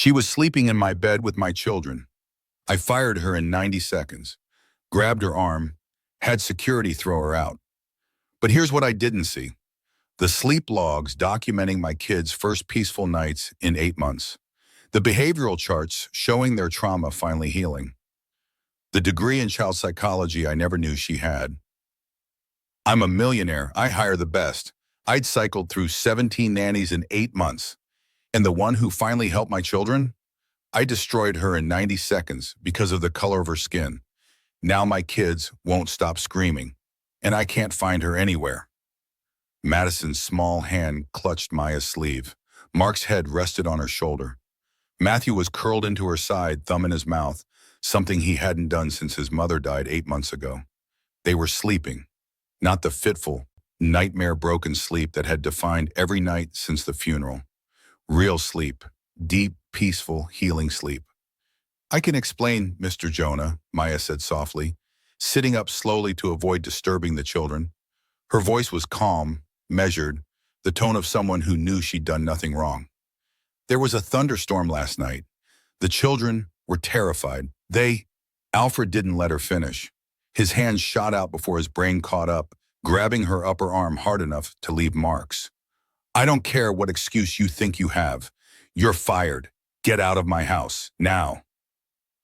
She was sleeping in my bed with my children. I fired her in 90 seconds, grabbed her arm, had security throw her out. But here's what I didn't see. The sleep logs documenting my kids' first peaceful nights in 8 months. The behavioral charts showing their trauma finally healing. The degree in child psychology I never knew she had. I'm a millionaire. I hire the best. I'd cycled through 17 nannies in 8 months. And the one who finally helped my children? I destroyed her in 90 seconds because of the color of her skin. Now my kids won't stop screaming, and I can't find her anywhere. Madison's small hand clutched Maya's sleeve. Mark's head rested on her shoulder. Matthew was curled into her side, thumb in his mouth, something he hadn't done since his mother died 8 months ago. They were sleeping, not the fitful, nightmare-broken sleep that had defined every night since the funeral. Real sleep, deep, peaceful, healing sleep. I can explain, Mr. Jonah, Maya said softly, sitting up slowly to avoid disturbing the children. Her voice was calm, measured, the tone of someone who knew she'd done nothing wrong. There was a thunderstorm last night. The children were terrified. Alfred didn't let her finish. His hand shot out before his brain caught up, grabbing her upper arm hard enough to leave marks. I don't care what excuse you think you have. You're fired. Get out of my house, now.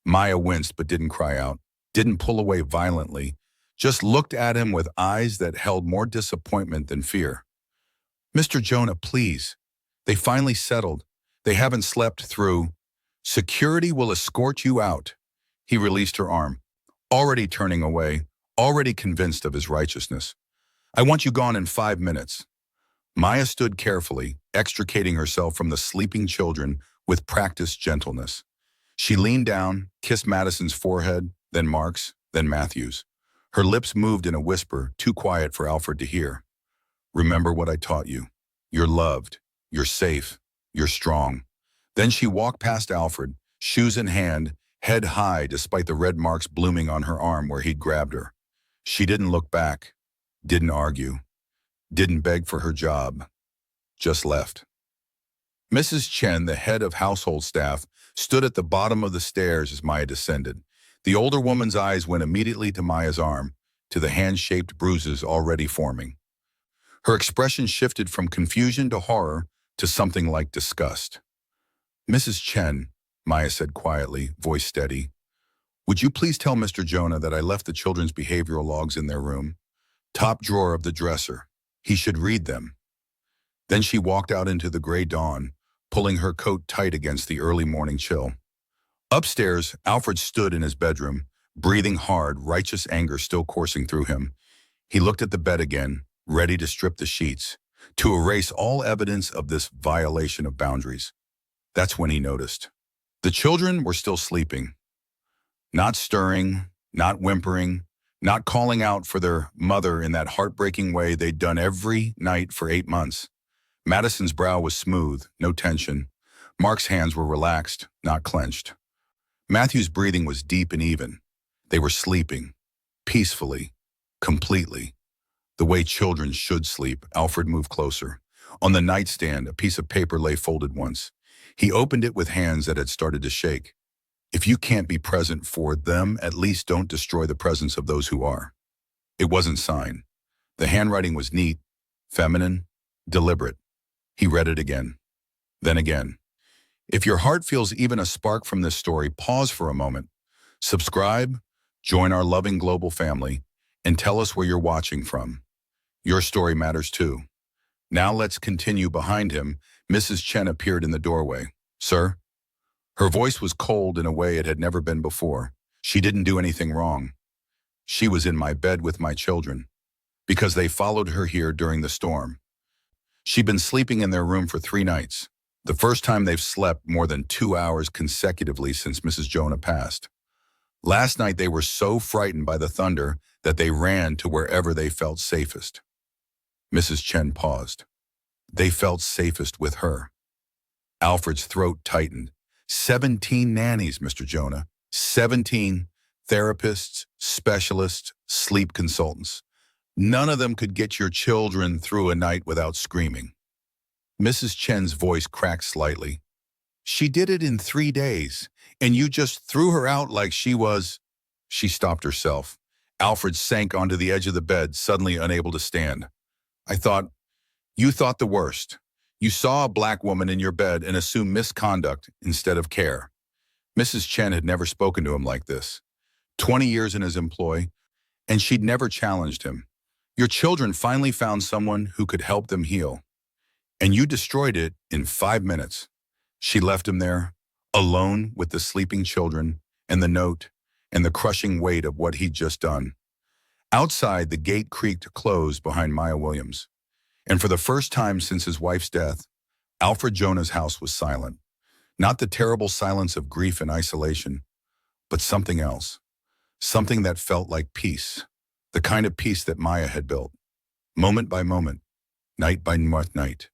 Maya winced but didn't cry out, didn't pull away violently, just looked at him with eyes that held more disappointment than fear. Mr. Jonah, please. They finally settled. They haven't slept through. Security will escort you out. He released her arm, already turning away, already convinced of his righteousness. I want you gone in 5 minutes. Maya stood carefully, extricating herself from the sleeping children with practiced gentleness. She leaned down, kissed Madison's forehead, then Mark's, then Matthew's. Her lips moved in a whisper, too quiet for Alfred to hear. Remember what I taught you. You're loved. You're safe. You're strong. Then she walked past Alfred, shoes in hand, head high despite the red marks blooming on her arm where he'd grabbed her. She didn't look back, didn't argue, didn't beg for her job, just left. Mrs. Chen, the head of household staff, stood at the bottom of the stairs as Maya descended. The older woman's eyes went immediately to Maya's arm, to the hand-shaped bruises already forming. Her expression shifted from confusion to horror to something like disgust. Mrs. Chen, Maya said quietly, voice steady, would you please tell Mr. Jonah that I left the children's behavioral logs in their room? Top drawer of the dresser. He should read them. Then she walked out into the gray dawn, pulling her coat tight against the early morning chill. Upstairs, Alfred stood in his bedroom, breathing hard, righteous anger still coursing through him. He looked at the bed again, ready to strip the sheets, to erase all evidence of this violation of boundaries. That's when he noticed. The children were still sleeping. Not stirring, not whimpering, not calling out for their mother in that heartbreaking way they'd done every night for 8 months. Madison's brow was smooth, no tension. Mark's hands were relaxed, not clenched. Matthew's breathing was deep and even. They were sleeping, peacefully, completely. The way children should sleep. Alfred moved closer. On the nightstand, a piece of paper lay folded once. He opened it with hands that had started to shake. If you can't be present for them, at least don't destroy the presence of those who are. It wasn't signed. The handwriting was neat, feminine, deliberate. He read it again, then again. If your heart feels even a spark from this story, pause for a moment. Subscribe, join our loving global family, and tell us where you're watching from. Your story matters too. Now let's continue. Behind him, Mrs. Chen appeared in the doorway. Sir? Her voice was cold in a way it had never been before. She didn't do anything wrong. She was in my bed with my children, because they followed her here during the storm. She'd been sleeping in their room for 3 nights, the first time they've slept more than 2 hours consecutively since Mrs. Jonah passed. Last night they were so frightened by the thunder that they ran to wherever they felt safest. Mrs. Chen paused. They felt safest with her. Alfred's throat tightened. 17 nannies, Mr. Jonah. 17 therapists, specialists, sleep consultants. None of them could get your children through a night without screaming. Mrs. Chen's voice cracked slightly. She did it in 3 days, and you just threw her out like she was—" She stopped herself. Alfred sank onto the edge of the bed, suddenly unable to stand. "I thought, you thought the worst. You saw a black woman in your bed and assumed misconduct instead of care." Mrs. Chen had never spoken to him like this. 20 years in his employ, and she'd never challenged him. "Your children finally found someone who could help them heal, and you destroyed it in 5 minutes." She left him there, alone with the sleeping children and the note and the crushing weight of what he'd just done. Outside, the gate creaked closed behind Maya Williams. And for the first time since his wife's death, Alfred Jonah's house was silent. Not the terrible silence of grief and isolation, but something else. Something that felt like peace. The kind of peace that Maya had built. Moment by moment, night by night.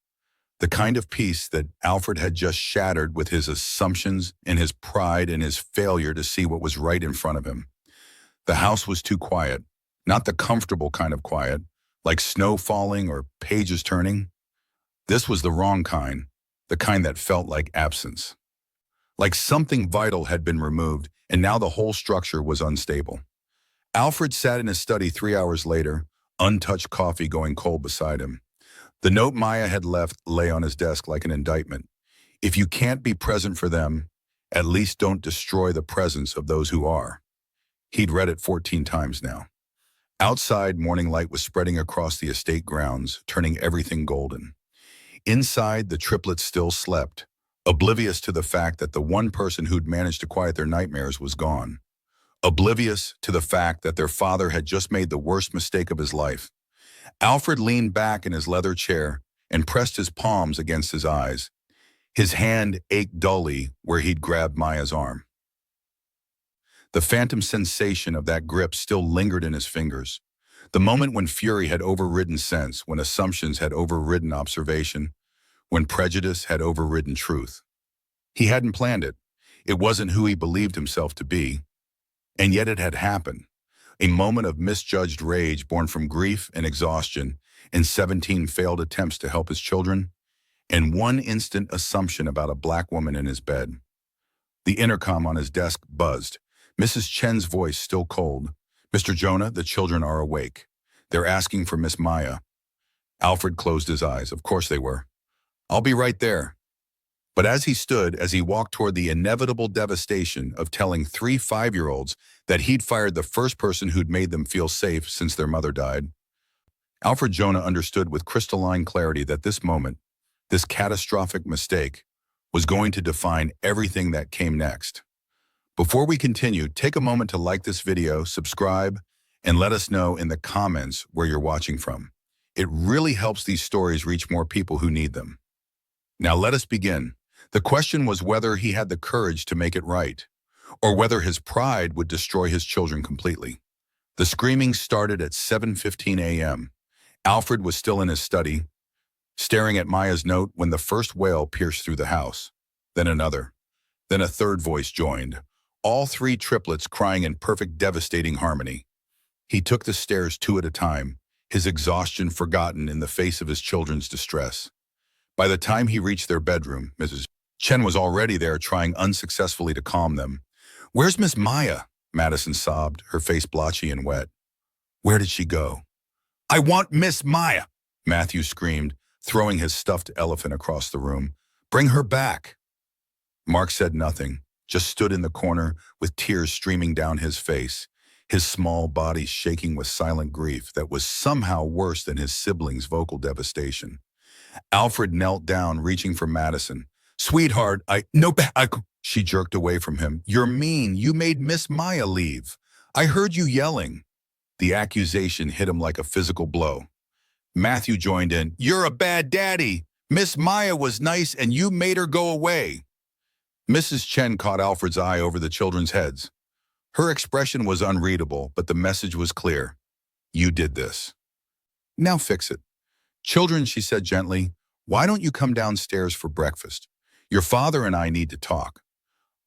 The kind of peace that Alfred had just shattered with his assumptions and his pride and his failure to see what was right in front of him. The house was too quiet. Not the comfortable kind of quiet, like snow falling or pages turning. This was the wrong kind, the kind that felt like absence. Like something vital had been removed, and now the whole structure was unstable. Alfred sat in his study 3 hours later, untouched coffee going cold beside him. The note Maya had left lay on his desk like an indictment. If you can't be present for them, at least don't destroy the presence of those who are. He'd read it 14 times now. Outside, morning light was spreading across the estate grounds, turning everything golden. Inside, the triplets still slept, oblivious to the fact that the one person who'd managed to quiet their nightmares was gone. Oblivious to the fact that their father had just made the worst mistake of his life. Alfred leaned back in his leather chair and pressed his palms against his eyes. His hand ached dully where he'd grabbed Maya's arm. The phantom sensation of that grip still lingered in his fingers. The moment when fury had overridden sense, when assumptions had overridden observation, when prejudice had overridden truth. He hadn't planned it. It wasn't who he believed himself to be. And yet it had happened. A moment of misjudged rage born from grief and exhaustion, and 17 failed attempts to help his children, and one instant assumption about a black woman in his bed. The intercom on his desk buzzed. Mrs. Chen's voice still cold. "Mr. Jonah, the children are awake. They're asking for Miss Maya." Alfred closed his eyes. Of course they were. "I'll be right there." But as he walked toward the inevitable devastation of telling 3 5-year-olds that he'd fired the first person who'd made them feel safe since their mother died, Alfred Jonah understood with crystalline clarity that this moment, this catastrophic mistake, was going to define everything that came next. Before we continue, take a moment to like this video, subscribe, and let us know in the comments where you're watching from. It really helps these stories reach more people who need them. Now let us begin. The question was whether he had the courage to make it right, or whether his pride would destroy his children completely. The screaming started at 7:15 a.m. Alfred was still in his study, staring at Maya's note when the first wail pierced through the house. Then another. Then a third voice joined, all 3 triplets crying in perfect devastating harmony. He took the stairs 2 at a time, his exhaustion forgotten in the face of his children's distress. By the time he reached their bedroom, Mrs. Chen was already there trying unsuccessfully to calm them. "Where's Miss Maya?" Madison sobbed, her face blotchy and wet. "Where did she go?" "I want Miss Maya!" Matthew screamed, throwing his stuffed elephant across the room. "Bring her back!" Mark said nothing, just stood in the corner with tears streaming down his face, his small body shaking with silent grief that was somehow worse than his siblings' vocal devastation. Alfred knelt down, reaching for Madison. "Sweetheart, She jerked away from him. "You're mean. You made Miss Maya leave. I heard you yelling." The accusation hit him like a physical blow. Matthew joined in. "You're a bad daddy. Miss Maya was nice and you made her go away." Mrs. Chen caught Alfred's eye over the children's heads. Her expression was unreadable, but the message was clear. "You did this. Now fix it." "Children," she said gently, "why don't you come downstairs for breakfast? Your father and I need to talk."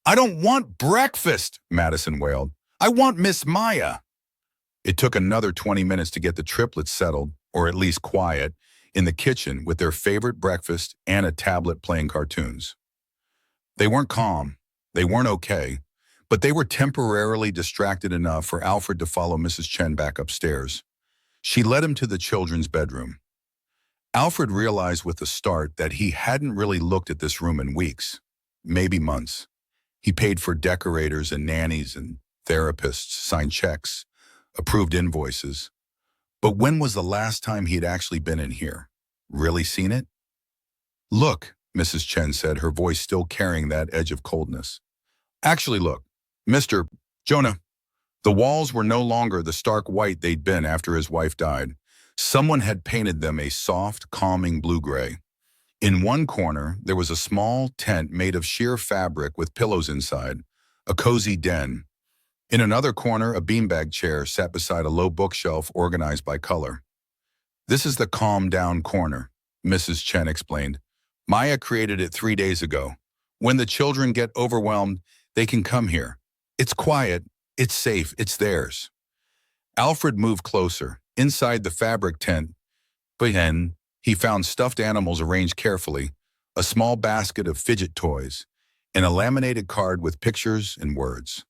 "I don't want breakfast," Madison wailed. "I want Miss Maya." It took another 20 minutes to get the triplets settled, or at least quiet, in the kitchen with their favorite breakfast and a tablet playing cartoons. They weren't calm, they weren't okay, but they were temporarily distracted enough for Alfred to follow Mrs. Chen back upstairs. She led him to the children's bedroom. Alfred realized with a start that he hadn't really looked at this room in weeks, maybe months. He paid for decorators and nannies and therapists, signed checks, approved invoices. But when was the last time he'd actually been in here? Really seen it? Look, Mrs. Chen said, her voice still carrying that edge of coldness. Actually, look, Mr. Jonah. The walls were no longer the stark white they'd been after his wife died. Someone had painted them a soft, calming blue-gray. In one corner, there was a small tent made of sheer fabric with pillows inside, a cozy den. In another corner, a beanbag chair sat beside a low bookshelf organized by color. This is the calm down corner, Mrs. Chen explained. Maya created it 3 days ago. When the children get overwhelmed, they can come here. It's quiet, it's safe, it's theirs. Alfred moved closer. Inside the fabric tent, but then he found stuffed animals arranged carefully, a small basket of fidget toys, and a laminated card with pictures and words.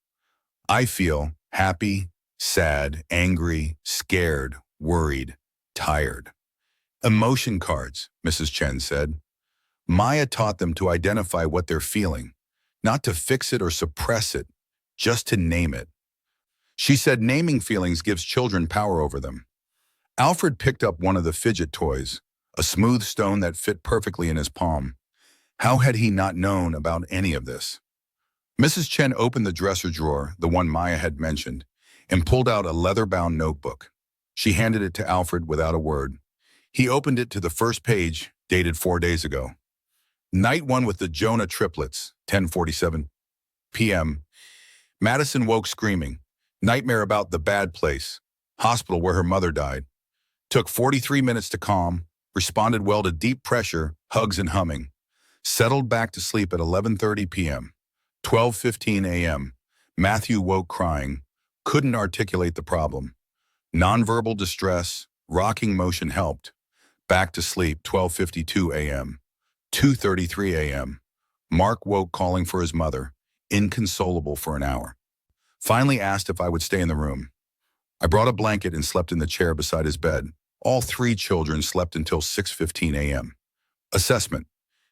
I feel happy, sad, angry, scared, worried, tired. Emotion cards, Mrs. Chen said. Maya taught them to identify what they're feeling, not to fix it or suppress it, just to name it. She said naming feelings gives children power over them. Alfred picked up one of the fidget toys, a smooth stone that fit perfectly in his palm. How had he not known about any of this? Mrs. Chen opened the dresser drawer, the one Maya had mentioned, and pulled out a leather-bound notebook. She handed it to Alfred without a word. He opened it to the first page, dated 4 days ago. Night 1 with the Jonah Triplets, 10:47 p.m. Madison woke screaming. Nightmare about the bad place, hospital where her mother died. Took 43 minutes to calm, responded well to deep pressure, hugs and humming. Settled back to sleep at 11:30 p.m. 12:15 a.m. Matthew woke crying, couldn't articulate the problem. Nonverbal distress, rocking motion helped. Back to sleep 12:52 a.m. 2:33 a.m. Mark woke calling for his mother, inconsolable for an hour. Finally asked if I would stay in the room. I brought a blanket and slept in the chair beside his bed. All 3 children slept until 6:15 a.m. Assessment.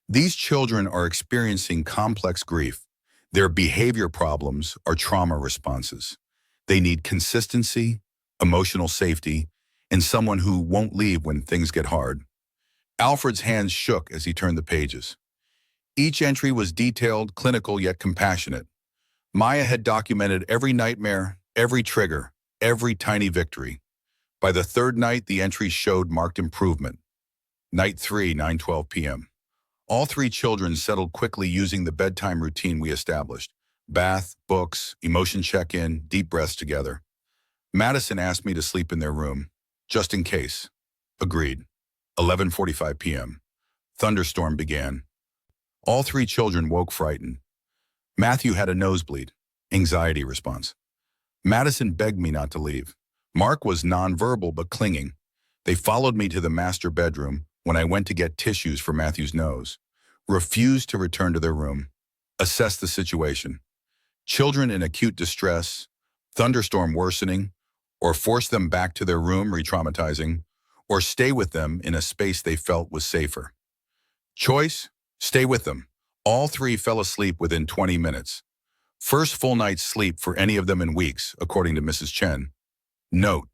These children are experiencing complex grief. Their behavior problems are trauma responses. They need consistency, emotional safety, and someone who won't leave when things get hard. Alfred's hands shook as he turned the pages. Each entry was detailed, clinical, yet compassionate. Maya had documented every nightmare, every trigger, every tiny victory. By the 3rd night, the entries showed marked improvement. Night 3, 9:12 p.m. All 3 children settled quickly using the bedtime routine we established. Bath, books, emotion check-in, deep breaths together. Madison asked me to sleep in their room, just in case. Agreed. 11:45 p.m. Thunderstorm began. All 3 children woke frightened. Matthew had a nosebleed, anxiety response. Madison begged me not to leave. Mark was nonverbal but clinging. They followed me to the master bedroom when I went to get tissues for Matthew's nose. Refused to return to their room. Assess the situation. Children in acute distress, thunderstorm worsening, or force them back to their room re-traumatizing, or stay with them in a space they felt was safer. Choice, stay with them. All 3 fell asleep within 20 minutes. First full night's sleep for any of them in weeks, according to Mrs. Chen. Note,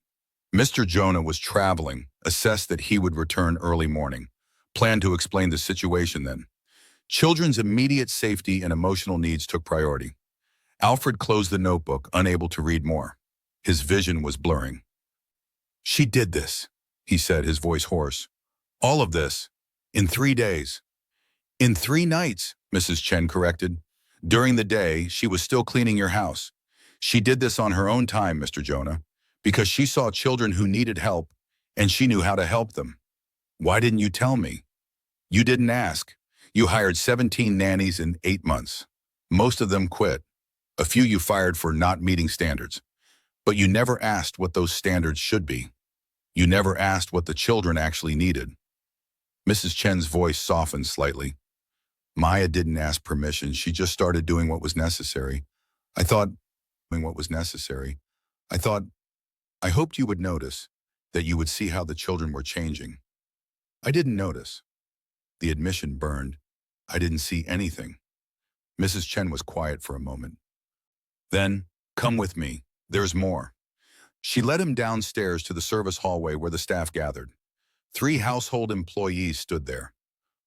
Mr. Jonah was traveling, assessed that he would return early morning. Planned to explain the situation then. Children's immediate safety and emotional needs took priority. Alfred closed the notebook, unable to read more. His vision was blurring. She did this, he said, his voice hoarse. All of this, in 3 days. In 3 nights, Mrs. Chen corrected. During the day, she was still cleaning your house. She did this on her own time, Mr. Jonah, because she saw children who needed help, and she knew how to help them. Why didn't you tell me? You didn't ask. You hired 17 nannies in 8 months. Most of them quit. A few you fired for not meeting standards. But you never asked what those standards should be. You never asked what the children actually needed. Mrs. Chen's voice softened slightly. Maya didn't ask permission. She just started doing what was necessary. I thought, doing what was necessary. I thought, I hoped you would notice, that you would see how the children were changing. I didn't notice. The admission burned. I didn't see anything. Mrs. Chen was quiet for a moment. Then, come with me. There's more. She led him downstairs to the service hallway where the staff gathered. 3 household employees stood there.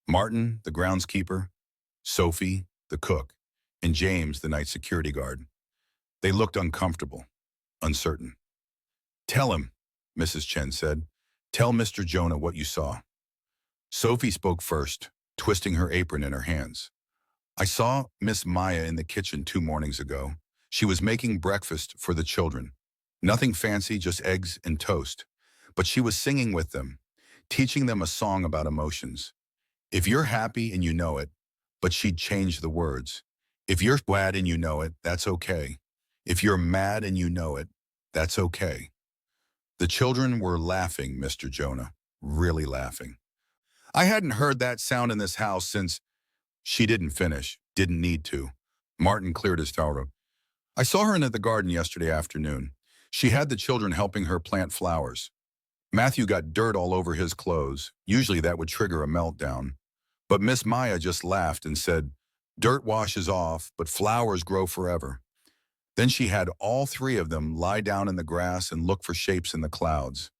Martin, the groundskeeper, Sophie, the cook, and James, the night security guard. They looked uncomfortable, uncertain. Tell him, Mrs. Chen said. Tell Mr. Jonah what you saw. Sophie spoke first, twisting her apron in her hands. I saw Miss Maya in the kitchen 2 mornings ago. She was making breakfast for the children. Nothing fancy, just eggs and toast. But she was singing with them, teaching them a song about emotions. If you're happy and you know it, but she'd change the words. If you're glad and you know it, that's okay. If you're mad and you know it, that's okay. The children were laughing, Mr. Jonah, really laughing. I hadn't heard that sound in this house since. She didn't finish, didn't need to. Martin cleared his throat. I saw her in the garden yesterday afternoon. She had the children helping her plant flowers. Matthew got dirt all over his clothes. Usually that would trigger a meltdown. But Miss Maya just laughed and said, dirt washes off, but flowers grow forever. Then she had all 3 of them lie down in the grass and look for shapes in the clouds.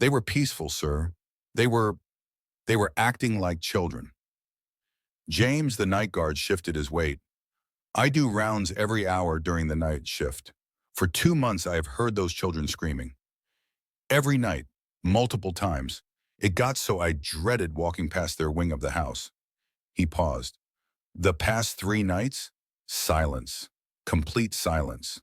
They were peaceful, sir. They were acting like children. James, the night guard, shifted his weight. I do rounds every hour during the night shift. For 2 months, I have heard those children screaming. Every night, multiple times. It got so I dreaded walking past their wing of the house. He paused. The past 3 nights? Silence. Complete silence.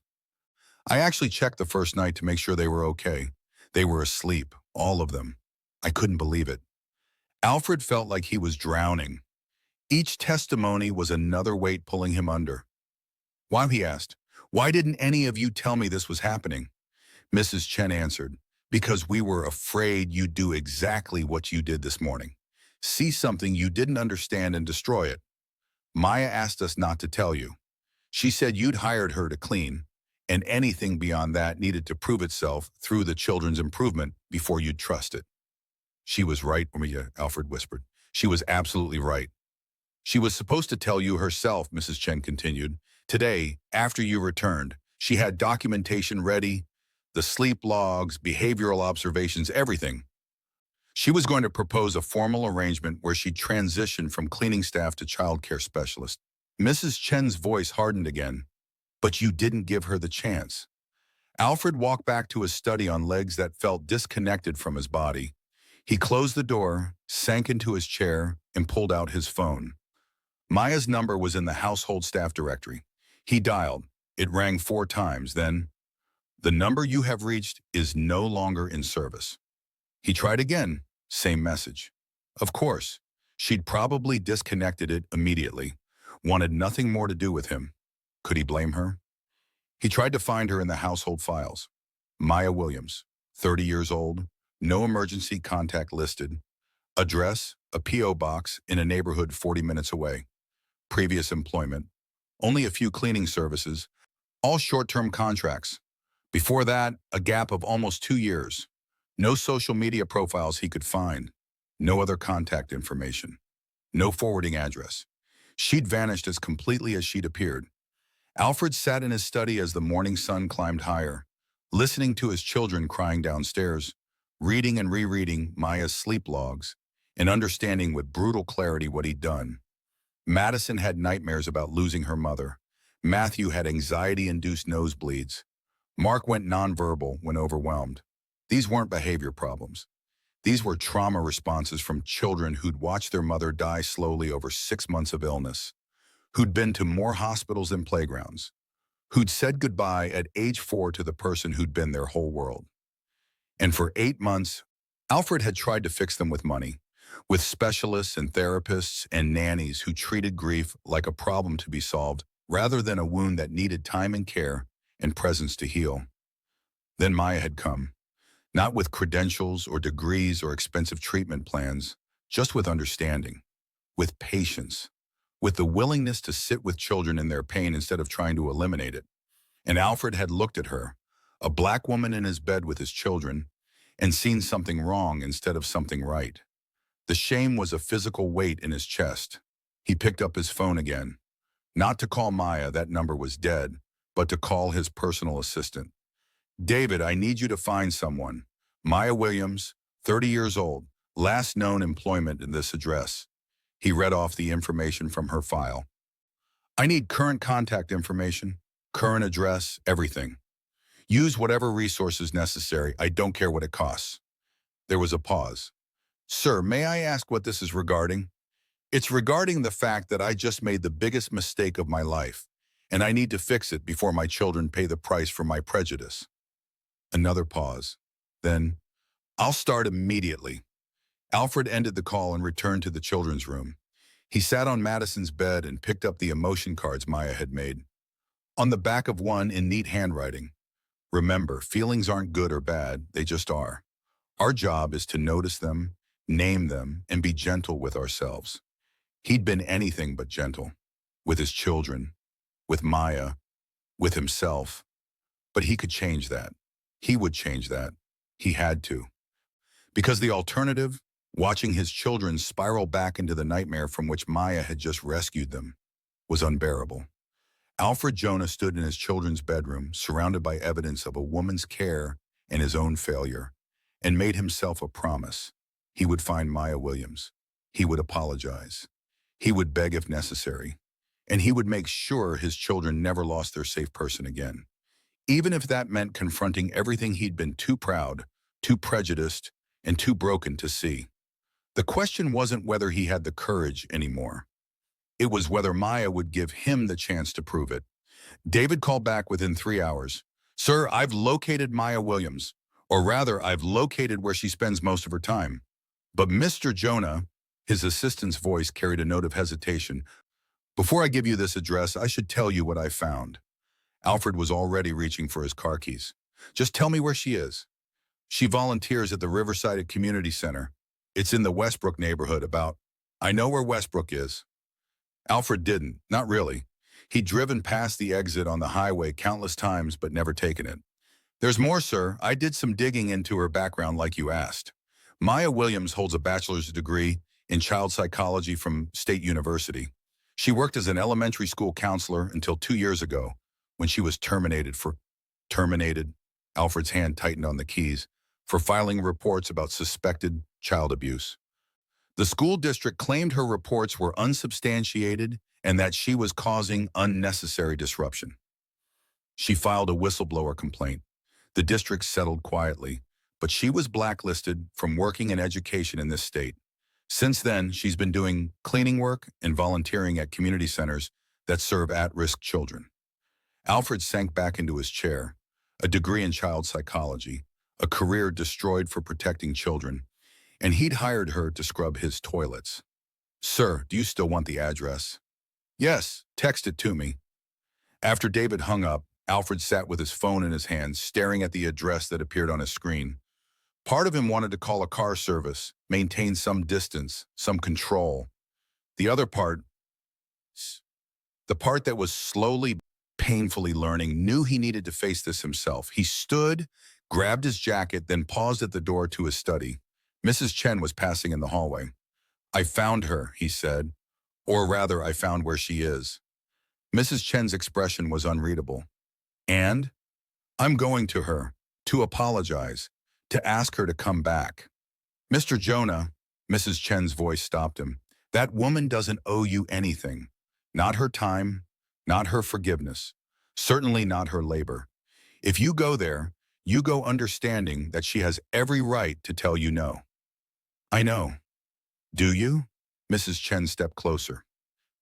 I actually checked the first night to make sure they were okay. They were asleep, all of them. I couldn't believe it. Alfred felt like he was drowning. Each testimony was another weight pulling him under. Why, he asked, why didn't any of you tell me this was happening? Mrs. Chen answered, because we were afraid you'd do exactly what you did this morning. See something you didn't understand and destroy it. Maya asked us not to tell you. She said you'd hired her to clean, and anything beyond that needed to prove itself through the children's improvement before you'd trust it. She was right, Alfred whispered. She was absolutely right. She was supposed to tell you herself, Mrs. Chen continued. Today, after you returned, she had documentation ready, the sleep logs, behavioral observations, everything. She was going to propose a formal arrangement where she'd transition from cleaning staff to child care specialist. Mrs. Chen's voice hardened again. But you didn't give her the chance. Alfred walked back to his study on legs that felt disconnected from his body. He closed the door, sank into his chair, and pulled out his phone. Maya's number was in the household staff directory. He dialed. It rang 4 times. Then, the number you have reached is no longer in service. He tried again. Same message. Of course, she'd probably disconnected it immediately. Wanted nothing more to do with him. Could he blame her? He tried to find her in the household files. Maya Williams, 30 years old, no emergency contact listed. Address, a P.O. box in a neighborhood 40 minutes away. Previous employment, only a few cleaning services, all short-term contracts. Before that, a gap of almost 2 years. No social media profiles he could find. No other contact information. No forwarding address. She'd vanished as completely as she'd appeared. Alfred sat in his study as the morning sun climbed higher, listening to his children crying downstairs, reading and rereading Maya's sleep logs, and understanding with brutal clarity what he'd done. Madison had nightmares about losing her mother. Matthew had anxiety-induced nosebleeds. Mark went nonverbal when overwhelmed. These weren't behavior problems. These were trauma responses from children who'd watched their mother die slowly over 6 months of illness, who'd been to more hospitals than playgrounds, who'd said goodbye at age 4 to the person who'd been their whole world. And for 8 months, Alfred had tried to fix them with money, with specialists and therapists and nannies who treated grief like a problem to be solved rather than a wound that needed time and care and presence to heal. Then Maya had come. Not with credentials or degrees or expensive treatment plans, just with understanding, with patience, with the willingness to sit with children in their pain instead of trying to eliminate it. And Alfred had looked at her, a black woman in his bed with his children, and seen something wrong instead of something right. The shame was a physical weight in his chest. He picked up his phone again. Not to call Maya, that number was dead, but to call his personal assistant. David, I need you to find someone. Maya Williams, 30 years old, last known employment in this address. He read off the information from her file. I need current contact information, current address, everything. Use whatever resources necessary. I don't care what it costs. There was a pause. Sir, may I ask what this is regarding? It's regarding the fact that I just made the biggest mistake of my life, and I need to fix it before my children pay the price for my prejudice. Another pause. Then, I'll start immediately. Alfred ended the call and returned to the children's room. He sat on Madison's bed and picked up the emotion cards Maya had made. On the back of one in neat handwriting, remember, feelings aren't good or bad, they just are. Our job is to notice them, name them, and be gentle with ourselves. He'd been anything but gentle. With his children, with Maya, with himself. But he could change that. He would change that. He had to. Because the alternative, watching his children spiral back into the nightmare from which Maya had just rescued them, was unbearable. Alfred Jonah stood in his children's bedroom, surrounded by evidence of a woman's care and his own failure, and made himself a promise. He would find Maya Williams. He would apologize. He would beg if necessary. And he would make sure his children never lost their safe person again. Even if that meant confronting everything he'd been too proud, too prejudiced, and too broken to see. The question wasn't whether he had the courage anymore. It was whether Maya would give him the chance to prove it. David called back within 3 hours. Sir, I've located Maya Williams. Or rather, I've located where she spends most of her time. But Mr. Jonah, his assistant's voice carried a note of hesitation. Before I give you this address, I should tell you what I found. Alfred was already reaching for his car keys. Just tell me where she is. She volunteers at the Riverside Community Center. It's in the Westbrook neighborhood about. I know where Westbrook is. Alfred didn't, not really. He'd driven past the exit on the highway countless times but never taken it. There's more, sir. I did some digging into her background like you asked. Maya Williams holds a bachelor's degree in child psychology from State University. She worked as an elementary school counselor until 2 years ago, when she was terminated. Alfred's hand tightened on the keys, for filing reports about suspected child abuse. The school district claimed her reports were unsubstantiated and that she was causing unnecessary disruption. She filed a whistleblower complaint. The district settled quietly, but she was blacklisted from working in education in this state. Since then, she's been doing cleaning work and volunteering at community centers that serve at-risk children. Alfred sank back into his chair, a degree in child psychology, a career destroyed for protecting children, and he'd hired her to scrub his toilets. Sir, do you still want the address? Yes, text it to me. After David hung up, Alfred sat with his phone in his hand, staring at the address that appeared on his screen. Part of him wanted to call a car service, maintain some distance, some control. The other part, the part that was slowly, painfully learning, knew he needed to face this himself. He stood, grabbed his jacket, then paused at the door to his study. Mrs. Chen was passing in the hallway. I found her, he said. Or rather, I found where she is. Mrs. Chen's expression was unreadable. And? I'm going to her, to apologize, to ask her to come back. Mr. Jonah, Mrs. Chen's voice stopped him. That woman doesn't owe you anything. Not her time, not her forgiveness, certainly not her labor. If you go there, you go understanding that she has every right to tell you no. I know. Do you? Mrs. Chen stepped closer.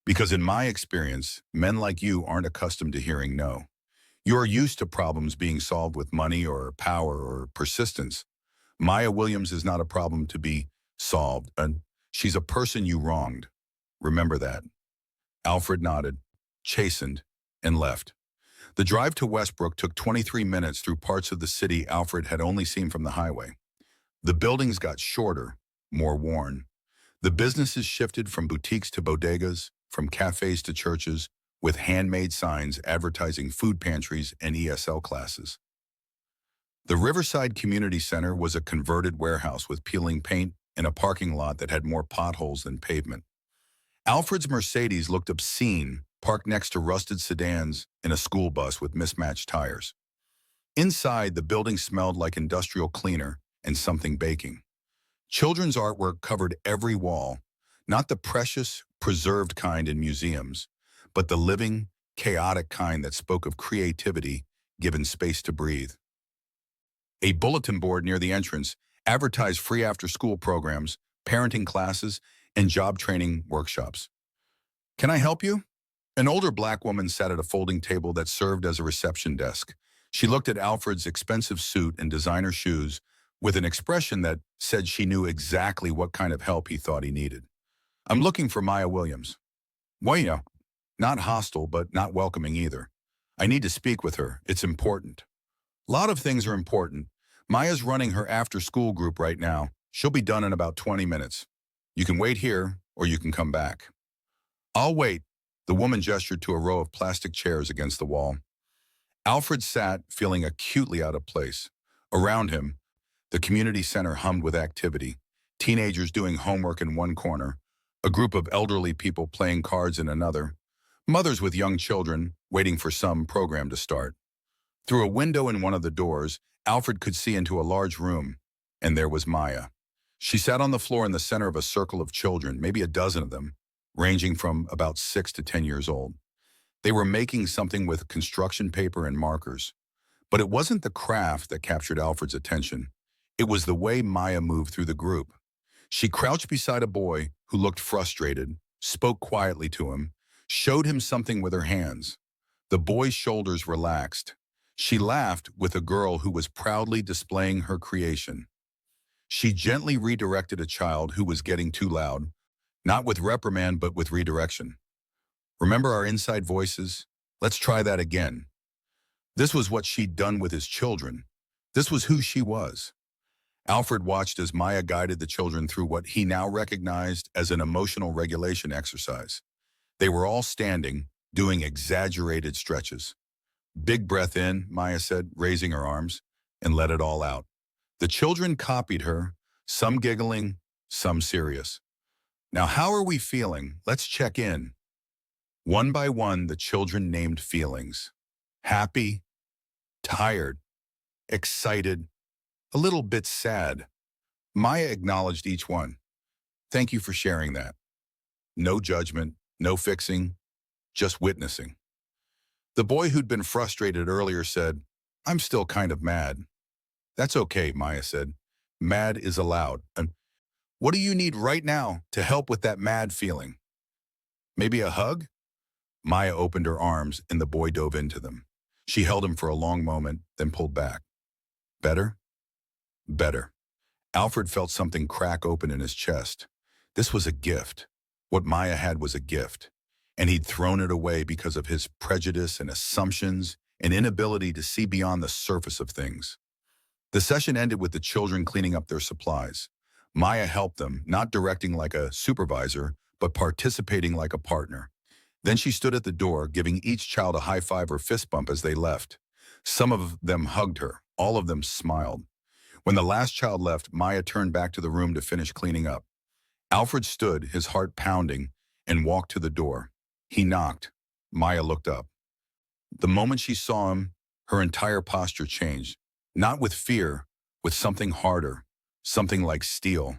Because in my experience, men like you aren't accustomed to hearing no. You're used to problems being solved with money or power or persistence. Maya Williams is not a problem to be solved, and she's a person you wronged. Remember that. Alfred nodded, chastened, and left. The drive to Westbrook took 23 minutes through parts of the city Alfred had only seen from the highway. The buildings got shorter, more worn. The businesses shifted from boutiques to bodegas, from cafes to churches, with handmade signs advertising food pantries and ESL classes. The Riverside Community Center was a converted warehouse with peeling paint and a parking lot that had more potholes than pavement. Alfred's Mercedes looked obscene, parked next to rusted sedans in a school bus with mismatched tires. Inside, the building smelled like industrial cleaner and something baking. Children's artwork covered every wall, not the precious, preserved kind in museums, but the living, chaotic kind that spoke of creativity given space to breathe. A bulletin board near the entrance advertised free after-school programs, parenting classes, and job training workshops. "Can I help you?" An older black woman sat at a folding table that served as a reception desk. She looked at Alfred's expensive suit and designer shoes with an expression that said she knew exactly what kind of help he thought he needed. "I'm looking for Maya Williams." "Bueno." Not hostile, but not welcoming either. "I need to speak with her. It's important." "Lot of things are important. Maya's running her after-school group right now. She'll be done in about 20 minutes. You can wait here, or you can come back." "I'll wait." The woman gestured to a row of plastic chairs against the wall. Alfred sat, feeling acutely out of place. Around him, the community center hummed with activity. Teenagers doing homework in one corner, a group of elderly people playing cards in another, mothers with young children waiting for some program to start. Through a window in one of the doors, Alfred could see into a large room, and there was Maya. She sat on the floor in the center of a circle of children, maybe a dozen of them, ranging from about 6 to 10 years old. They were making something with construction paper and markers. But it wasn't the craft that captured Alfred's attention. It was the way Maya moved through the group. She crouched beside a boy who looked frustrated, spoke quietly to him, showed him something with her hands. The boy's shoulders relaxed. She laughed with a girl who was proudly displaying her creation. She gently redirected a child who was getting too loud, not with reprimand but with redirection. "Remember our inside voices? Let's try that again." This was what she'd done with his children. This was who she was. Alfred watched as Maya guided the children through what he now recognized as an emotional regulation exercise. They were all standing, doing exaggerated stretches. "Big breath in," Maya said, raising her arms, "and let it all out." The children copied her, some giggling, some serious. "Now how are we feeling? Let's check in." One by one, the children named feelings. Happy, tired, excited, a little bit sad. Maya acknowledged each one. "Thank you for sharing that." No judgment, no fixing, just witnessing. The boy who'd been frustrated earlier said, "I'm still kind of mad." "That's okay," Maya said. "Mad is allowed. And what do you need right now to help with that mad feeling?" "Maybe a hug?" Maya opened her arms and the boy dove into them. She held him for a long moment, then pulled back. "Better?" "Better." Alfred felt something crack open in his chest. This was a gift. What Maya had was a gift, and he'd thrown it away because of his prejudice and assumptions and inability to see beyond the surface of things. The session ended with the children cleaning up their supplies. Maya helped them, not directing like a supervisor, but participating like a partner. Then she stood at the door, giving each child a high five or fist bump as they left. Some of them hugged her. All of them smiled. When the last child left, Maya turned back to the room to finish cleaning up. Alfred stood, his heart pounding, and walked to the door. He knocked. Maya looked up. The moment she saw him, her entire posture changed. Not with fear, with something harder, something like steel.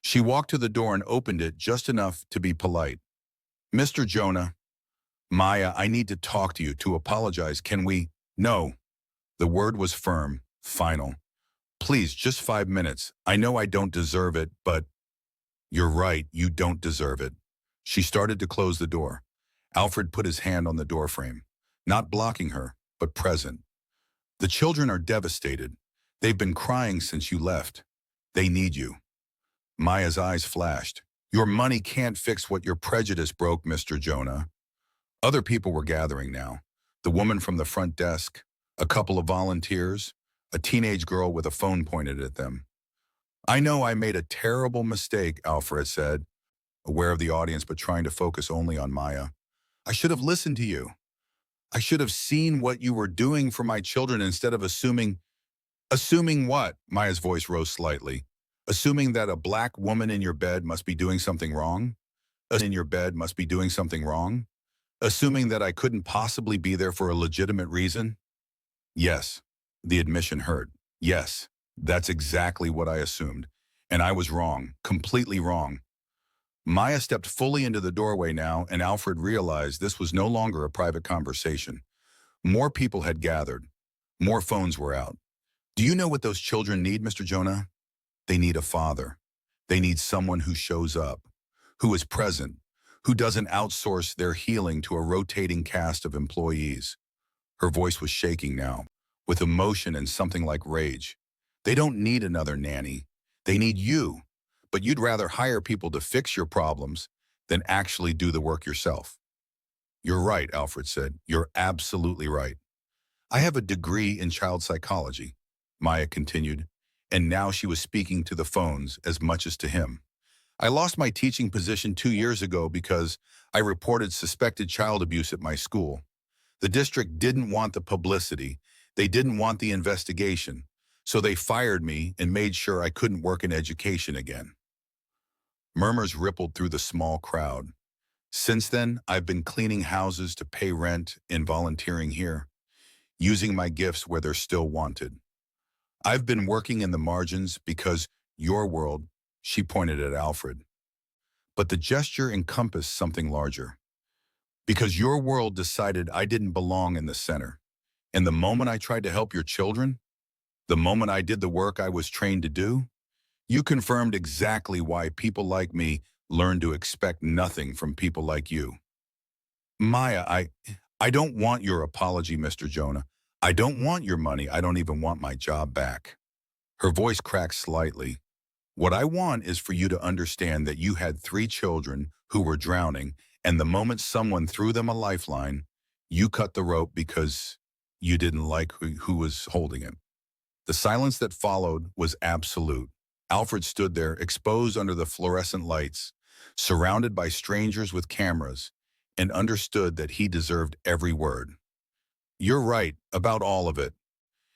She walked to the door and opened it just enough to be polite. "Mr. Jonah." "Maya, I need to talk to you, to apologize. Can we?" "No." The word was firm, final. "Please, just 5 minutes. I know I don't deserve it, but—" "You're right, you don't deserve it." She started to close the door. Alfred put his hand on the doorframe, not blocking her, but present. "The children are devastated. They've been crying since you left. They need you." Maya's eyes flashed. "Your money can't fix what your prejudice broke, Mr. Jonah." Other people were gathering now. The woman from the front desk, a couple of volunteers, a teenage girl with a phone pointed at them. "I know I made a terrible mistake," Alfred said, aware of the audience but trying to focus only on Maya. I should have listened to you. I should have seen what you were doing for my children instead of assuming. Assuming what? Maya's voice rose slightly. Assuming that a black woman in your bed must be doing something wrong? In your bed must be doing something wrong? Assuming that I couldn't possibly be there for a legitimate reason? Yes, the admission hurt. Yes, that's exactly what I assumed. And I was wrong, completely wrong. Maya stepped fully into the doorway now, and Alfred realized this was no longer a private conversation. More people had gathered. More phones were out. Do you know what those children need, Mr. Jonah? They need a father. They need someone who shows up, who is present, who doesn't outsource their healing to a rotating cast of employees. Her voice was shaking now, with emotion and something like rage. They don't need another nanny. They need you. But you'd rather hire people to fix your problems than actually do the work yourself. You're right, Alfred said. You're absolutely right. I have a degree in child psychology, Maya continued, and now she was speaking to the phones as much as to him. I lost my teaching position 2 years ago because I reported suspected child abuse at my school. The district didn't want the publicity. They didn't want the investigation. So they fired me and made sure I couldn't work in education again. Murmurs rippled through the small crowd. Since then, I've been cleaning houses to pay rent and volunteering here, using my gifts where they're still wanted. I've been working in the margins because your world, she pointed at Alfred. But the gesture encompassed something larger. Because your world decided I didn't belong in the center. And the moment I tried to help your children, the moment I did the work I was trained to do, you confirmed exactly why people like me learn to expect nothing from people like you. Maya, I don't want your apology, Mr. Jonah. I don't want your money. I don't even want my job back. Her voice cracked slightly. What I want is for you to understand that you had 3 children who were drowning, and the moment someone threw them a lifeline, you cut the rope because you didn't like who was holding it. The silence that followed was absolute. Alfred stood there, exposed under the fluorescent lights, surrounded by strangers with cameras, and understood that he deserved every word. You're right about all of it,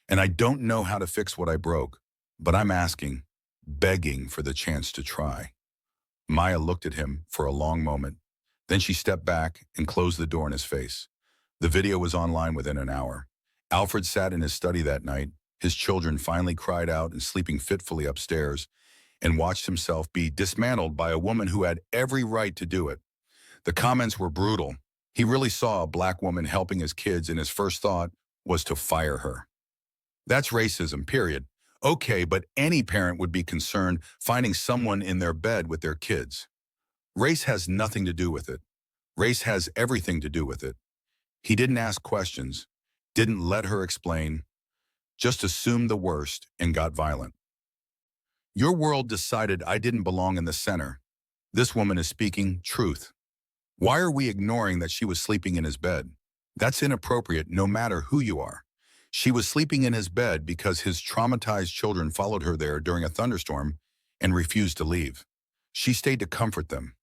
and I don't know how to fix what I broke, but I'm asking, begging for the chance to try. Maya looked at him for a long moment. Then she stepped back and closed the door in his face. The video was online within an hour. Alfred sat in his study that night. His children finally cried out and sleeping fitfully upstairs, and watched himself be dismantled by a woman who had every right to do it. The comments were brutal. He really saw a black woman helping his kids, and his first thought was to fire her. That's racism, period. Okay, but any parent would be concerned finding someone in their bed with their kids. Race has nothing to do with it. Race has everything to do with it. He didn't ask questions, didn't let her explain, just assumed the worst and got violent. Your world decided I didn't belong in the center. This woman is speaking truth. Why are we ignoring that she was sleeping in his bed? That's inappropriate no matter who you are. She was sleeping in his bed because his traumatized children followed her there during a thunderstorm and refused to leave. She stayed to comfort them.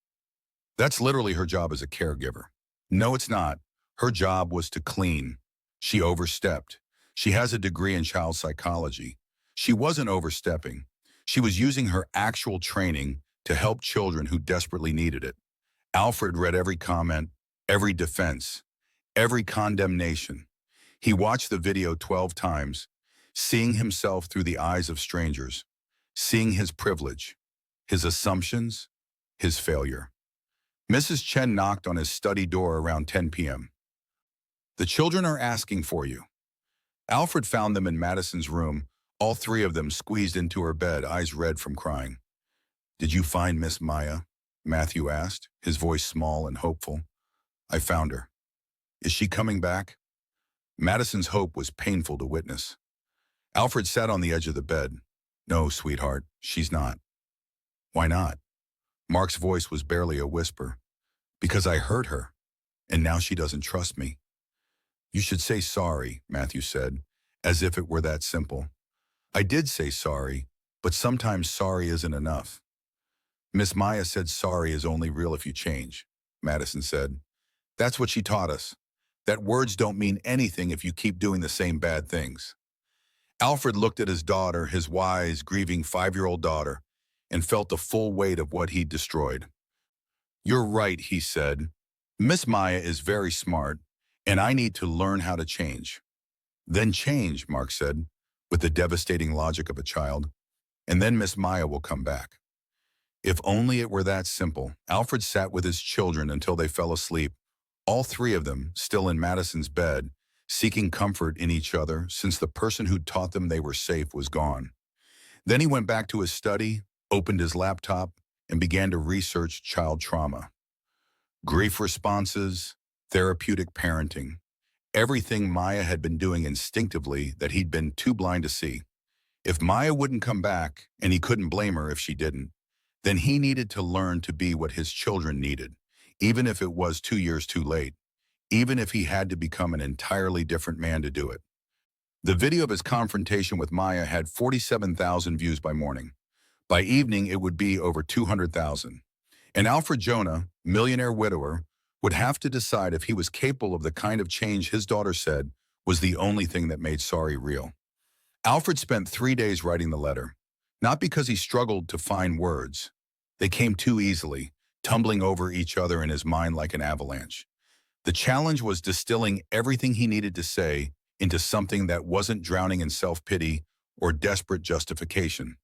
That's literally her job as a caregiver. No, it's not. Her job was to clean. She overstepped. She has a degree in child psychology. She wasn't overstepping. She was using her actual training to help children who desperately needed it. Alfred read every comment, every defense, every condemnation. He watched the video 12 times, seeing himself through the eyes of strangers, seeing his privilege, his assumptions, his failure. Mrs. Chen knocked on his study door around 10 p.m. The children are asking for you. Alfred found them in Madison's room, all 3 of them squeezed into her bed, eyes red from crying. Did you find Miss Maya? Matthew asked, his voice small and hopeful. I found her. Is she coming back? Madison's hope was painful to witness. Alfred sat on the edge of the bed. No, sweetheart, she's not. Why not? Mark's voice was barely a whisper. Because I hurt her, and now she doesn't trust me. You should say sorry, Matthew said, as if it were that simple. I did say sorry, but sometimes sorry isn't enough. Miss Maya said sorry is only real if you change, Madison said. That's what she taught us. That words don't mean anything if you keep doing the same bad things. Alfred looked at his daughter, his wise, grieving 5-year-old daughter, and felt the full weight of what he'd destroyed. You're right, he said. Miss Maya is very smart, and I need to learn how to change. Then change, Mark said, with the devastating logic of a child. And then Miss Maya will come back. If only it were that simple. Alfred sat with his children until they fell asleep, all 3 of them still in Madison's bed, seeking comfort in each other since the person who'd taught them they were safe was gone. Then he went back to his study, opened his laptop, and began to research child trauma. Grief responses, therapeutic parenting, everything Maya had been doing instinctively that he'd been too blind to see. If Maya wouldn't come back, and he couldn't blame her if she didn't, then he needed to learn to be what his children needed, even if it was 2 years too late, even if he had to become an entirely different man to do it. The video of his confrontation with Maya had 47,000 views by morning. By evening, it would be over 200,000. And Alfred Jonah, millionaire widower, would have to decide if he was capable of the kind of change his daughter said was the only thing that made sorry real. Alfred spent 3 days writing the letter, not because he struggled to find words. They came too easily, tumbling over each other in his mind like an avalanche. The challenge was distilling everything he needed to say into something that wasn't drowning in self-pity or desperate justification.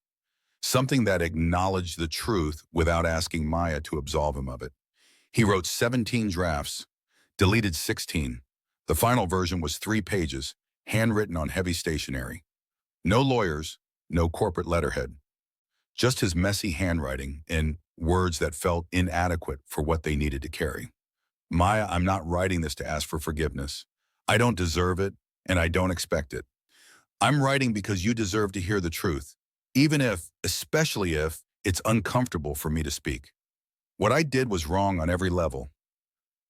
Something that acknowledged the truth without asking Maya to absolve him of it. He wrote 17 drafts, deleted 16. The final version was 3 pages, handwritten on heavy stationery. No lawyers, no corporate letterhead. Just his messy handwriting in words that felt inadequate for what they needed to carry. Maya, I'm not writing this to ask for forgiveness. I don't deserve it, and I don't expect it. I'm writing because you deserve to hear the truth, even if, especially if, it's uncomfortable for me to speak. What I did was wrong on every level.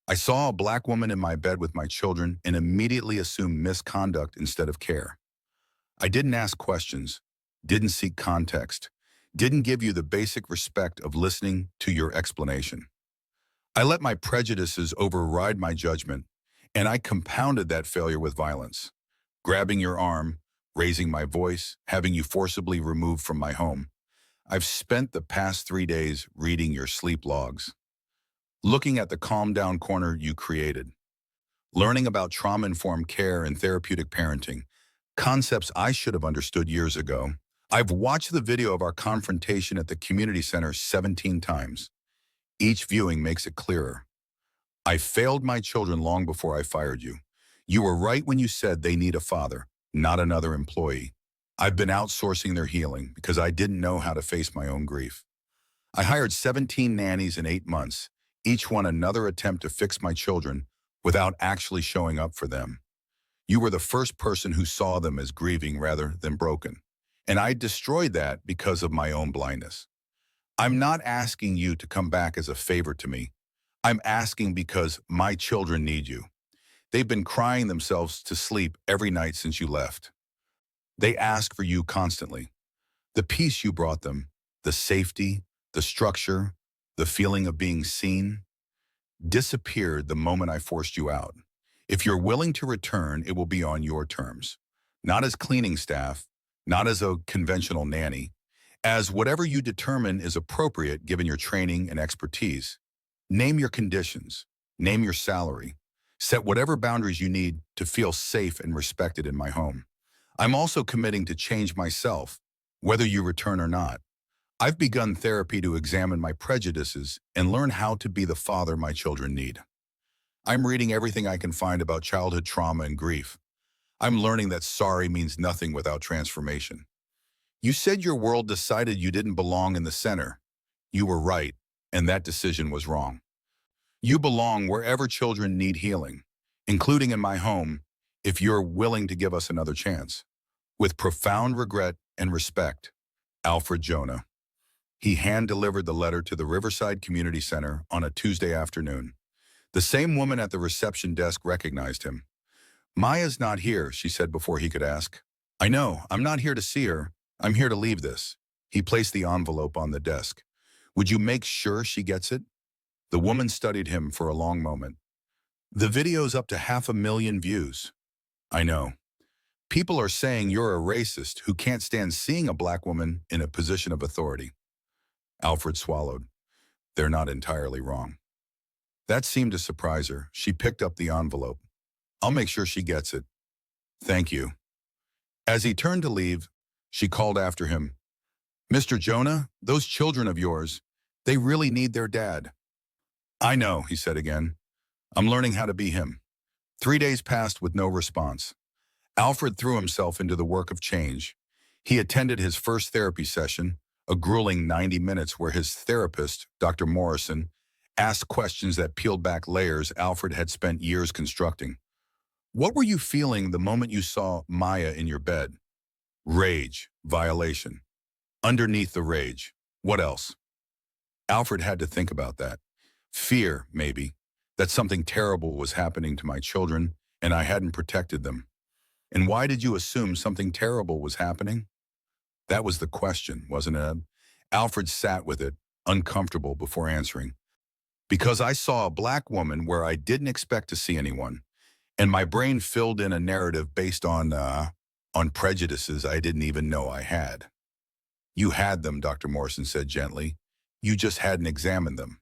I saw a black woman in my bed with my children and immediately assumed misconduct instead of care. I didn't ask questions, didn't seek context, didn't give you the basic respect of listening to your explanation. I let my prejudices override my judgment, and I compounded that failure with violence. Grabbing your arm, raising my voice, having you forcibly removed from my home. I've spent the past 3 days reading your sleep logs, looking at the calm down corner you created, learning about trauma-informed care and therapeutic parenting, concepts I should have understood years ago. I've watched the video of our confrontation at the community center 17 times. Each viewing makes it clearer. I failed my children long before I fired you. You were right when you said they need a father, not another employee. I've been outsourcing their healing because I didn't know how to face my own grief. I hired 17 nannies in 8 months, each one another attempt to fix my children without actually showing up for them. You were the first person who saw them as grieving rather than broken. And I destroyed that because of my own blindness. I'm not asking you to come back as a favor to me. I'm asking because my children need you. They've been crying themselves to sleep every night since you left. They ask for you constantly. The peace you brought them, the safety, the structure, the feeling of being seen, disappeared the moment I forced you out. If you're willing to return, it will be on your terms. Not as cleaning staff, not as a conventional nanny, as whatever you determine is appropriate given your training and expertise. Name your conditions, name your salary, set whatever boundaries you need to feel safe and respected in my home. I'm also committing to change myself, whether you return or not. I've begun therapy to examine my prejudices and learn how to be the father my children need. I'm reading everything I can find about childhood trauma and grief. I'm learning that sorry means nothing without transformation. You said your world decided you didn't belong in the center. You were right, and that decision was wrong. You belong wherever children need healing, including in my home, if you're willing to give us another chance. With profound regret and respect, Alfred Jonah. He hand-delivered the letter to the Riverside Community Center on a Tuesday afternoon. The same woman at the reception desk recognized him. Maya's not here, she said before he could ask. I know, I'm not here to see her. I'm here to leave this. He placed the envelope on the desk. Would you make sure she gets it? The woman studied him for a long moment. The video's up to 500,000 views. I know. People are saying you're a racist who can't stand seeing a black woman in a position of authority. Alfred swallowed. They're not entirely wrong. That seemed to surprise her. She picked up the envelope. I'll make sure she gets it. Thank you. As he turned to leave, she called after him. Mr. Jonah, those children of yours, they really need their dad. I know, he said again. I'm learning how to be him. 3 days passed with no response. Alfred threw himself into the work of change. He attended his first therapy session, a grueling 90 minutes where his therapist, Dr. Morrison, asked questions that peeled back layers Alfred had spent years constructing. What were you feeling the moment you saw Maya in your bed? Rage, violation. Underneath the rage, what else? Alfred had to think about that. Fear, maybe, that something terrible was happening to my children and I hadn't protected them. And why did you assume something terrible was happening? That was the question, wasn't it? Alfred sat with it, uncomfortable before answering. Because I saw a black woman where I didn't expect to see anyone, and my brain filled in a narrative based on prejudices I didn't even know I had. You had them, Dr. Morrison said gently. You just hadn't examined them.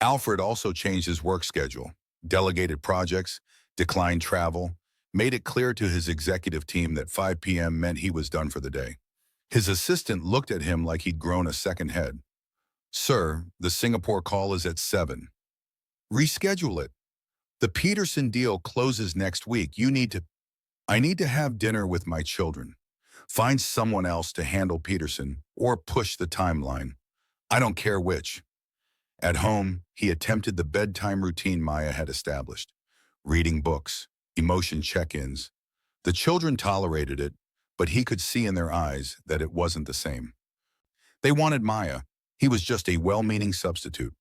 Alfred also changed his work schedule, delegated projects, declined travel, made it clear to his executive team that 5 p.m. meant he was done for the day. His assistant looked at him like he'd grown a second head. Sir, the Singapore call is at 7. Reschedule it. The Peterson deal closes next week. I need to have dinner with my children. Find someone else to handle Peterson or push the timeline. I don't care which. At home, he attempted the bedtime routine Maya had established. Reading books, emotion check-ins. The children tolerated it, but he could see in their eyes that it wasn't the same. They wanted Maya. He was just a well-meaning substitute.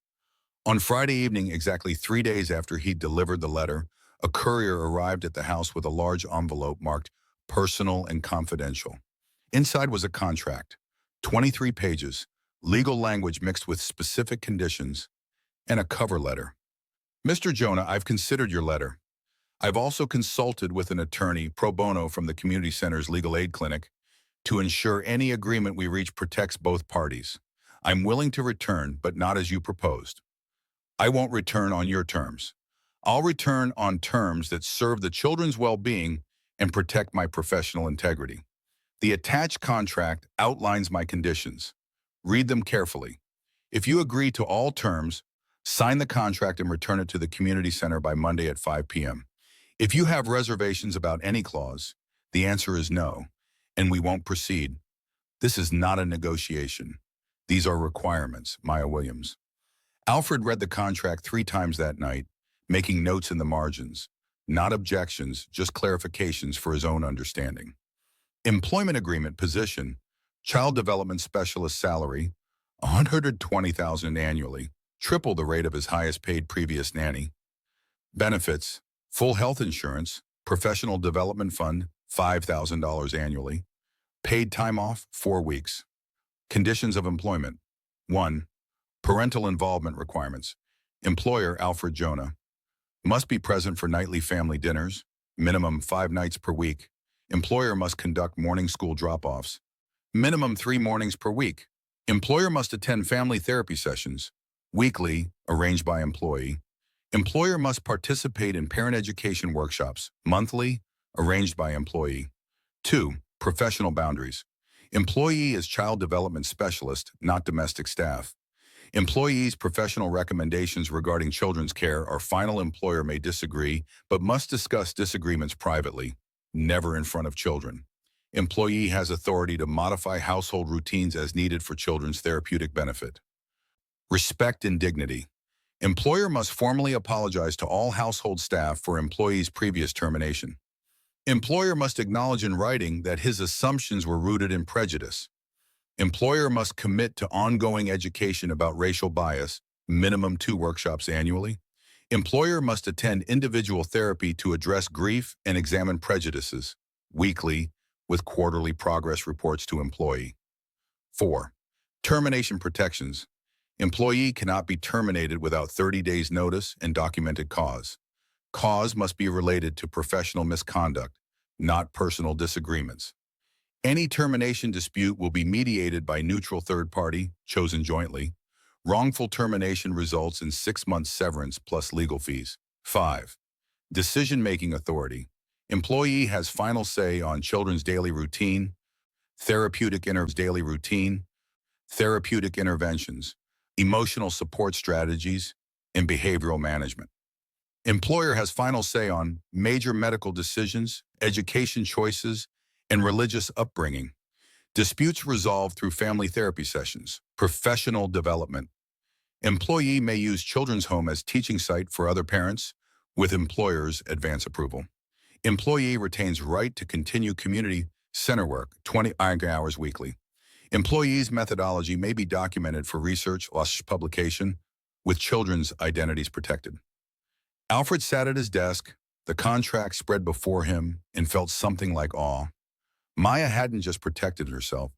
On Friday evening, exactly 3 days after he'd delivered the letter, a courier arrived at the house with a large envelope marked personal and confidential. Inside was a contract, 23 pages, legal language mixed with specific conditions, and a cover letter. Mr. Jonah, I've considered your letter. I've also consulted with an attorney pro bono from the community center's legal aid clinic to ensure any agreement we reach protects both parties. I'm willing to return, but not as you proposed. I won't return on your terms. I'll return on terms that serve the children's well-being and protect my professional integrity. The attached contract outlines my conditions. Read them carefully. If you agree to all terms, sign the contract and return it to the community center by Monday at 5 p.m. If you have reservations about any clause, the answer is no, and we won't proceed. This is not a negotiation. These are requirements, Maya Williams. Alfred read the contract 3 times that night, making notes in the margins. Not objections, just clarifications for his own understanding. Employment agreement position, child development specialist salary, $120,000 annually, triple the rate of his highest paid previous nanny. Benefits, full health insurance, professional development fund, $5,000 annually. Paid time off, 4 weeks. Conditions of employment. 1. Parental involvement requirements. Employer, Alfred Jonah. Must be present for nightly family dinners, minimum 5 nights per week. Employer must conduct morning school drop-offs. Minimum 3 mornings per week. Employer must attend family therapy sessions, weekly, arranged by employee. Employer must participate in parent education workshops, monthly, arranged by employee. 2. Professional boundaries. Employee is child development specialist, not domestic staff. Employee's professional recommendations regarding children's care are final. Employer may disagree, but must discuss disagreements privately, never in front of children. Employee has authority to modify household routines as needed for children's therapeutic benefit. Respect and dignity. Employer must formally apologize to all household staff for employee's previous termination. Employer must acknowledge in writing that his assumptions were rooted in prejudice. Employer must commit to ongoing education about racial bias, minimum 2 workshops annually. Employer must attend individual therapy to address grief and examine prejudices, weekly, with quarterly progress reports to employee. 4. Termination protections. Employee cannot be terminated without 30 days notice and documented cause. Cause must be related to professional misconduct, not personal disagreements. Any termination dispute will be mediated by neutral third party, chosen jointly. Wrongful termination results in 6 months severance plus legal fees. 5. Decision-making authority. Employee has final say on children's daily routine, daily routine, therapeutic interventions, emotional support strategies, and behavioral management. Employer has final say on major medical decisions, education choices, and religious upbringing. Disputes resolved through family therapy sessions, professional development. Employee may use children's home as teaching site for other parents with employer's advance approval. Employee retains right to continue community center work 20 hours weekly. Employee's methodology may be documented for research or publication with children's identities protected. Alfred sat at his desk, the contract spread before him, and felt something like awe. Maya hadn't just protected herself.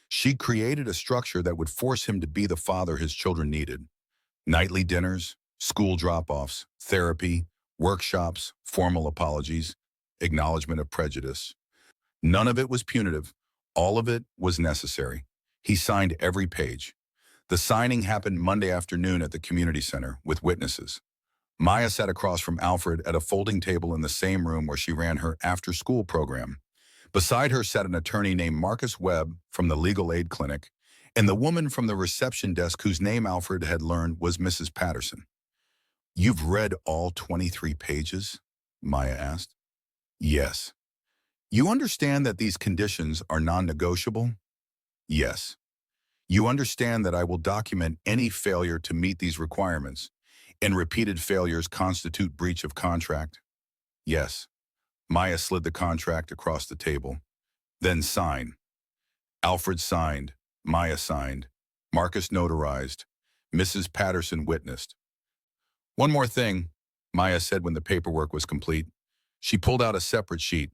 She created a structure that would force him to be the father his children needed. Nightly dinners, school drop-offs, therapy, workshops, formal apologies, acknowledgement of prejudice. None of it was punitive. All of it was necessary. He signed every page. The signing happened Monday afternoon at the community center with witnesses. Maya sat across from Alfred at a folding table in the same room where she ran her after-school program. Beside her sat an attorney named Marcus Webb from the legal aid clinic, and the woman from the reception desk whose name Alfred had learned was Mrs. Patterson. "You've read all 23 pages?" Maya asked. "Yes." "You understand that these conditions are non-negotiable?" "Yes." "You understand that I will document any failure to meet these requirements, and repeated failures constitute breach of contract?" "Yes." Maya slid the contract across the table. "Then sign." Alfred signed. Maya signed. Marcus notarized. Mrs. Patterson witnessed. "One more thing," Maya said when the paperwork was complete. She pulled out a separate sheet.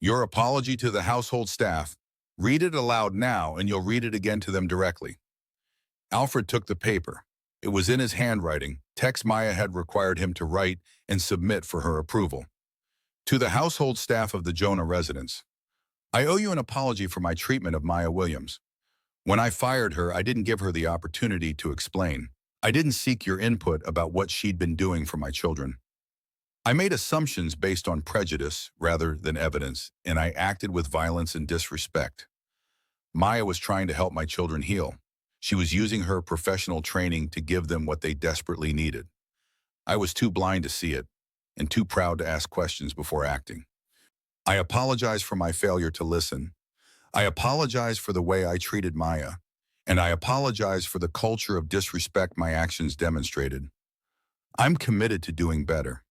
"Your apology to the household staff. Read it aloud now, and you'll read it again to them directly." Alfred took the paper. It was in his handwriting, text Maya had required him to write and submit for her approval. "To the household staff of the Jonah residence. I owe you an apology for my treatment of Maya Williams. When I fired her, I didn't give her the opportunity to explain. I didn't seek your input about what she'd been doing for my children. I made assumptions based on prejudice rather than evidence, and I acted with violence and disrespect. Maya was trying to help my children heal. She was using her professional training to give them what they desperately needed. I was too blind to see it, and too proud to ask questions before acting. I apologize for my failure to listen. I apologize for the way I treated Maya, and I apologize for the culture of disrespect my actions demonstrated. I'm committed to doing better,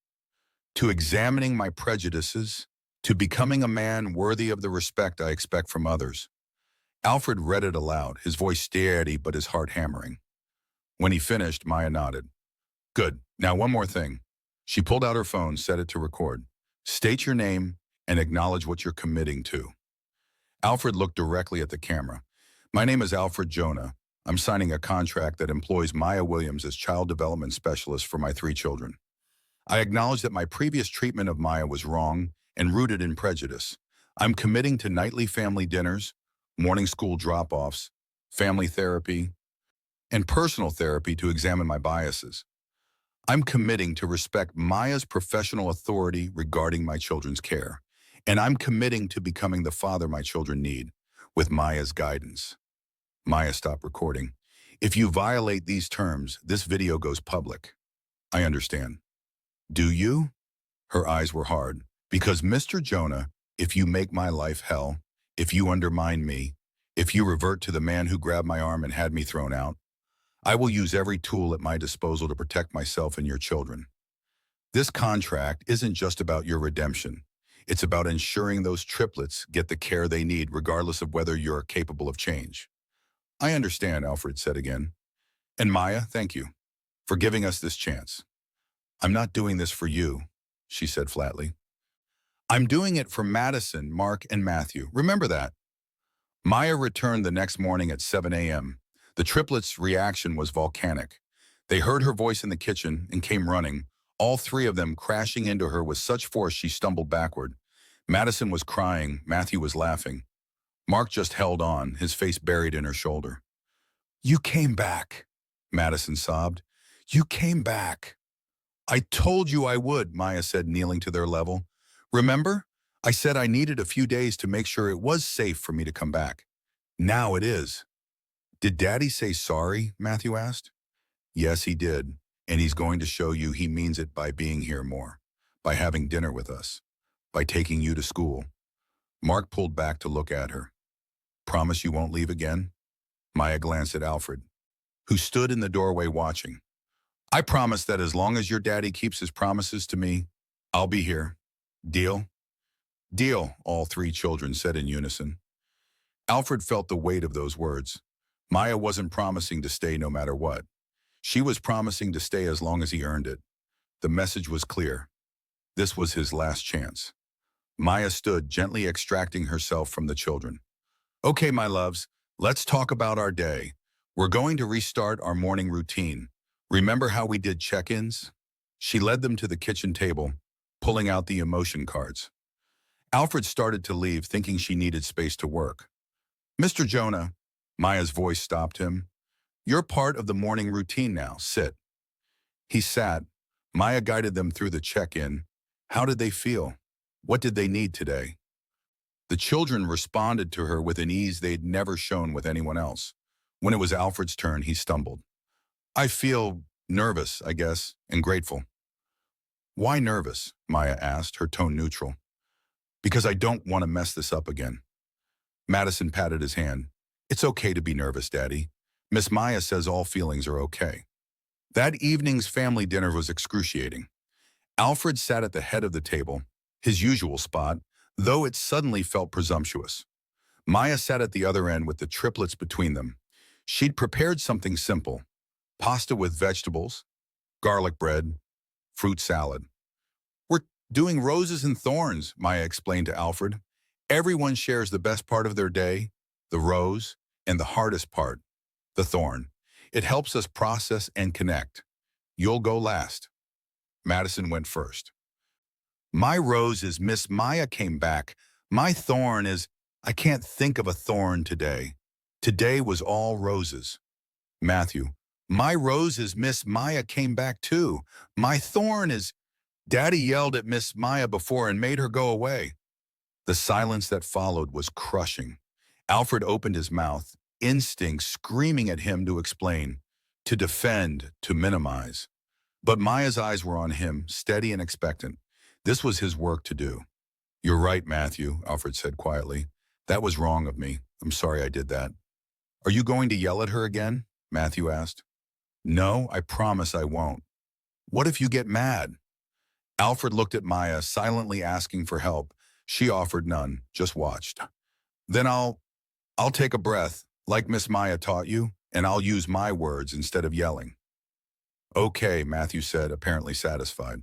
to examining my prejudices, to becoming a man worthy of the respect I expect from others." Alfred read it aloud, his voice steady but his heart hammering. When he finished, Maya nodded. "Good. Now one more thing." She pulled out her phone, set it to record. "State your name and acknowledge what you're committing to." Alfred looked directly at the camera. "My name is Alfred Jonah. I'm signing a contract that employs Maya Williams as child development specialist for my 3 children. I acknowledge that my previous treatment of Maya was wrong and rooted in prejudice. I'm committing to nightly family dinners, morning school drop-offs, family therapy, and personal therapy to examine my biases. I'm committing to respect Maya's professional authority regarding my children's care, and I'm committing to becoming the father my children need, with Maya's guidance." Maya stopped recording. "If you violate these terms, this video goes public." "I understand." "Do you?" Her eyes were hard. "Because Mr. Jonah, if you make my life hell, if you undermine me, if you revert to the man who grabbed my arm and had me thrown out, I will use every tool at my disposal to protect myself and your children. This contract isn't just about your redemption. It's about ensuring those triplets get the care they need regardless of whether you're capable of change." "I understand," Alfred said again. "And Maya, thank you for giving us this chance." "I'm not doing this for you," she said flatly. "I'm doing it for Madison, Mark, and Matthew. Remember that." Maya returned the next morning at 7 a.m. The triplets' reaction was volcanic. They heard her voice in the kitchen and came running, all three of them crashing into her with such force she stumbled backward. Madison was crying, Matthew was laughing. Mark just held on, his face buried in her shoulder. "You came back," Madison sobbed. "You came back." "I told you I would," Maya said, kneeling to their level. "Remember? I said I needed a few days to make sure it was safe for me to come back. Now it is." "Did Daddy say sorry?" Matthew asked. "Yes, he did, and he's going to show you he means it by being here more, by having dinner with us, by taking you to school." Mark pulled back to look at her. "Promise you won't leave again?" Maya glanced at Alfred, who stood in the doorway watching. "I promise that as long as your daddy keeps his promises to me, I'll be here. Deal?" "Deal," all three children said in unison. Alfred felt the weight of those words. Maya wasn't promising to stay no matter what. She was promising to stay as long as he earned it. The message was clear. This was his last chance. Maya stood, gently extracting herself from the children. "Okay, my loves, let's talk about our day. We're going to restart our morning routine. Remember how we did check-ins?" She led them to the kitchen table, pulling out the emotion cards. Alfred started to leave, thinking she needed space to work. "Mr. Jonah," Maya's voice stopped him. "You're part of the morning routine now. Sit." He sat. Maya guided them through the check-in. How did they feel? What did they need today? The children responded to her with an ease they'd never shown with anyone else. When it was Alfred's turn, he stumbled. "I feel nervous, I guess, and grateful." "Why nervous?" Maya asked, her tone neutral. "Because I don't want to mess this up again." Madison patted his hand. "It's okay to be nervous, Daddy. Miss Maya says all feelings are okay." That evening's family dinner was excruciating. Alfred sat at the head of the table, his usual spot, though it suddenly felt presumptuous. Maya sat at the other end with the triplets between them. She'd prepared something simple: pasta with vegetables, garlic bread, fruit salad. "We're doing roses and thorns," Maya explained to Alfred. "Everyone shares the best part of their day, the rose, and the hardest part, the thorn. It helps us process and connect. You'll go last." Madison went first. "My rose is Miss Maya came back. My thorn is I can't think of a thorn today. Today was all roses." Matthew: "My rose is Miss Maya came back too. My thorn is..." Daddy yelled at Miss Maya before and made her go away. The silence that followed was crushing. Alfred opened his mouth, instinct screaming at him to explain, to defend, to minimize. But Maya's eyes were on him, steady and expectant. This was his work to do. "You're right, Matthew," Alfred said quietly. "That was wrong of me. I'm sorry I did that." "Are you going to yell at her again?" Matthew asked. "No, I promise I won't." "What if you get mad?" Alfred looked at Maya, silently asking for help. She offered none, just watched. "Then I'll take a breath, like Miss Maya taught you, and I'll use my words instead of yelling." "Okay," Matthew said, apparently satisfied.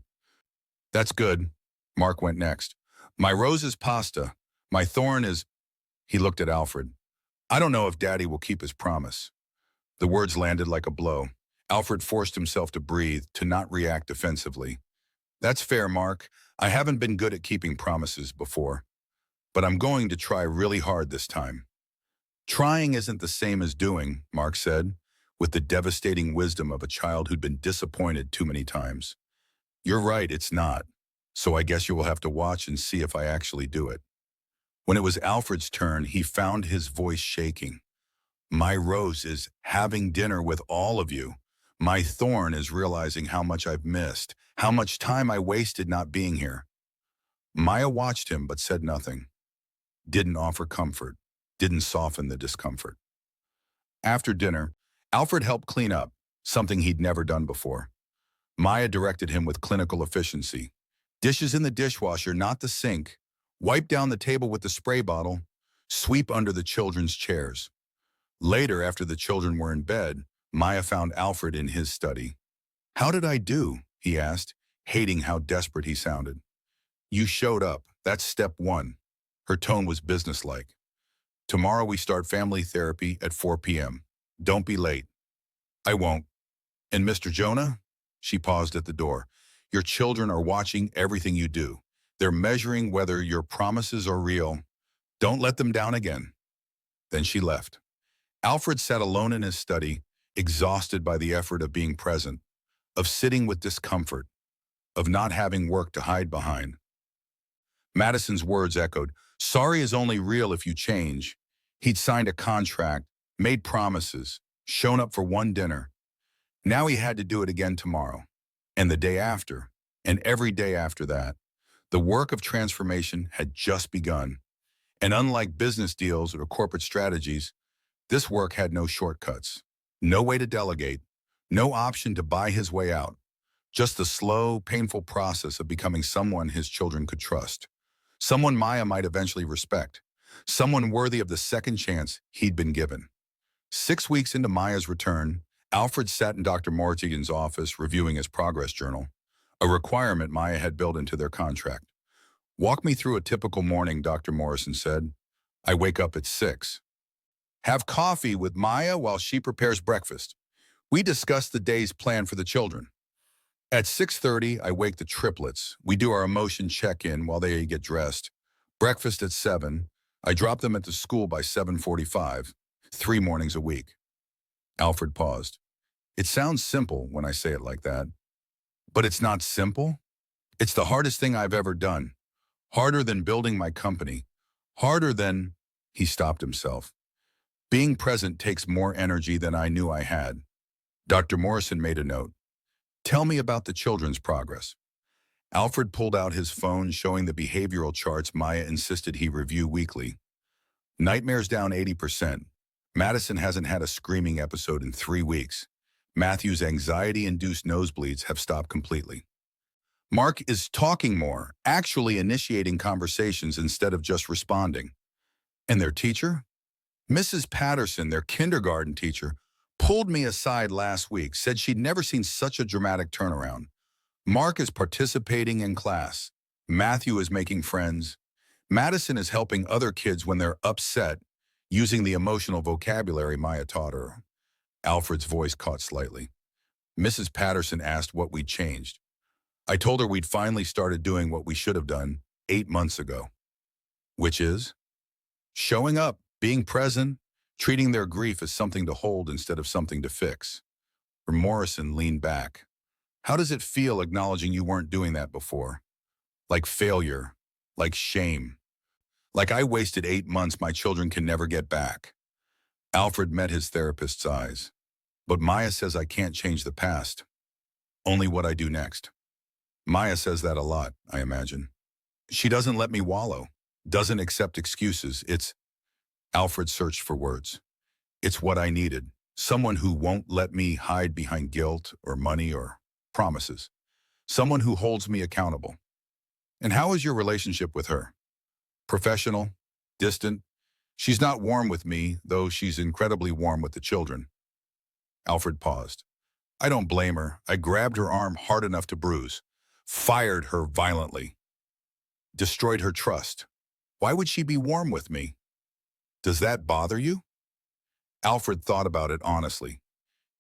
"That's good." Mark went next. "My rose is pasta. My thorn is..." He looked at Alfred. "I don't know if Daddy will keep his promise." The words landed like a blow. Alfred forced himself to breathe, to not react defensively. "That's fair, Mark. I haven't been good at keeping promises before. But I'm going to try really hard this time." "Trying isn't the same as doing," Mark said, with the devastating wisdom of a child who'd been disappointed too many times. "You're right, it's not. So I guess you will have to watch and see if I actually do it." When it was Alfred's turn, he found his voice shaking. "My rose is having dinner with all of you. My thorn is realizing how much I've missed, how much time I wasted not being here." Maya watched him but said nothing. Didn't offer comfort, didn't soften the discomfort. After dinner, Alfred helped clean up, something he'd never done before. Maya directed him with clinical efficiency. Dishes in the dishwasher, not the sink. Wipe down the table with the spray bottle. Sweep under the children's chairs. Later, after the children were in bed, Maya found Alfred in his study. "How did I do?" he asked, hating how desperate he sounded. "You showed up. That's step one." Her tone was businesslike. "Tomorrow we start family therapy at 4 p.m. Don't be late. I won't. And Mr. Jonah? She paused at the door. Your children are watching everything you do. They're measuring whether your promises are real. Don't let them down again. Then she left. Alfred sat alone in his study, exhausted by the effort of being present, of sitting with discomfort, of not having work to hide behind. Madison's words echoed, sorry is only real if you change. He'd signed a contract, made promises, shown up for one dinner. Now he had to do it again tomorrow, and the day after, and every day after that. The work of transformation had just begun. And unlike business deals or corporate strategies, this work had no shortcuts, no way to delegate, no option to buy his way out, just the slow, painful process of becoming someone his children could trust, someone Maya might eventually respect, someone worthy of the second chance he'd been given. 6 weeks into Maya's return, Alfred sat in Dr. Mortigan's office reviewing his progress journal, a requirement Maya had built into their contract. Walk me through a typical morning, Dr. Morrison said. I wake up at 6. Have coffee with Maya while she prepares breakfast. We discuss the day's plan for the children. At 6:30, I wake the triplets. We do our emotion check-in while they get dressed. Breakfast at 7. I drop them at the school by 7:45, 3 mornings a week. Alfred paused. It sounds simple when I say it like that. But it's not simple. It's the hardest thing I've ever done. Harder than building my company. Harder than... He stopped himself. Being present takes more energy than I knew I had. Dr. Morrison made a note. Tell me about the children's progress. Alfred pulled out his phone showing the behavioral charts Maya insisted he review weekly. Nightmares down 80%. Madison hasn't had a screaming episode in 3 weeks. Matthew's anxiety-induced nosebleeds have stopped completely. Mark is talking more, actually initiating conversations instead of just responding. And their teacher? Mrs. Patterson, their kindergarten teacher, pulled me aside last week, said she'd never seen such a dramatic turnaround. Mark is participating in class. Matthew is making friends. Madison is helping other kids when they're upset, using the emotional vocabulary Maya taught her. Alfred's voice caught slightly. Mrs. Patterson asked what we'd changed. I told her we'd finally started doing what we should have done 8 months ago. Which is? Showing up, being present, treating their grief as something to hold instead of something to fix. Morrison leaned back. How does it feel acknowledging you weren't doing that before? Like failure, like shame. Like I wasted 8 months my children can never get back. Alfred met his therapist's eyes. But Maya says I can't change the past. Only what I do next. Maya says that a lot, I imagine. She doesn't let me wallow, doesn't accept excuses. Alfred searched for words. It's what I needed. Someone who won't let me hide behind guilt or money or promises. Someone who holds me accountable. And how is your relationship with her? Professional? Distant? She's not warm with me, though she's incredibly warm with the children. Alfred paused. I don't blame her. I grabbed her arm hard enough to bruise. Fired her violently. Destroyed her trust. Why would she be warm with me? Does that bother you? Alfred thought about it honestly.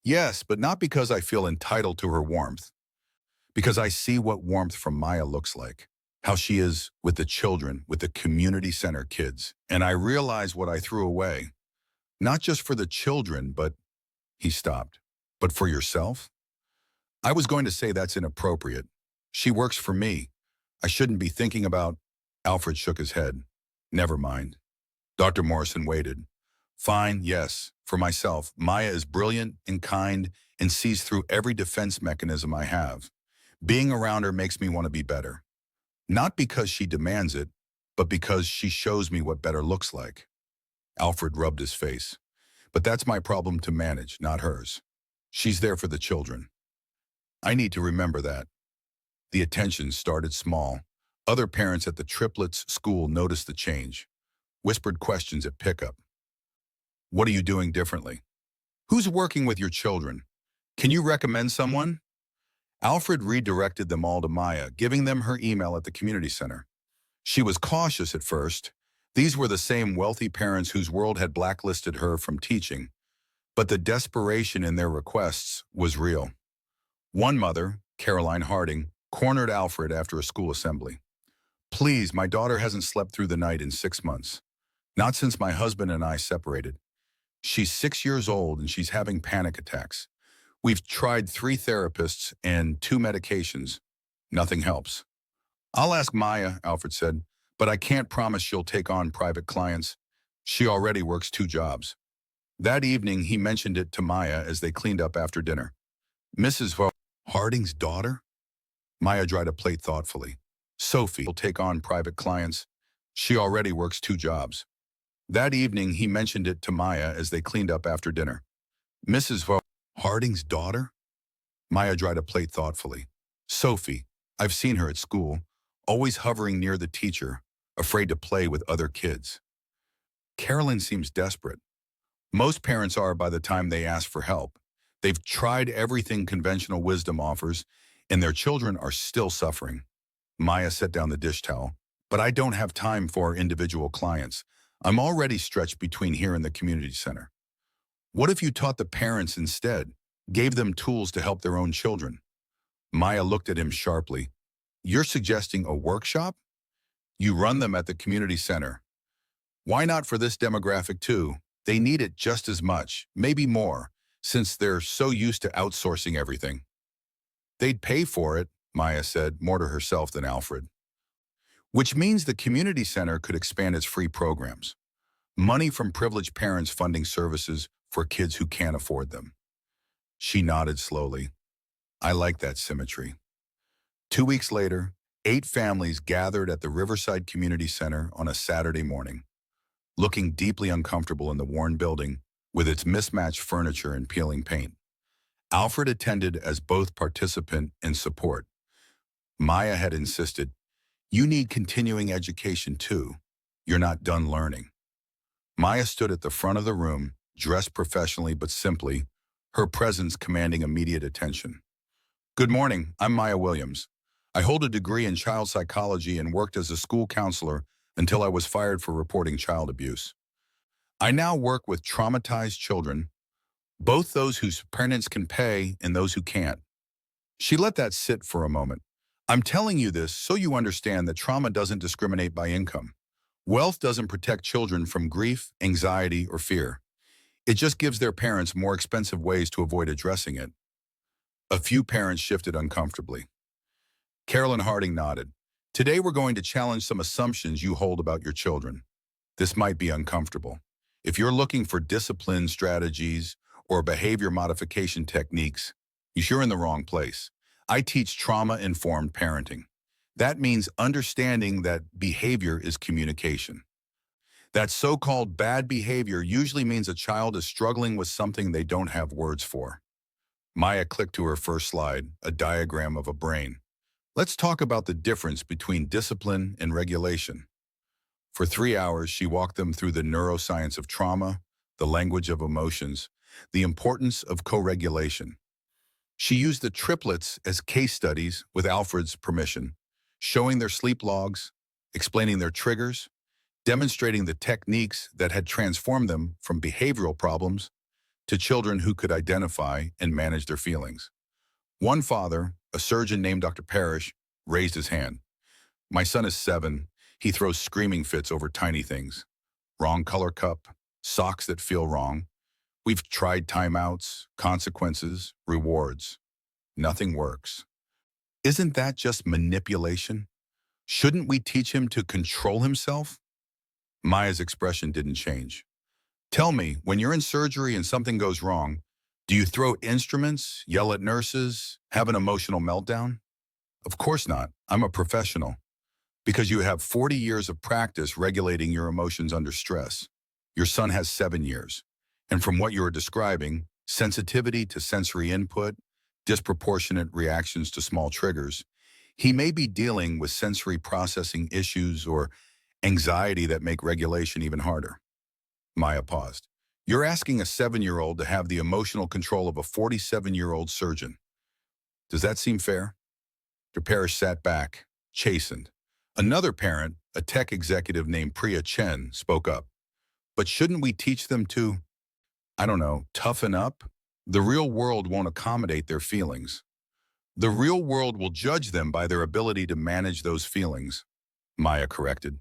Yes, but not because I feel entitled to her warmth. Because I see what warmth from Maya looks like. How she is with the children, with the community center kids. And I realize what I threw away. Not just for the children, but... He stopped. But for yourself? I was going to say that's inappropriate. She works for me. I shouldn't be thinking about... Alfred shook his head. Never mind. Dr. Morrison waited. Fine, yes. For myself, Maya is brilliant and kind and sees through every defense mechanism I have. Being around her makes me want to be better. Not because she demands it, but because she shows me what better looks like. Alfred rubbed his face. But that's my problem to manage, not hers. She's there for the children. I need to remember that. The attention started small. Other parents at the Triplets school noticed the change. Whispered questions at pickup. What are you doing differently? Who's working with your children? Can you recommend someone? Alfred redirected them all to Maya, giving them her email at the community center. She was cautious at first. These were the same wealthy parents whose world had blacklisted her from teaching. But the desperation in their requests was real. One mother, Caroline Harding, cornered Alfred after a school assembly. "Please, my daughter hasn't slept through the night in 6 months. Not since my husband and I separated. She's 6 years old and she's having panic attacks. We've tried 3 therapists and 2 medications. Nothing helps." "I'll ask Maya," Alfred said, "but I can't promise she'll take on private clients. She already works 2 jobs." That evening, he mentioned it to Maya as they cleaned up after dinner. "Mrs. Harding's daughter?" Maya dried a plate thoughtfully. "Sophie will take on private clients. She already works 2 jobs." That evening, he mentioned it to Maya as they cleaned up after dinner. "Mrs. Harding's daughter?" Maya dried a plate thoughtfully. "Sophie. I've seen her at school, always hovering near the teacher, afraid to play with other kids." Carolyn seems desperate. Most parents are by the time they ask for help. They've tried everything conventional wisdom offers, and their children are still suffering. Maya set down the dish towel. "But I don't have time for individual clients. I'm already stretched between here and the community center. What if you taught the parents instead, gave them tools to help their own children?" Maya looked at him sharply. "You're suggesting a workshop? You run them at the community center. Why not for this demographic too? They need it just as much, maybe more, since they're so used to outsourcing everything." "They'd pay for it," Maya said, more to herself than Alfred. "Which means the community center could expand its free programs. Money from privileged parents funding services for kids who can't afford them." She nodded slowly. "I like that symmetry." 2 weeks later, 8 families gathered at the Riverside Community Center on a Saturday morning, looking deeply uncomfortable in the worn building with its mismatched furniture and peeling paint. Alfred attended as both participant and support. Maya had insisted, "You need continuing education too. You're not done learning." Maya stood at the front of the room, dressed professionally but simply, her presence commanding immediate attention. "Good morning, I'm Maya Williams. I hold a degree in child psychology and worked as a school counselor until I was fired for reporting child abuse. I now work with traumatized children, both those whose parents can pay and those who can't." She let that sit for a moment. "I'm telling you this so you understand that trauma doesn't discriminate by income. Wealth doesn't protect children from grief, anxiety, or fear. It just gives their parents more expensive ways to avoid addressing it." A few parents shifted uncomfortably. Carolyn Harding nodded. "Today we're going to challenge some assumptions you hold about your children. This might be uncomfortable. If you're looking for discipline strategies or behavior modification techniques, you're in the wrong place. I teach trauma-informed parenting. That means understanding that behavior is communication. That so-called bad behavior usually means a child is struggling with something they don't have words for." Maya clicked to her first slide, a diagram of a brain. "Let's talk about the difference between discipline and regulation." For 3 hours, she walked them through the neuroscience of trauma, the language of emotions, the importance of co-regulation. She used the triplets as case studies with Alfred's permission, showing their sleep logs, explaining their triggers, demonstrating the techniques that had transformed them from behavioral problems to children who could identify and manage their feelings. One father, a surgeon named Dr. Parrish, raised his hand. "My son is 7. He throws screaming fits over tiny things. Wrong color cup, socks that feel wrong. We've tried timeouts, consequences, rewards. Nothing works." Isn't that just manipulation? Shouldn't we teach him to control himself? Maya's expression didn't change. "Tell me, when you're in surgery and something goes wrong, do you throw instruments, yell at nurses, have an emotional meltdown?" "Of course not. I'm a professional." "Because you have 40 years of practice regulating your emotions under stress. Your son has 7 years. And from what you are describing, sensitivity to sensory input, disproportionate reactions to small triggers, he may be dealing with sensory processing issues or anxiety that make regulation even harder." Maya paused. "You're asking a 7-year-old to have the emotional control of a 47-year-old surgeon. Does that seem fair?" Dr. Parrish sat back, chastened. Another parent, a tech executive named Priya Chen, spoke up. "But shouldn't we teach them to?" I don't know, toughen up? The real world won't accommodate their feelings. The real world will judge them by their ability to manage those feelings, Maya corrected.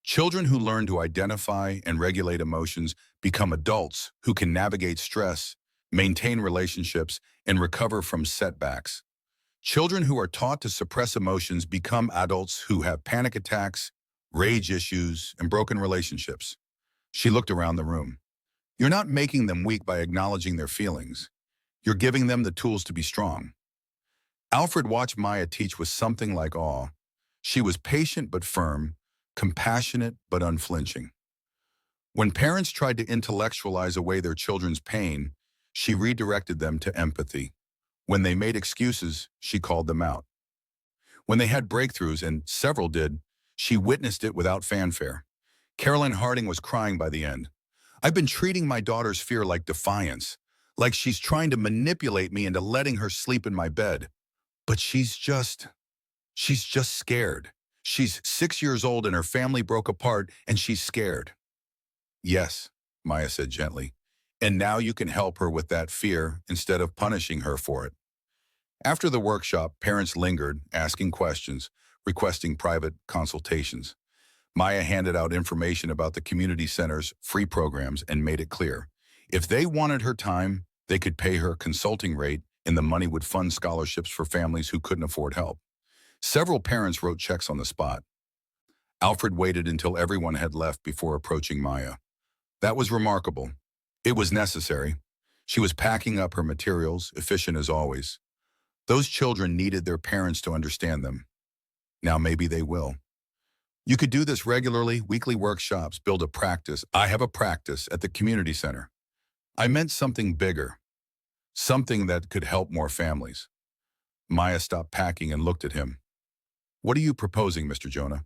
Children who learn to identify and regulate emotions become adults who can navigate stress, maintain relationships, and recover from setbacks. Children who are taught to suppress emotions become adults who have panic attacks, rage issues, and broken relationships. She looked around the room. You're not making them weak by acknowledging their feelings. You're giving them the tools to be strong. Alfred watched Maya teach with something like awe. She was patient but firm, compassionate but unflinching. When parents tried to intellectualize away their children's pain, she redirected them to empathy. When they made excuses, she called them out. When they had breakthroughs, and several did, she witnessed it without fanfare. Carolyn Harding was crying by the end. I've been treating my daughter's fear like defiance, like she's trying to manipulate me into letting her sleep in my bed. But she's just scared. She's 6 years old and her family broke apart and she's scared. Yes, Maya said gently. And now you can help her with that fear instead of punishing her for it. After the workshop, parents lingered, asking questions, requesting private consultations. Maya handed out information about the community center's free programs and made it clear. If they wanted her time, they could pay her a consulting rate and the money would fund scholarships for families who couldn't afford help. Several parents wrote checks on the spot. Alfred waited until everyone had left before approaching Maya. That was remarkable. It was necessary. She was packing up her materials, efficient as always. Those children needed their parents to understand them. Now maybe they will. You could do this regularly, weekly workshops, build a practice. I have a practice at the community center. I meant something bigger, something that could help more families. Maya stopped packing and looked at him. What are you proposing, Mr. Jonah?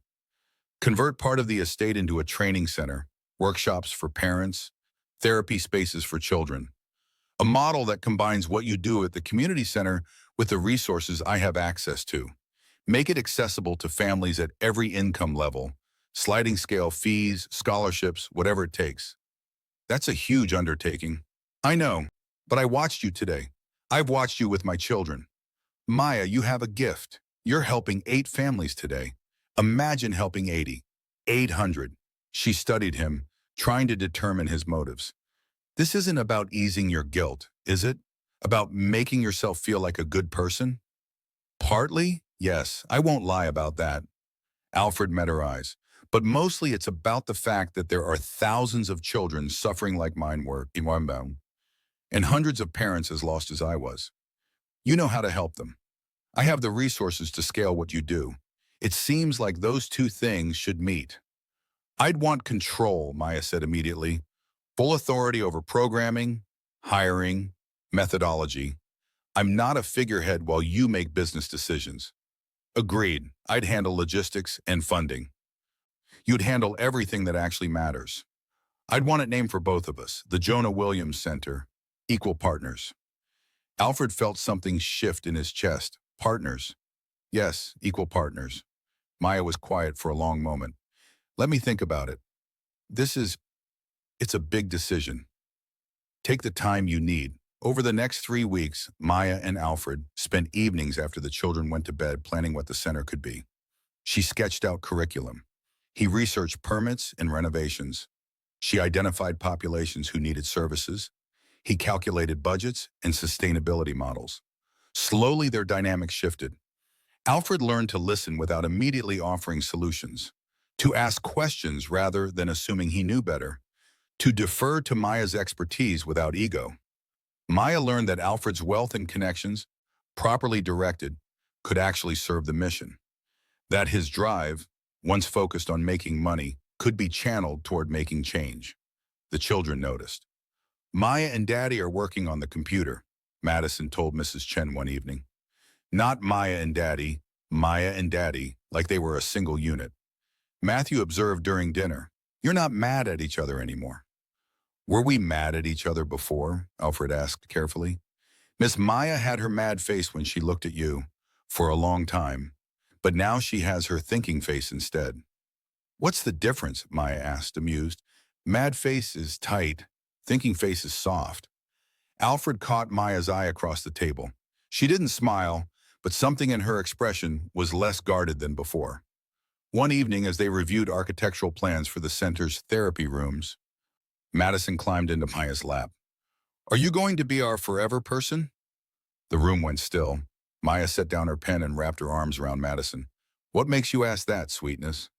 Convert part of the estate into a training center, workshops for parents, therapy spaces for children. A model that combines what you do at the community center with the resources I have access to. Make it accessible to families at every income level, sliding scale fees, scholarships, whatever it takes. That's a huge undertaking. I know, but I watched you today. I've watched you with my children. Maya, you have a gift. You're helping 8 families today. Imagine helping 80, 800. She studied him, trying to determine his motives. This isn't about easing your guilt, is it? About making yourself feel like a good person? Partly, yes, I won't lie about that. Alfred met her eyes. But mostly it's about the fact that there are thousands of children suffering like mine were, and hundreds of parents as lost as I was. You know how to help them. I have the resources to scale what you do. It seems like those two things should meet. I'd want control, Maya said immediately. Full authority over programming, hiring, methodology. I'm not a figurehead while you make business decisions. Agreed. I'd handle logistics and funding. You'd handle everything that actually matters. I'd want it named for both of us, the Jonah Williams Center, equal partners. Alfred felt something shift in his chest. Partners. Yes, equal partners. Maya was quiet for a long moment. Let me think about it. It's a big decision. Take the time you need. Over the next 3 weeks, Maya and Alfred spent evenings after the children went to bed planning what the center could be. She sketched out curriculum. He researched permits and renovations. She identified populations who needed services. He calculated budgets and sustainability models. Slowly, their dynamics shifted. Alfred learned to listen without immediately offering solutions, to ask questions rather than assuming he knew better, to defer to Maya's expertise without ego. Maya learned that Alfred's wealth and connections, properly directed, could actually serve the mission. That his drive, once focused on making money, could be channeled toward making change. The children noticed. Maya and Daddy are working on the computer, Madison told Mrs. Chen one evening. Not Maya and Daddy, like they were a single unit. Matthew observed during dinner, "You're not mad at each other anymore." "Were we mad at each other before?" Alfred asked carefully. "Miss Maya had her mad face when she looked at you, for a long time, but now she has her thinking face instead." "What's the difference?" Maya asked, amused. "Mad face is tight. thinking face is soft. Alfred caught Maya's eye across the table. She didn't smile, but something in her expression was less guarded than before. One evening, as they reviewed architectural plans for the center's therapy rooms, Madison climbed into Maya's lap. "Are you going to be our forever person?" The room went still. Maya set down her pen and wrapped her arms around Madison. "What makes you ask that, sweetness?"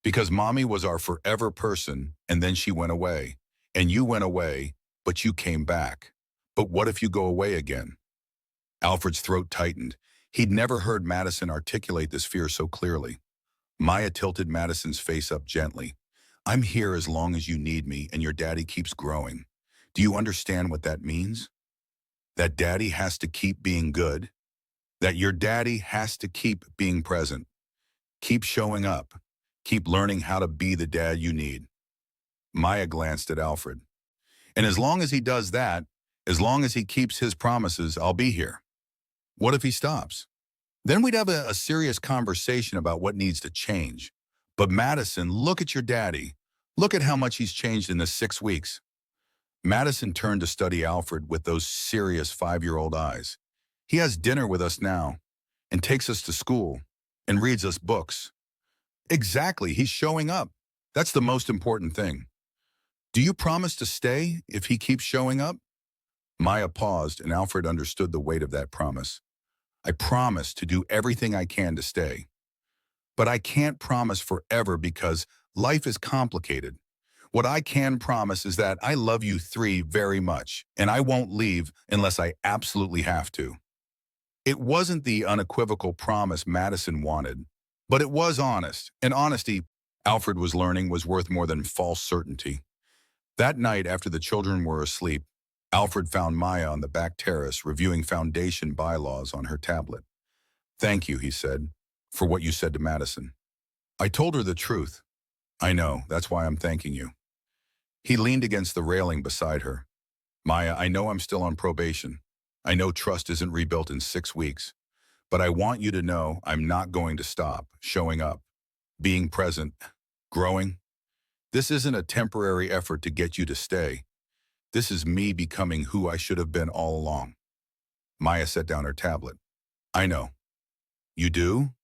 "Because Mommy was our forever person, and then she went away. And you went away, but you came back. But what if you go away again?" Alfred's throat tightened. He'd never heard Madison articulate this fear so clearly. Maya tilted Madison's face up gently. "I'm here as long as you need me, and your daddy keeps growing. Do you understand what that means? That daddy has to keep being good. That your daddy has to keep being present. Keep showing up. Keep learning how to be the dad you need." Maya glanced at Alfred. "And as long as he does that, as long as he keeps his promises, I'll be here." "What if he stops?" "Then we'd have a serious conversation about what needs to change. But Madison, look at your daddy. Look at how much he's changed in the 6 weeks." Madison turned to study Alfred with those serious 5-year-old eyes. "He has dinner with us now, and takes us to school, and reads us books." "Exactly, he's showing up. That's the most important thing." "Do you promise to stay if he keeps showing up?" Maya paused, and Alfred understood the weight of that promise. "I promise to do everything I can to stay. But I can't promise forever because life is complicated. What I can promise is that I love you 3 very much, and I won't leave unless I absolutely have to." It wasn't the unequivocal promise Madison wanted, but it was honest, and honesty, Alfred was learning, was worth more than false certainty. That night, after the children were asleep, Alfred found Maya on the back terrace reviewing foundation bylaws on her tablet. "Thank you," he said, "for what you said to Madison. I told her the truth." "I know, that's why I'm thanking you." He leaned against the railing beside her. "Maya, I know I'm still on probation. I know trust isn't rebuilt in 6 weeks. But I want you to know I'm not going to stop showing up, being present, growing. This isn't a temporary effort to get you to stay. This is me becoming who I should have been all along." Maya set down her tablet. "I know." "You do?"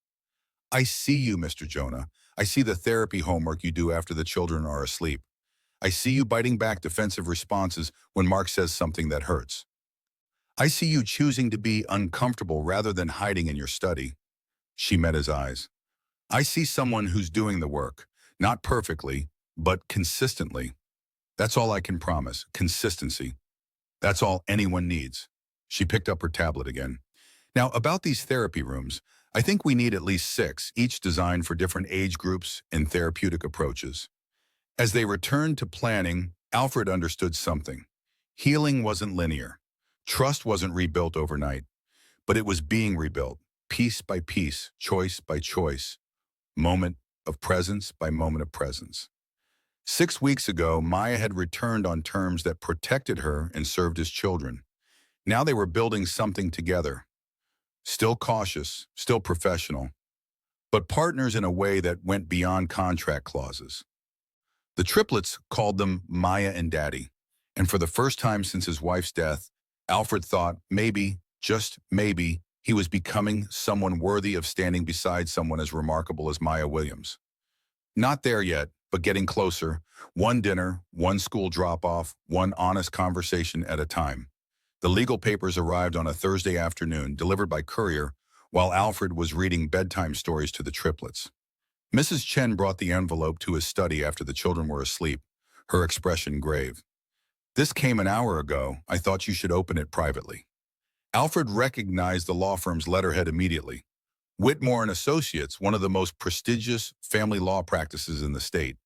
"I see you, Mr. Jonah. I see the therapy homework you do after the children are asleep. I see you biting back defensive responses when Mark says something that hurts. I see you choosing to be uncomfortable rather than hiding in your study." She met his eyes. "I see someone who's doing the work, not perfectly, but consistently. That's all I can promise, consistency. That's all anyone needs." She picked up her tablet again. "Now, about these therapy rooms, I think we need at least 6, each designed for different age groups and therapeutic approaches." As they returned to planning, Alfred understood something. Healing wasn't linear. Trust wasn't rebuilt overnight, but it was being rebuilt, piece by piece, choice by choice, moment of presence by moment of presence. 6 weeks ago, Maya had returned on terms that protected her and served his children. Now they were building something together. Still cautious, still professional, but partners in a way that went beyond contract clauses. The triplets called them Maya and Daddy, and for the first time since his wife's death, Alfred thought maybe, just maybe, he was becoming someone worthy of standing beside someone as remarkable as Maya Williams. Not there yet, but getting closer, one dinner, one school drop-off, one honest conversation at a time. The legal papers arrived on a Thursday afternoon, delivered by courier, while Alfred was reading bedtime stories to the triplets. Mrs. Chen brought the envelope to his study after the children were asleep, her expression grave. "This came an hour ago. I thought you should open it privately." Alfred recognized the law firm's letterhead immediately. Whitmore and Associates, one of the most prestigious family law practices in the state.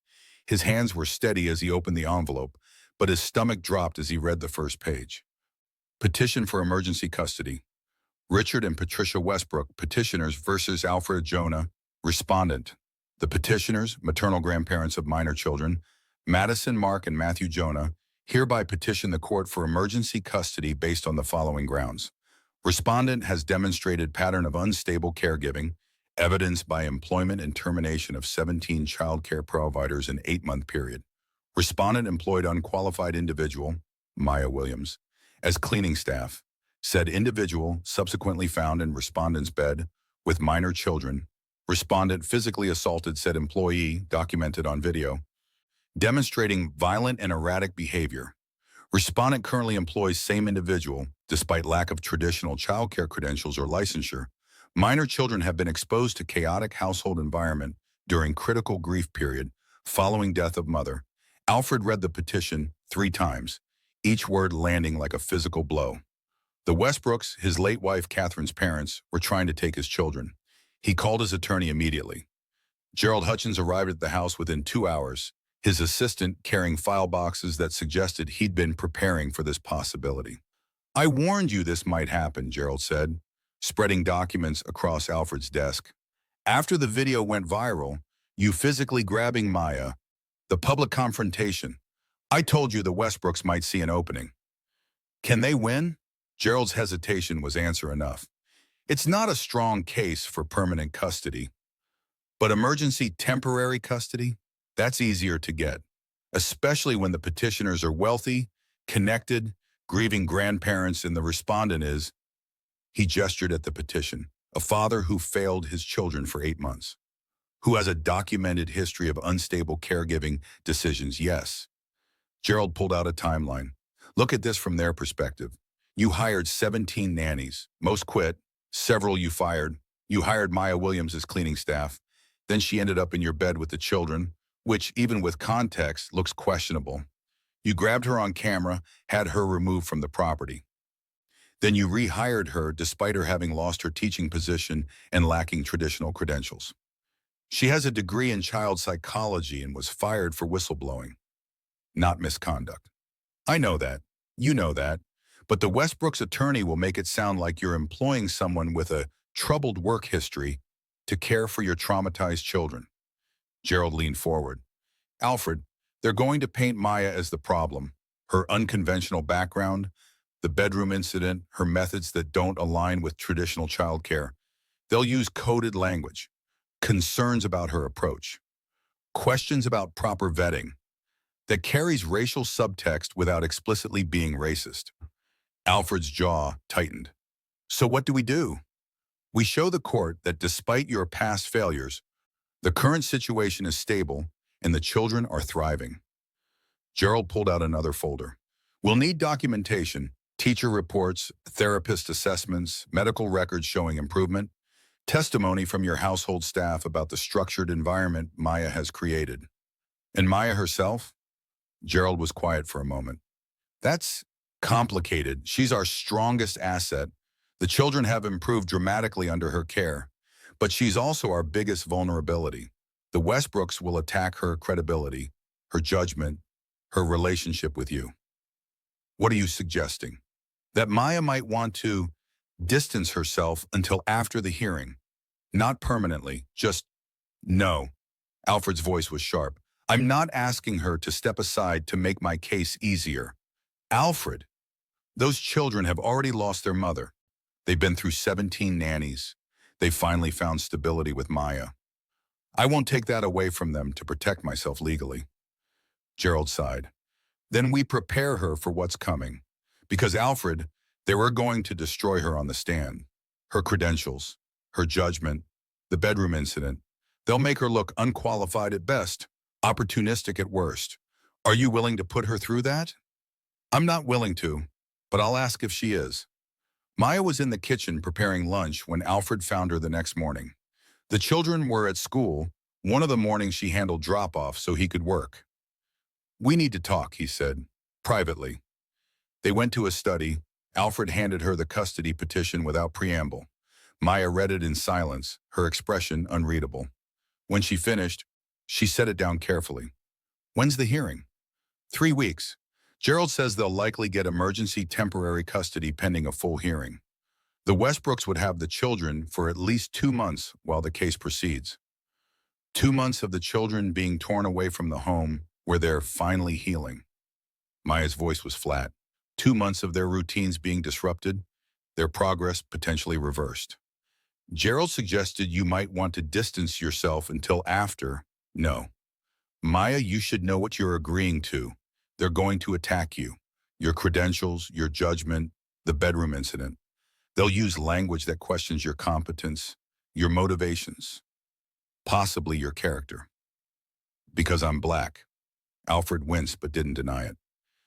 His hands were steady as he opened the envelope, but his stomach dropped as he read the first page. Petition for emergency custody. Richard and Patricia Westbrook, petitioners versus Alfred Jonah, respondent. The petitioners, maternal grandparents of minor children, Madison, Mark, and Matthew Jonah, hereby petition the court for emergency custody based on the following grounds. Respondent has demonstrated pattern of unstable caregiving, evidenced by employment and termination of 17 child care providers in 8-month period. Respondent employed unqualified individual, Maya Williams, as cleaning staff. Said individual subsequently found in respondent's bed with minor children. Respondent physically assaulted said employee, documented on video, demonstrating violent and erratic behavior. Respondent currently employs same individual, despite lack of traditional childcare credentials or licensure. Minor children have been exposed to chaotic household environment during critical grief period following death of mother. Alfred read the petition 3 times, each word landing like a physical blow. The Westbrooks, his late wife Catherine's parents, were trying to take his children. He called his attorney immediately. Gerald Hutchins arrived at the house within 2 hours, his assistant carrying file boxes that suggested he'd been preparing for this possibility. "I warned you this might happen," Gerald said, spreading documents across Alfred's desk. "After the video went viral, you physically grabbing Maya, the public confrontation. I told you the Westbrooks might see an opening." Can they win? Gerald's hesitation was answer enough. It's not a strong case for permanent custody, but emergency temporary custody, that's easier to get, especially when the petitioners are wealthy, connected, grieving grandparents, and the respondent is, he gestured at the petition, a father who failed his children for 8 months, who has a documented history of unstable caregiving decisions. Yes. Gerald pulled out a timeline. Look at this from their perspective. You hired 17 nannies. Most quit. Several you fired. You hired Maya Williams as cleaning staff. Then she ended up in your bed with the children, which, even with context, looks questionable. You grabbed her on camera, had her removed from the property. Then you rehired her despite her having lost her teaching position and lacking traditional credentials. She has a degree in child psychology and was fired for whistleblowing, not misconduct. I know that. You know that. But the Westbrooks attorney will make it sound like you're employing someone with a troubled work history to care for your traumatized children. Gerald leaned forward. Alfred, they're going to paint Maya as the problem. Her unconventional background, the bedroom incident, her methods that don't align with traditional childcare. They'll use coded language, concerns about her approach, questions about proper vetting, that carries racial subtext without explicitly being racist. Alfred's jaw tightened. So what do? We show the court that despite your past failures, the current situation is stable and the children are thriving. Gerald pulled out another folder. We'll need documentation, teacher reports, therapist assessments, medical records showing improvement, testimony from your household staff about the structured environment Maya has created. And Maya herself? Gerald was quiet for a moment. That's complicated. She's our strongest asset. The children have improved dramatically under her care, but she's also our biggest vulnerability. The Westbrooks will attack her credibility, her judgment, her relationship with you. What are you suggesting? That Maya might want to distance herself until after the hearing. Not permanently, just no. Alfred's voice was sharp. I'm not asking her to step aside to make my case easier. Alfred, those children have already lost their mother. They've been through 17 nannies. They finally found stability with Maya. I won't take that away from them to protect myself legally. Gerald sighed. Then we prepare her for what's coming. Because Alfred, they were going to destroy her on the stand. Her credentials, her judgment, the bedroom incident. They'll make her look unqualified at best, opportunistic at worst. Are you willing to put her through that? I'm not willing to, but I'll ask if she is. Maya was in the kitchen preparing lunch when Alfred found her the next morning. The children were at school. One of the mornings she handled drop-off so he could work. We need to talk, he said, privately. They went to a study. Alfred handed her the custody petition without preamble. Maya read it in silence, her expression unreadable. When she finished, she set it down carefully. When's the hearing? 3 weeks. Gerald says they'll likely get emergency temporary custody pending a full hearing. The Westbrooks would have the children for at least 2 months while the case proceeds. 2 months of the children being torn away from the home where they're finally healing. Maya's voice was flat. 2 months of their routines being disrupted, their progress potentially reversed. Gerald suggested you might want to distance yourself until after. No. Maya, you should know what you're agreeing to. They're going to attack you. Your credentials, your judgment, the bedroom incident. They'll use language that questions your competence, your motivations, possibly your character. Because I'm black. Alfred winced but didn't deny it.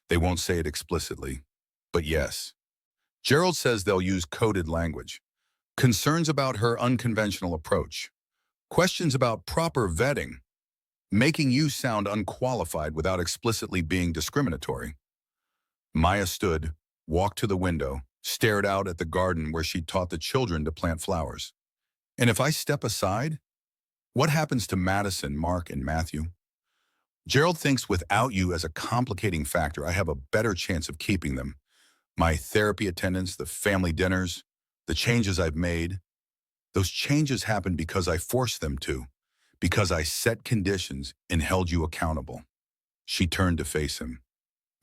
They won't say it explicitly, but yes. Gerald says they'll use coded language. Concerns about her unconventional approach. Questions about proper vetting, making you sound unqualified without explicitly being discriminatory. Maya stood, walked to the window, stared out at the garden where she'd taught the children to plant flowers. And if I step aside, what happens to Madison, Mark, and Matthew? Gerald thinks without you as a complicating factor, I have a better chance of keeping them. My therapy attendance, the family dinners, the changes I've made, those changes happened because I forced them to, because I set conditions and held you accountable. She turned to face him.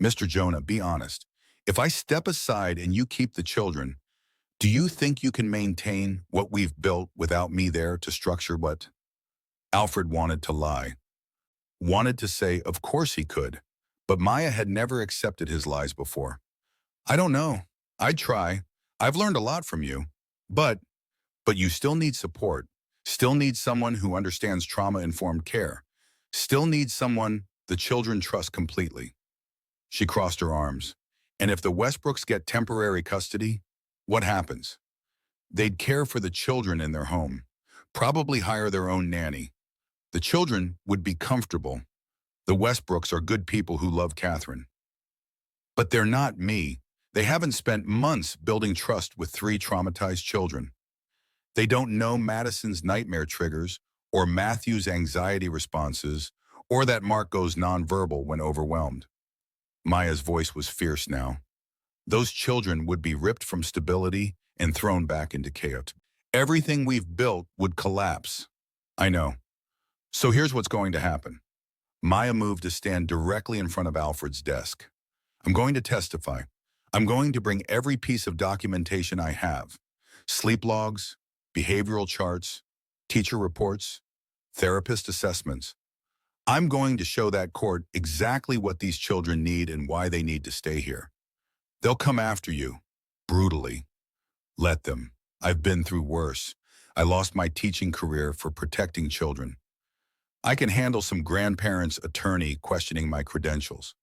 Mr. Jonah, be honest. If I step aside and you keep the children, do you think you can maintain what we've built without me there to structure what? Alfred wanted to lie. Wanted to say, of course he could. But Maya had never accepted his lies before. I don't know. I'd try. I've learned a lot from you. But you still need support. Still need someone who understands trauma-informed care. Still need someone the children trust completely. She crossed her arms. And if the Westbrooks get temporary custody, what happens? They'd care for the children in their home, probably hire their own nanny. The children would be comfortable. The Westbrooks are good people who love Catherine. But they're not me. They haven't spent months building trust with 3 traumatized children. They don't know Madison's nightmare triggers or Matthew's anxiety responses or that Mark goes nonverbal when overwhelmed. Maya's voice was fierce now. Those children would be ripped from stability and thrown back into chaos. Everything we've built would collapse. I know. So here's what's going to happen. Maya moved to stand directly in front of Alfred's desk. I'm going to testify. I'm going to bring every piece of documentation I have. Sleep logs, behavioral charts, teacher reports, therapist assessments. I'm going to show that court exactly what these children need and why they need to stay here. They'll come after you, brutally. Let them. I've been through worse. I lost my teaching career for protecting children. I can handle some grandparents' attorney questioning my credentials.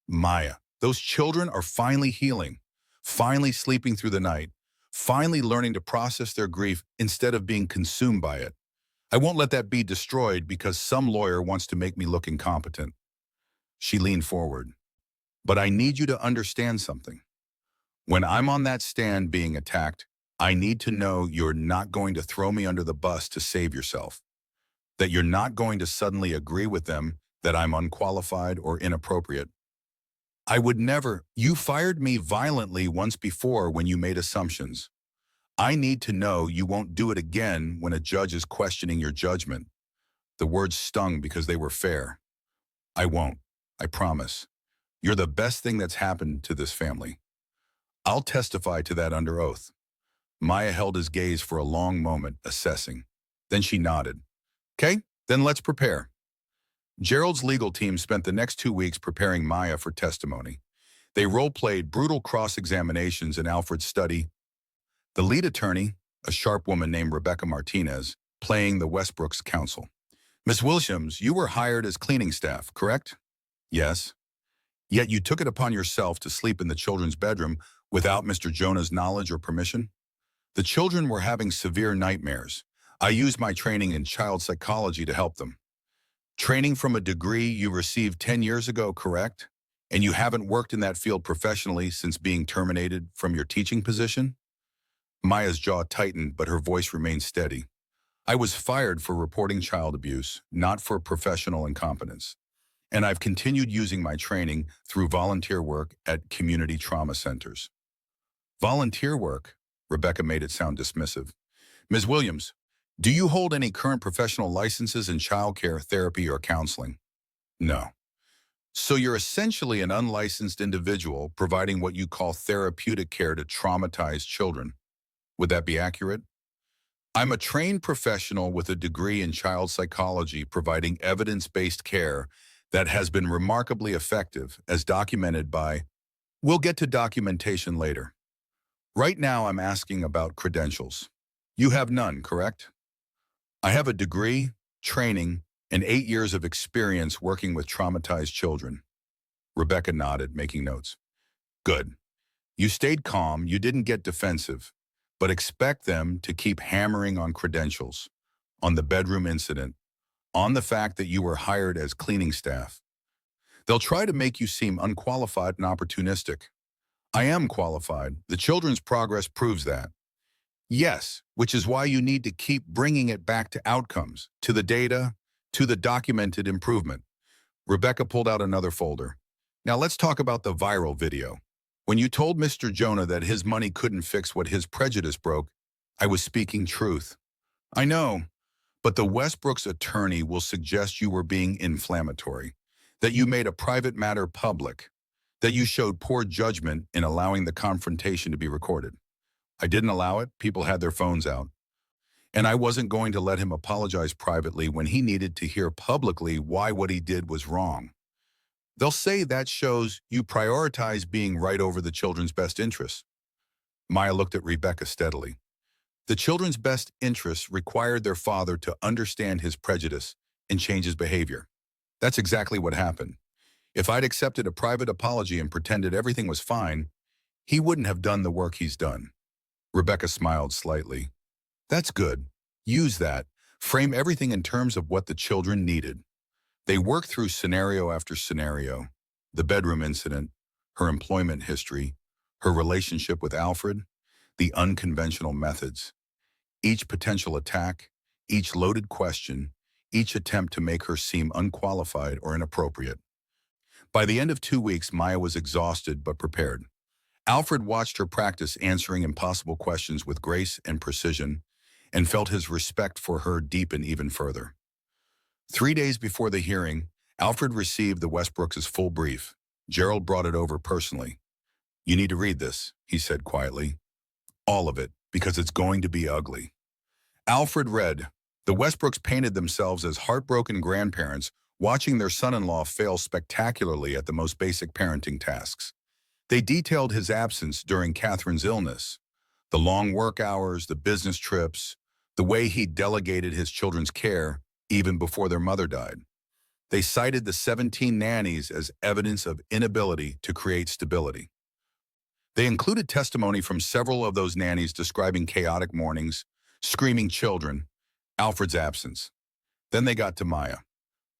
Maya, those children are finally healing, finally sleeping through the night, finally learning to process their grief instead of being consumed by it. I won't let that be destroyed because some lawyer wants to make me look incompetent. She leaned forward. But I need you to understand something. When I'm on that stand being attacked, I need to know you're not going to throw me under the bus to save yourself. That you're not going to suddenly agree with them that I'm unqualified or inappropriate. I would never. You fired me violently once before when you made assumptions. I need to know you won't do it again when a judge is questioning your judgment. The words stung because they were fair. I won't. I promise. You're the best thing that's happened to this family. I'll testify to that under oath. Maya held his gaze for a long moment, assessing. Then she nodded. Okay, then let's prepare. Gerald's legal team spent the next 2 weeks preparing Maya for testimony. They role-played brutal cross-examinations in Alfred's study. The lead attorney, a sharp woman named Rebecca Martinez, playing the Westbrooks counsel. Miss Williams, you were hired as cleaning staff, correct? Yes. Yet you took it upon yourself to sleep in the children's bedroom without Mr. Jonah's knowledge or permission? The children were having severe nightmares. I used my training in child psychology to help them. Training from a degree you received 10 years ago, correct? And you haven't worked in that field professionally since being terminated from your teaching position? Maya's jaw tightened, but her voice remained steady. I was fired for reporting child abuse, not for professional incompetence. And I've continued using my training through volunteer work at community trauma centers. Volunteer work? Rebecca made it sound dismissive. Ms. Williams, do you hold any current professional licenses in childcare, therapy, or counseling? No. So you're essentially an unlicensed individual providing what you call therapeutic care to traumatized children. Would that be accurate? I'm a trained professional with a degree in child psychology providing evidence-based care that has been remarkably effective, as documented by. We'll get to documentation later. Right now, I'm asking about credentials. You have none, correct? I have a degree, training, and 8 years of experience working with traumatized children. Rebecca nodded, making notes. Good. You stayed calm, you didn't get defensive, but expect them to keep hammering on credentials, on the bedroom incident, on the fact that you were hired as cleaning staff. They'll try to make you seem unqualified and opportunistic. I am qualified. The children's progress proves that. Yes, which is why you need to keep bringing it back to outcomes, to the data, to the documented improvement. Rebecca pulled out another folder. Now let's talk about the viral video. When you told Mr. Jonah that his money couldn't fix what his prejudice broke, I was speaking truth. I know, but the Westbrook's attorney will suggest you were being inflammatory, that you made a private matter public, that you showed poor judgment in allowing the confrontation to be recorded. I didn't allow it. People had their phones out. And I wasn't going to let him apologize privately when he needed to hear publicly why what he did was wrong. They'll say that shows you prioritize being right over the children's best interests. Maya looked at Rebecca steadily. The children's best interests required their father to understand his prejudice and change his behavior. That's exactly what happened. If I'd accepted a private apology and pretended everything was fine, he wouldn't have done the work he's done. Rebecca smiled slightly. That's good. Use that. Frame everything in terms of what the children needed. They worked through scenario after scenario. The bedroom incident, her employment history, her relationship with Alfred, the unconventional methods. Each potential attack, each loaded question, each attempt to make her seem unqualified or inappropriate. By the end of 2 weeks, Maya was exhausted but prepared. Alfred watched her practice answering impossible questions with grace and precision and felt his respect for her deepen even further. 3 days before the hearing, Alfred received the Westbrooks' full brief. Gerald brought it over personally. You need to read this, he said quietly. All of it, because it's going to be ugly. Alfred read. The Westbrooks painted themselves as heartbroken grandparents watching their son-in-law fail spectacularly at the most basic parenting tasks. They detailed his absence during Catherine's illness, the long work hours, the business trips, the way he delegated his children's care even before their mother died. They cited the 17 nannies as evidence of inability to create stability. They included testimony from several of those nannies describing chaotic mornings, screaming children, Alfred's absence. Then they got to Maya.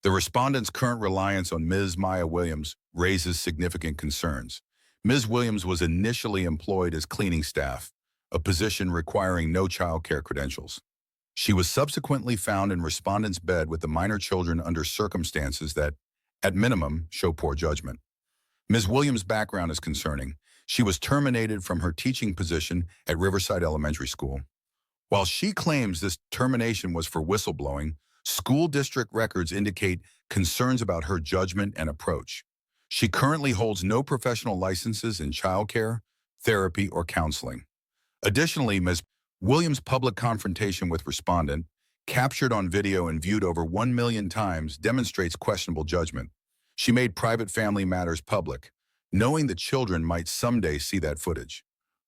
The respondent's current reliance on Ms. Maya Williams raises significant concerns. Ms. Williams was initially employed as cleaning staff, a position requiring no child care credentials. She was subsequently found in respondent's bed with the minor children under circumstances that, at minimum, show poor judgment. Ms. Williams' background is concerning. She was terminated from her teaching position at Riverside Elementary School. While she claims this termination was for whistleblowing, school district records indicate concerns about her judgment and approach. She currently holds no professional licenses in childcare, therapy, or counseling. Additionally, Ms. Williams' public confrontation with respondent, captured on video and viewed over 1 million times, demonstrates questionable judgment. She made private family matters public, knowing the children might someday see that footage.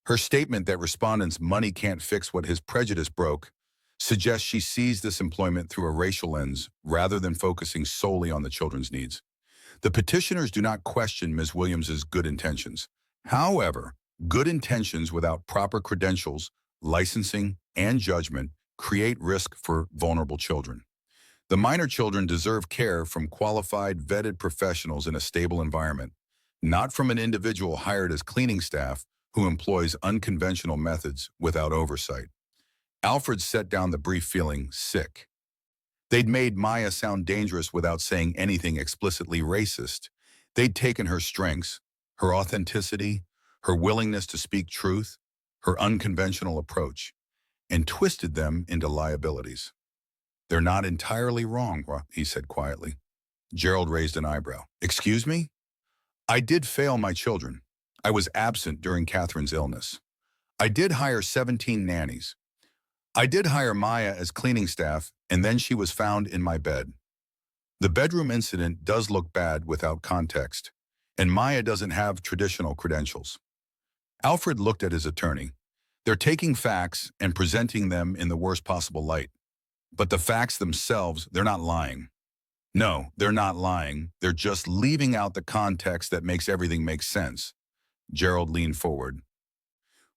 Her statement that respondent's money can't fix what his prejudice broke suggests she sees this employment through a racial lens rather than focusing solely on the children's needs. The petitioners do not question Ms. Williams' good intentions. However, good intentions without proper credentials, licensing, and judgment create risk for vulnerable children. The minor children deserve care from qualified, vetted professionals in a stable environment, not from an individual hired as cleaning staff who employs unconventional methods without oversight. Alfred set down the brief feeling sick. They'd made Maya sound dangerous without saying anything explicitly racist. They'd taken her strengths, her authenticity, her willingness to speak truth, her unconventional approach, and twisted them into liabilities. They're not entirely wrong, he said quietly. Gerald raised an eyebrow. Excuse me? I did fail my children. I was absent during Catherine's illness. I did hire 17 nannies. I did hire Maya as cleaning staff, and then she was found in my bed. The bedroom incident does look bad without context, and Maya doesn't have traditional credentials. Alfred looked at his attorney. They're taking facts and presenting them in the worst possible light. But the facts themselves, they're not lying. No, they're not lying. They're just leaving out the context that makes everything make sense. Gerald leaned forward.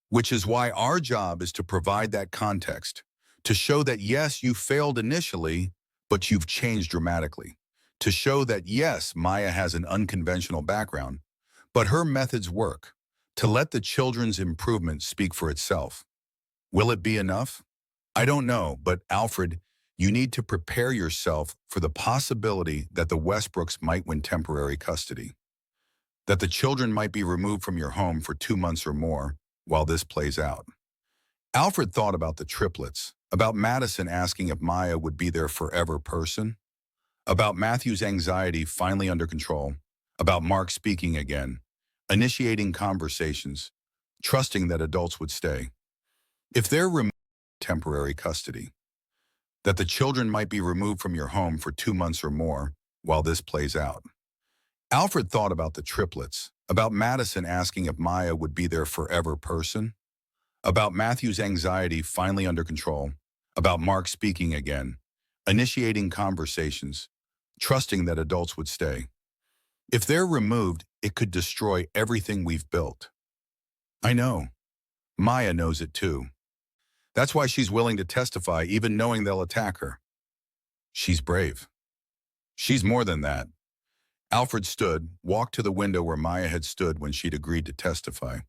Which is why our job is to provide that context, to show that yes, you failed initially, but you've changed dramatically. To show that yes, Maya has an unconventional background, but her methods work. To let the children's improvement speak for itself. Will it be enough? I don't know, but Alfred, you need to prepare yourself for the possibility that the Westbrooks might win temporary custody. That the children might be removed from your home for 2 months or more while this plays out. Alfred thought about the triplets, about Madison asking if Maya would be their forever person, about Matthew's anxiety finally under control, about Mark speaking again, initiating conversations, trusting that adults would stay. If they're removed from temporary custody, that the children might be removed from your home for 2 months or more while this plays out. Alfred thought about the triplets, about Madison asking if Maya would be their forever person, about Matthew's anxiety finally under control, about Mark speaking again, initiating conversations, trusting that adults would stay. If they're removed, it could destroy everything we've built. I know. Maya knows it too. That's why she's willing to testify even knowing they'll attack her. She's brave. She's more than that. Alfred stood, walked to the window where Maya had stood when she'd agreed to testify.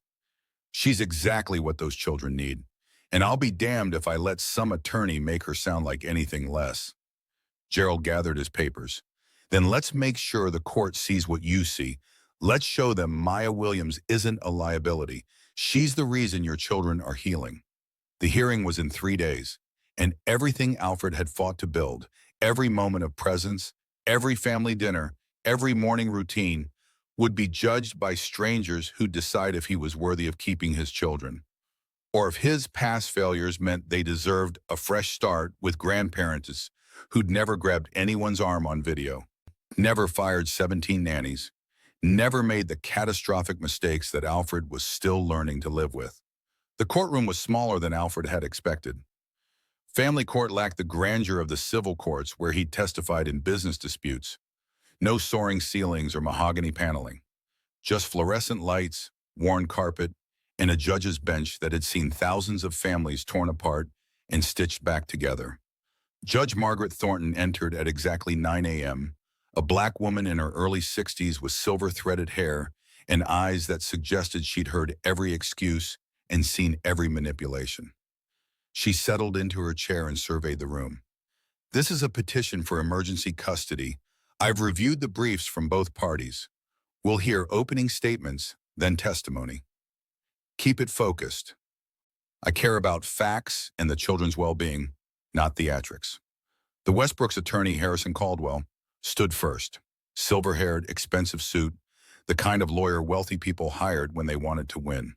She's exactly what those children need, and I'll be damned if I let some attorney make her sound like anything less. Gerald gathered his papers. Then let's make sure the court sees what you see. Let's show them Maya Williams isn't a liability. She's the reason your children are healing. The hearing was in 3 days, and everything Alfred had fought to build, every moment of presence, every family dinner, every morning routine, would be judged by strangers who'd decide if he was worthy of keeping his children, or if his past failures meant they deserved a fresh start with grandparents who'd never grabbed anyone's arm on video, never fired 17 nannies, never made the catastrophic mistakes that Alfred was still learning to live with. The courtroom was smaller than Alfred had expected. Family court lacked the grandeur of the civil courts where he'd testified in business disputes. No soaring ceilings or mahogany paneling. Just fluorescent lights, worn carpet, and a judge's bench that had seen thousands of families torn apart and stitched back together. Judge Margaret Thornton entered at exactly 9 a.m., a black woman in her early 60s with silver-threaded hair and eyes that suggested she'd heard every excuse and seen every manipulation. She settled into her chair and surveyed the room. This is a petition for emergency custody. I've reviewed the briefs from both parties. We'll hear opening statements, then testimony. Keep it focused. I care about facts and the children's well-being, not theatrics. The Westbrooks attorney, Harrison Caldwell, stood first. Silver-haired, expensive suit, the kind of lawyer wealthy people hired when they wanted to win.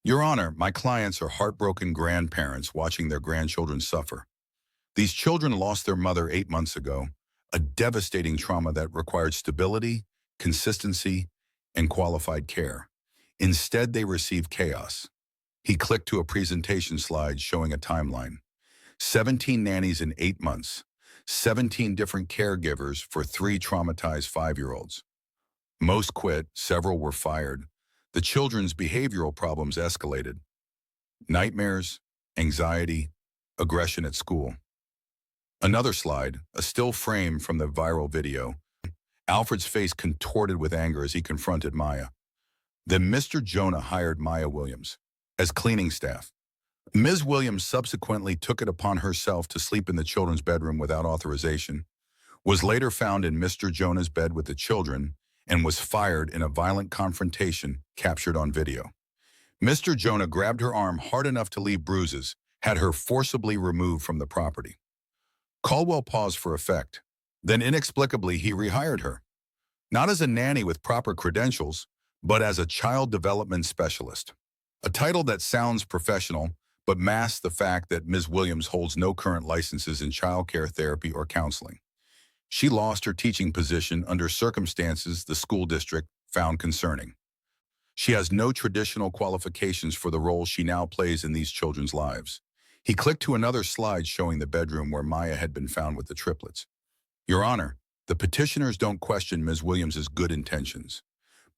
Your Honor, my clients are heartbroken grandparents watching their grandchildren suffer. These children lost their mother 8 months ago, a devastating trauma that required stability, consistency, and qualified care. Instead, they received chaos. He clicked to a presentation slide showing a timeline. 17 nannies in 8 months, 17 different caregivers for 3 traumatized 5-year-olds. Most quit, several were fired. The children's behavioral problems escalated. Nightmares, anxiety, aggression at school. Another slide, a still frame from the viral video. Alfred's face contorted with anger as he confronted Maya. Then Mr. Jonah hired Maya Williams as cleaning staff. Ms. Williams subsequently took it upon herself to sleep in the children's bedroom without authorization, was later found in Mr. Jonah's bed with the children, and was fired in a violent confrontation captured on video. Mr. Jonah grabbed her arm hard enough to leave bruises, had her forcibly removed from the property. Caldwell paused for effect. Then inexplicably he rehired her. Not as a nanny with proper credentials, but as a child development specialist. A title that sounds professional, but masked the fact that Ms. Williams holds no current licenses in childcare therapy or counseling. She lost her teaching position under circumstances the school district found concerning. She has no traditional qualifications for the role she now plays in these children's lives. He clicked to another slide showing the bedroom where Maya had been found with the triplets. Your Honor, the petitioners don't question Ms. Williams's good intentions.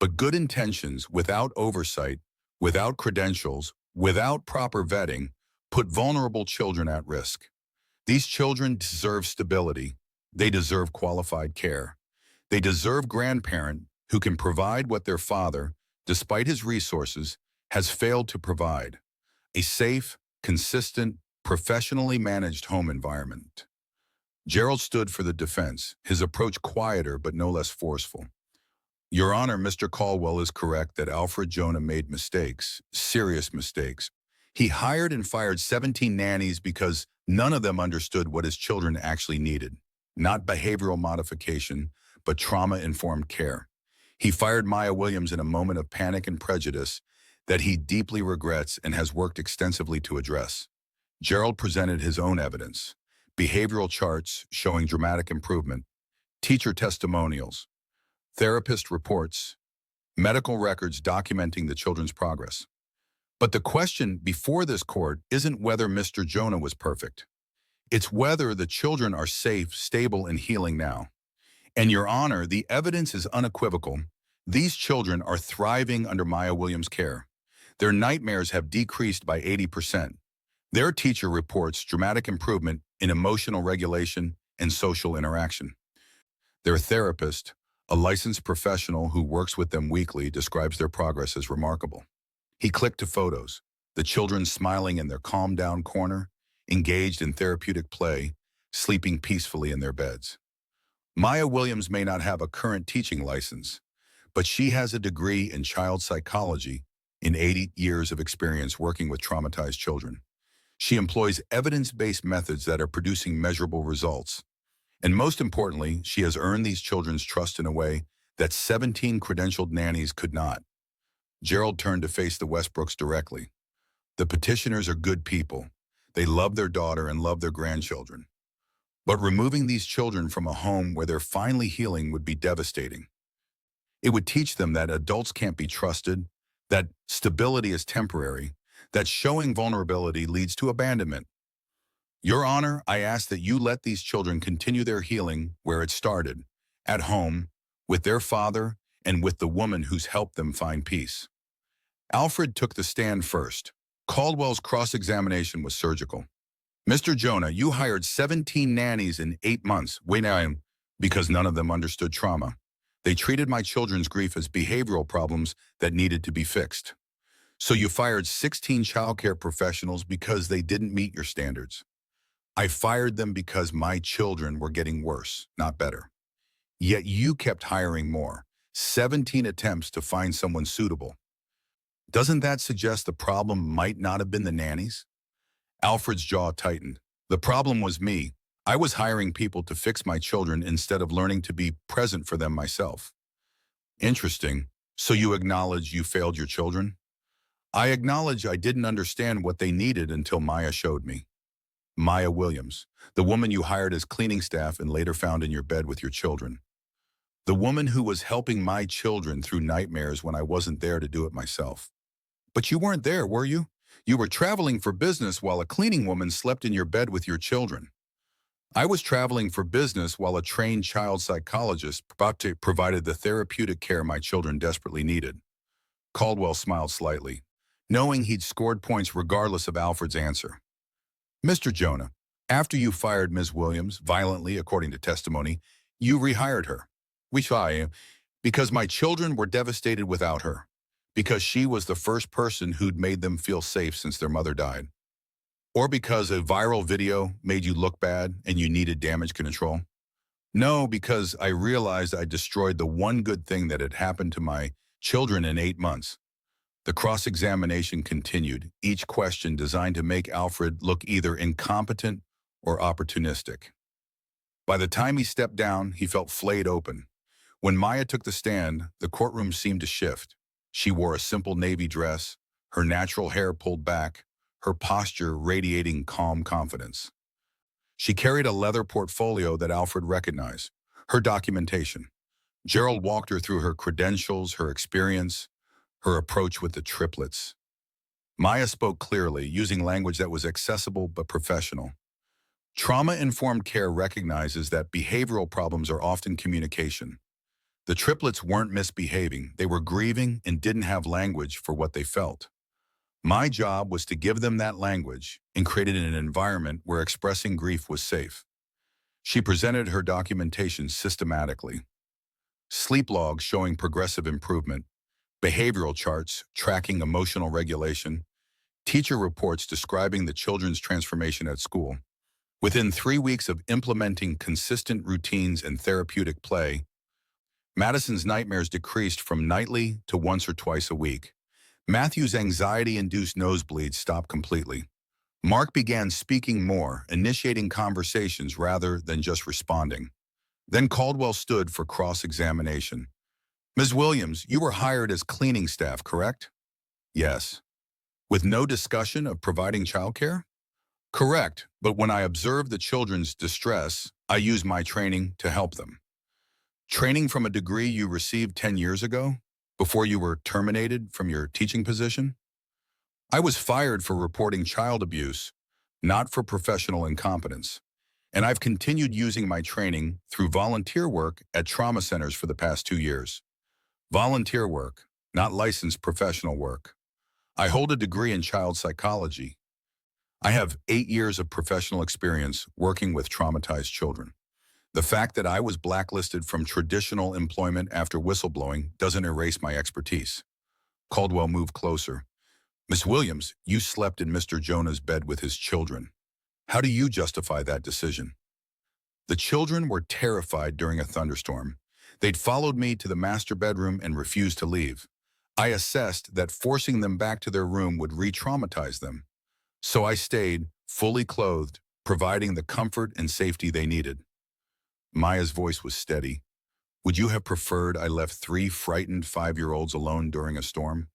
But good intentions without oversight, without credentials, without proper vetting, put vulnerable children at risk. These children deserve stability. They deserve qualified care. They deserve grandparent who can provide what their father, despite his resources, has failed to provide: a safe, consistent, professionally managed home environment. Gerald stood for the defense, his approach quieter but no less forceful. Your Honor, Mr. Caldwell is correct that Alfred Jonah made mistakes, serious mistakes. He hired and fired 17 nannies because none of them understood what his children actually needed. Not behavioral modification, but trauma-informed care. He fired Maya Williams in a moment of panic and prejudice that he deeply regrets and has worked extensively to address. Gerald presented his own evidence: behavioral charts showing dramatic improvement, teacher testimonials, therapist reports, medical records documenting the children's progress. But the question before this court isn't whether Mr. Jonah was perfect. It's whether the children are safe, stable, and healing now. And Your Honor, the evidence is unequivocal. These children are thriving under Maya Williams' care. Their nightmares have decreased by 80%. Their teacher reports dramatic improvement in emotional regulation and social interaction. Their therapist, a licensed professional who works with them weekly, describes their progress as remarkable. He clicked to photos: the children smiling in their calm-down corner, engaged in therapeutic play, sleeping peacefully in their beds. Maya Williams may not have a current teaching license, but she has a degree in child psychology in 80 years of experience working with traumatized children. She employs evidence-based methods that are producing measurable results. And most importantly, she has earned these children's trust in a way that 17 credentialed nannies could not. Gerald turned to face the Westbrooks directly. The petitioners are good people. They love their daughter and love their grandchildren. But removing these children from a home where they're finally healing would be devastating. It would teach them that adults can't be trusted, that stability is temporary, that showing vulnerability leads to abandonment. Your Honor, I ask that you let these children continue their healing where it started, at home, with their father, and with the woman who's helped them find peace. Alfred took the stand first. Caldwell's cross-examination was surgical. Mr. Jonah, you hired 17 nannies in 8 months. Wait now, because none of them understood trauma. They treated my children's grief as behavioral problems that needed to be fixed. So you fired 16 childcare professionals because they didn't meet your standards. I fired them because my children were getting worse, not better. Yet you kept hiring more. 17 attempts to find someone suitable. Doesn't that suggest the problem might not have been the nannies? Alfred's jaw tightened. The problem was me. I was hiring people to fix my children instead of learning to be present for them myself. Interesting. So you acknowledge you failed your children? I acknowledge I didn't understand what they needed until Maya showed me. Maya Williams, the woman you hired as cleaning staff and later found in your bed with your children. The woman who was helping my children through nightmares when I wasn't there to do it myself. But you weren't there, were you? You were traveling for business while a cleaning woman slept in your bed with your children. I was traveling for business while a trained child psychologist provided the therapeutic care my children desperately needed. Caldwell smiled slightly, knowing he'd scored points regardless of Alfred's answer. Mr. Jonah, after you fired Ms. Williams violently, according to testimony, you rehired her. Because my children were devastated without her. Because she was the first person who'd made them feel safe since their mother died. Or because a viral video made you look bad and you needed damage control. No, because I realized I destroyed the one good thing that had happened to my children in 8 months. The cross-examination continued, each question designed to make Alfred look either incompetent or opportunistic. By the time he stepped down, he felt flayed open. When Maya took the stand, the courtroom seemed to shift. She wore a simple navy dress, her natural hair pulled back, her posture radiating calm confidence. She carried a leather portfolio that Alfred recognized, her documentation. Gerald walked her through her credentials, her experience, her approach with the triplets. Maya spoke clearly, using language that was accessible but professional. Trauma-informed care recognizes that behavioral problems are often communication. The triplets weren't misbehaving, they were grieving and didn't have language for what they felt. My job was to give them that language and create an environment where expressing grief was safe. She presented her documentation systematically. Sleep logs showing progressive improvement, behavioral charts tracking emotional regulation, teacher reports describing the children's transformation at school. Within 3 weeks of implementing consistent routines and therapeutic play, Madison's nightmares decreased from nightly to once or twice a week. Matthew's anxiety-induced nosebleeds stopped completely. Mark began speaking more, initiating conversations rather than just responding. Then Caldwell stood for cross-examination. "Ms. Williams, you were hired as cleaning staff, correct?" "Yes." "With no discussion of providing childcare?" "Correct, but when I observed the children's distress, I used my training to help them." "Training from a degree you received 10 years ago, before you were terminated from your teaching position?" "I was fired for reporting child abuse, not for professional incompetence. And I've continued using my training through volunteer work at trauma centers for the past 2 years. Volunteer work, not licensed professional work. I hold a degree in child psychology. I have 8 years of professional experience working with traumatized children. The fact that I was blacklisted from traditional employment after whistleblowing doesn't erase my expertise." Caldwell moved closer. "Miss Williams, you slept in Mr. Jonah's bed with his children. How do you justify that decision?" "The children were terrified during a thunderstorm. They'd followed me to the master bedroom and refused to leave. I assessed that forcing them back to their room would re-traumatize them. So I stayed, fully clothed, providing the comfort and safety they needed." Maya's voice was steady. "Would you have preferred I left 3 frightened 5-year-olds alone during a storm?"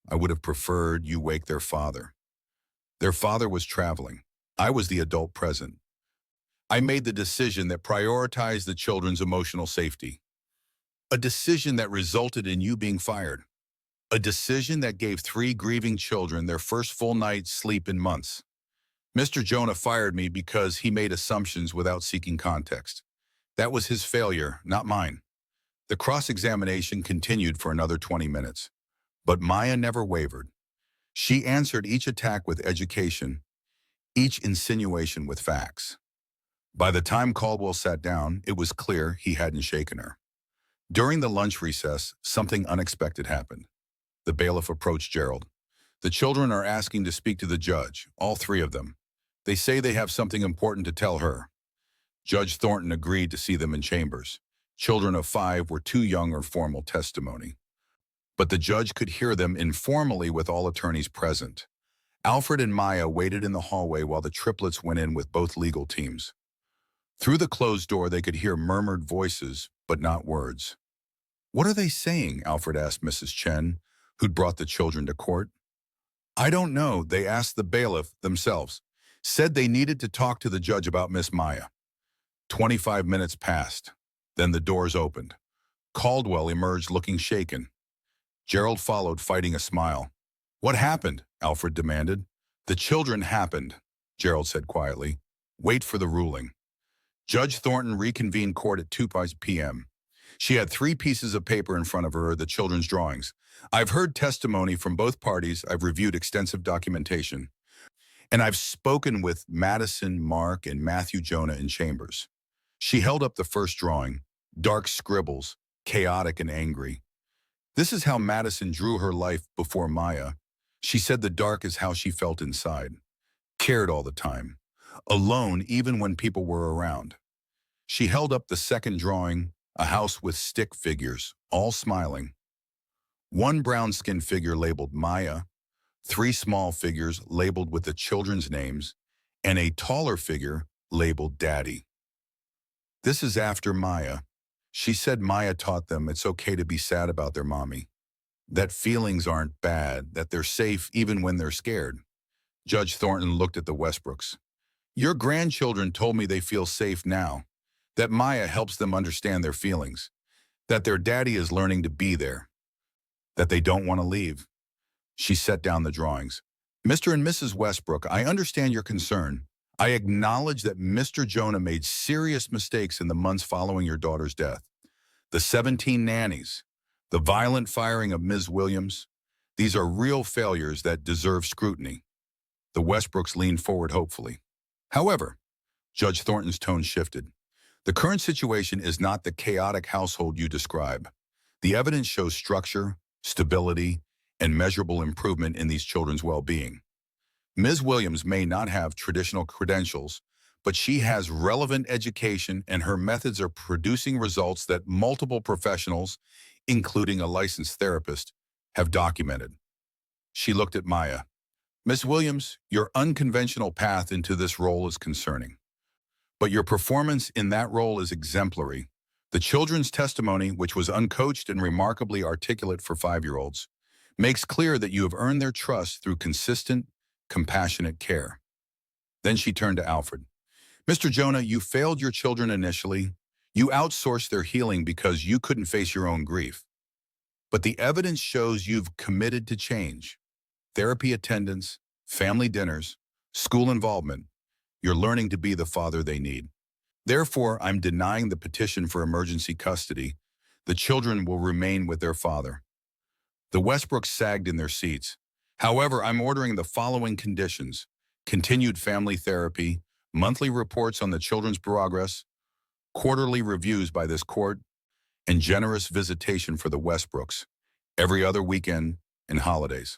"I would have preferred you wake their father. Their father was traveling. I was the adult present. I made the decision that prioritized the children's emotional safety. A decision that resulted in you being fired. A decision that gave 3 grieving children their first full night's sleep in months. Mr. Jonah fired me because he made assumptions without seeking context. That was his failure, not mine." The cross-examination continued for another 20 minutes. But Maya never wavered. She answered each attack with education, each insinuation with facts. By the time Caldwell sat down, it was clear he hadn't shaken her. During the lunch recess, something unexpected happened. The bailiff approached Gerald. "The children are asking to speak to the judge, all 3 of them. They say they have something important to tell her." Judge Thornton agreed to see them in chambers. Children of 5 were too young for formal testimony. But the judge could hear them informally with all attorneys present. Alfred and Maya waited in the hallway while the triplets went in with both legal teams. Through the closed door, they could hear murmured voices, but not words. "What are they saying?" Alfred asked Mrs. Chen, who'd brought the children to court. "I don't know. They asked the bailiff themselves. Said they needed to talk to the judge about Miss Maya." 25 minutes passed. Then the doors opened. Caldwell emerged looking shaken. Gerald followed, fighting a smile. "What happened?" Alfred demanded. "The children happened," Gerald said quietly. "Wait for the ruling." Judge Thornton reconvened court at 2 p.m. She had 3 pieces of paper in front of her, the children's drawings. "I've heard testimony from both parties. I've reviewed extensive documentation. And I've spoken with Madison, Mark, and Matthew Jonah in chambers." She held up the first drawing, dark scribbles, chaotic and angry. "This is how Madison drew her life before Maya. She said the dark is how she felt inside. Cared all the time. Alone even when people were around." She held up the second drawing, a house with stick figures, all smiling. 1 brown-skinned figure labeled Maya, 3 small figures labeled with the children's names, and a taller figure labeled Daddy. "This is after Maya. She said Maya taught them it's okay to be sad about their mommy. That feelings aren't bad, that they're safe even when they're scared." Judge Thornton looked at the Westbrooks. Your grandchildren told me they feel safe now, that Maya helps them understand their feelings, that their daddy is learning to be there, that they don't want to leave. She set down the drawings. Mr. and Mrs. Westbrook, I understand your concern. I acknowledge that Mr. Jonah made serious mistakes in the months following your daughter's death. The 17 nannies, the violent firing of Ms. Williams, these are real failures that deserve scrutiny. The Westbrooks leaned forward hopefully. However, Judge Thornton's tone shifted. The current situation is not the chaotic household you describe. The evidence shows structure, stability, and measurable improvement in these children's well-being. Ms. Williams may not have traditional credentials, but she has relevant education and her methods are producing results that multiple professionals, including a licensed therapist, have documented. She looked at Maya. Ms. Williams, your unconventional path into this role is concerning, but your performance in that role is exemplary. The children's testimony, which was uncoached and remarkably articulate for 5-year-olds, makes clear that you have earned their trust through consistent, compassionate care. Then she turned to Alfred. Mr. Jonah, you failed your children initially. You outsourced their healing because you couldn't face your own grief. But the evidence shows you've committed to change. Therapy attendance, family dinners, school involvement. You're learning to be the father they need. Therefore, I'm denying the petition for emergency custody. The children will remain with their father. The Westbrooks sagged in their seats. However, I'm ordering the following conditions: continued family therapy, monthly reports on the children's progress, quarterly reviews by this court, and generous visitation for the Westbrooks, every other weekend and holidays.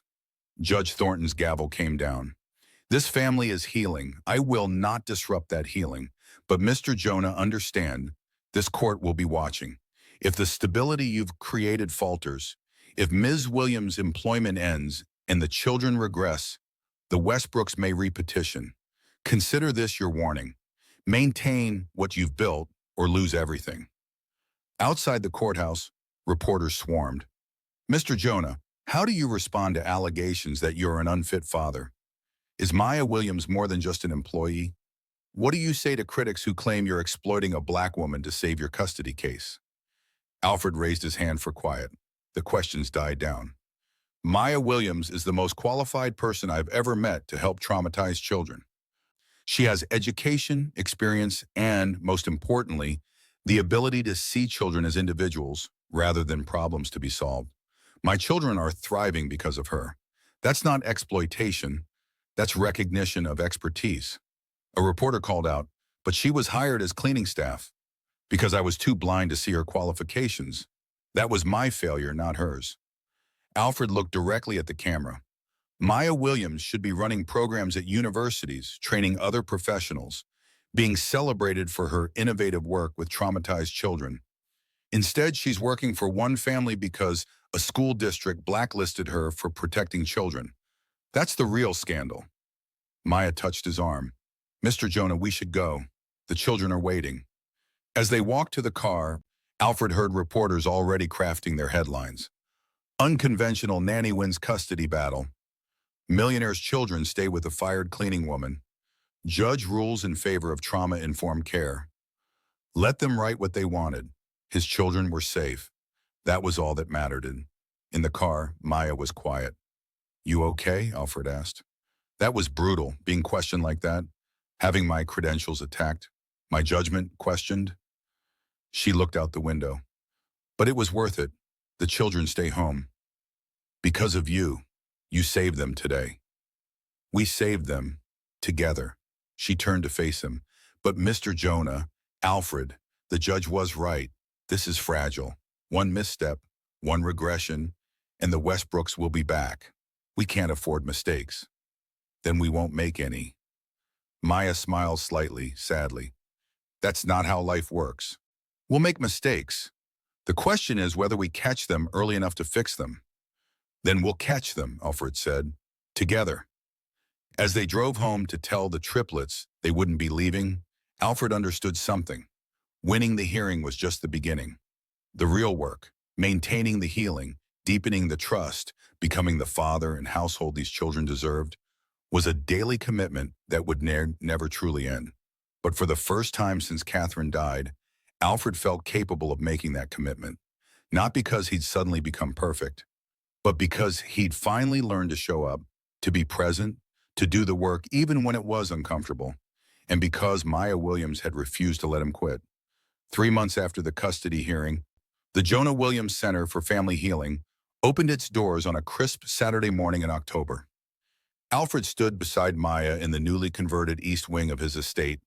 Judge Thornton's gavel came down. This family is healing. I will not disrupt that healing. But Mr. Jonah, understand, this court will be watching. If the stability you've created falters, if Ms. Williams' employment ends and the children regress, the Westbrooks may repetition. Consider this your warning. Maintain what you've built or lose everything. Outside the courthouse, reporters swarmed. Mr. Jonah, how do you respond to allegations that you're an unfit father? Is Maya Williams more than just an employee? What do you say to critics who claim you're exploiting a black woman to save your custody case? Alfred raised his hand for quiet. The questions died down. Maya Williams is the most qualified person I've ever met to help traumatized children. She has education, experience, and, most importantly, the ability to see children as individuals rather than problems to be solved. My children are thriving because of her. That's not exploitation. That's recognition of expertise. A reporter called out, but she was hired as cleaning staff because I was too blind to see her qualifications. That was my failure, not hers. Alfred looked directly at the camera. Maya Williams should be running programs at universities, training other professionals, being celebrated for her innovative work with traumatized children. Instead, she's working for one family because a school district blacklisted her for protecting children. That's the real scandal. Maya touched his arm. Mr. Jonah, we should go. The children are waiting. As they walked to the car, Alfred heard reporters already crafting their headlines. Unconventional nanny wins custody battle. Millionaire's children stay with a fired cleaning woman. Judge rules in favor of trauma-informed care. Let them write what they wanted. His children were safe. That was all that mattered. In the car, Maya was quiet. You okay? Alfred asked. That was brutal, being questioned like that, having my credentials attacked, my judgment questioned. She looked out the window. But it was worth it. The children stay home. Because of you, you saved them today. We saved them together. She turned to face him. But Mr. Jonah, Alfred, the judge was right. This is fragile. One misstep, one regression, and the Westbrooks will be back. We can't afford mistakes. Then we won't make any. Maya smiled slightly, sadly. That's not how life works. We'll make mistakes. The question is whether we catch them early enough to fix them. Then we'll catch them, Alfred said, together. As they drove home to tell the triplets they wouldn't be leaving, Alfred understood something. Winning the hearing was just the beginning. The real work, maintaining the healing, deepening the trust, becoming the father and household these children deserved, was a daily commitment that would never truly end. But for the first time since Catherine died, Alfred felt capable of making that commitment, not because he'd suddenly become perfect, but because he'd finally learned to show up, to be present, to do the work even when it was uncomfortable, and because Maya Williams had refused to let him quit. 3 months after the custody hearing, the Jonah Williams Center for Family Healing opened its doors on a crisp Saturday morning in October. Alfred stood beside Maya in the newly converted east wing of his estate,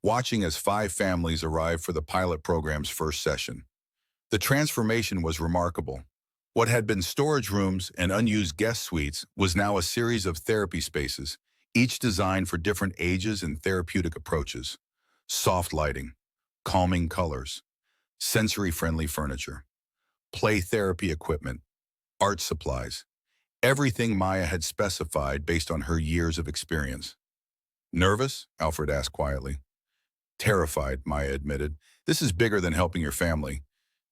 watching as 5 families arrived for the pilot program's first session. The transformation was remarkable. What had been storage rooms and unused guest suites was now a series of therapy spaces, each designed for different ages and therapeutic approaches. Soft lighting, calming colors, sensory-friendly furniture, play therapy equipment, art supplies, everything Maya had specified based on her years of experience. Nervous? Alfred asked quietly. Terrified, Maya admitted. This is bigger than helping your family.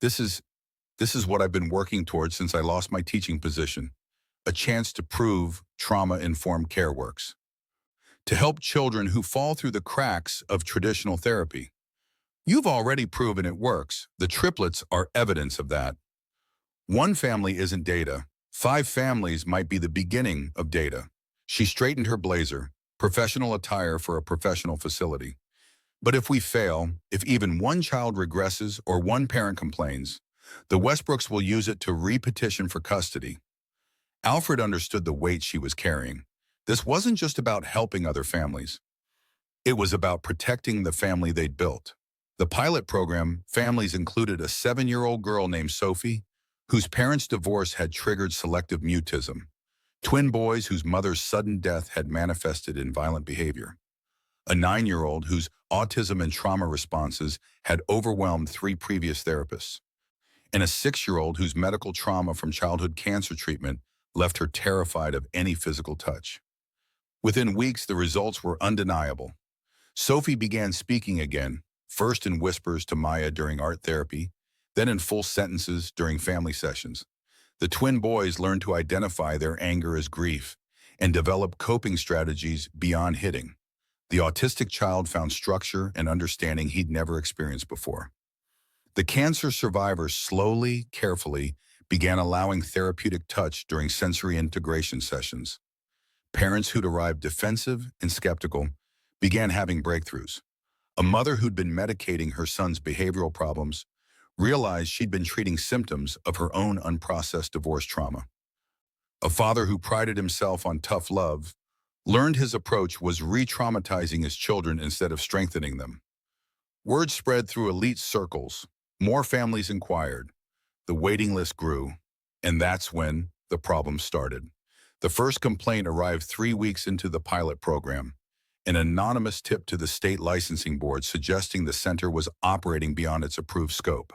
This is what I've been working towards since I lost my teaching position. A chance to prove trauma-informed care works. To help children who fall through the cracks of traditional therapy. You've already proven it works. The triplets are evidence of that. One family isn't data. 5 families might be the beginning of data. She straightened her blazer, professional attire for a professional facility. But if we fail, if even one child regresses or one parent complains, the Westbrooks will use it to repetition for custody. Alfred understood the weight she was carrying. This wasn't just about helping other families. It was about protecting the family they'd built. The pilot program families included a 7-year-old girl named Sophie, whose parents' divorce had triggered selective mutism, twin boys whose mother's sudden death had manifested in violent behavior, a 9-year-old whose autism and trauma responses had overwhelmed 3 previous therapists, and a 6-year-old whose medical trauma from childhood cancer treatment left her terrified of any physical touch. Within weeks, the results were undeniable. Sophie began speaking again, first in whispers to Maya during art therapy, then in full sentences during family sessions. The twin boys learned to identify their anger as grief and develop coping strategies beyond hitting. The autistic child found structure and understanding he'd never experienced before. The cancer survivors slowly, carefully began allowing therapeutic touch during sensory integration sessions. Parents who'd arrived defensive and skeptical began having breakthroughs. A mother who'd been medicating her son's behavioral problems realized she'd been treating symptoms of her own unprocessed divorce trauma. A father who prided himself on tough love learned his approach was re-traumatizing his children instead of strengthening them. Word spread through elite circles. More families inquired. The waiting list grew, and that's when the problem started. The first complaint arrived 3 weeks into the pilot program, an anonymous tip to the state licensing board suggesting the center was operating beyond its approved scope.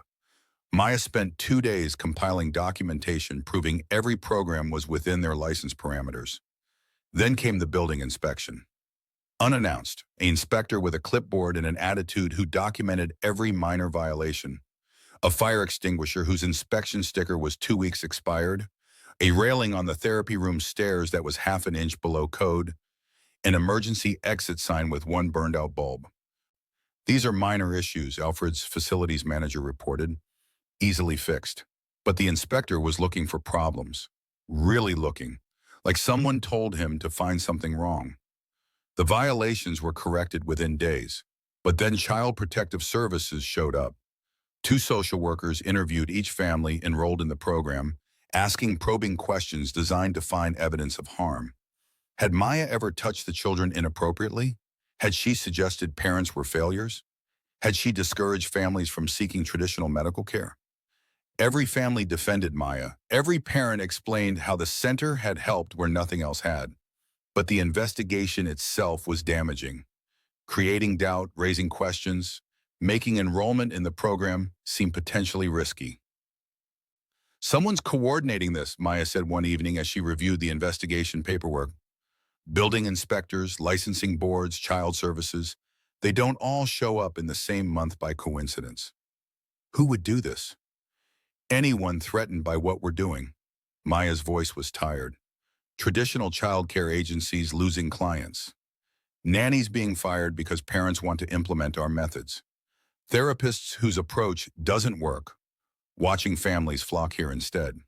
Maya spent 2 days compiling documentation proving every program was within their license parameters. Then came the building inspection. Unannounced, an inspector with a clipboard and an attitude who documented every minor violation. A fire extinguisher whose inspection sticker was 2 weeks expired, a railing on the therapy room stairs that was half an inch below code, an emergency exit sign with 1 burned-out bulb. These are minor issues, Alfred's facilities manager reported, easily fixed. But the inspector was looking for problems, really looking, like someone told him to find something wrong. The violations were corrected within days, but then Child Protective Services showed up. 2 social workers interviewed each family enrolled in the program, asking probing questions designed to find evidence of harm. Had Maya ever touched the children inappropriately? Had she suggested parents were failures? Had she discouraged families from seeking traditional medical care? Every family defended Maya. Every parent explained how the center had helped where nothing else had. But the investigation itself was damaging, creating doubt, raising questions, making enrollment in the program seem potentially risky. Someone's coordinating this, Maya said one evening as she reviewed the investigation paperwork. Building inspectors, licensing boards, child services, they don't all show up in the same month by coincidence. Who would do this? Anyone threatened by what we're doing. Maya's voice was tired. Traditional childcare agencies losing clients. Nannies being fired because parents want to implement our methods. Therapists whose approach doesn't work, watching families flock here instead.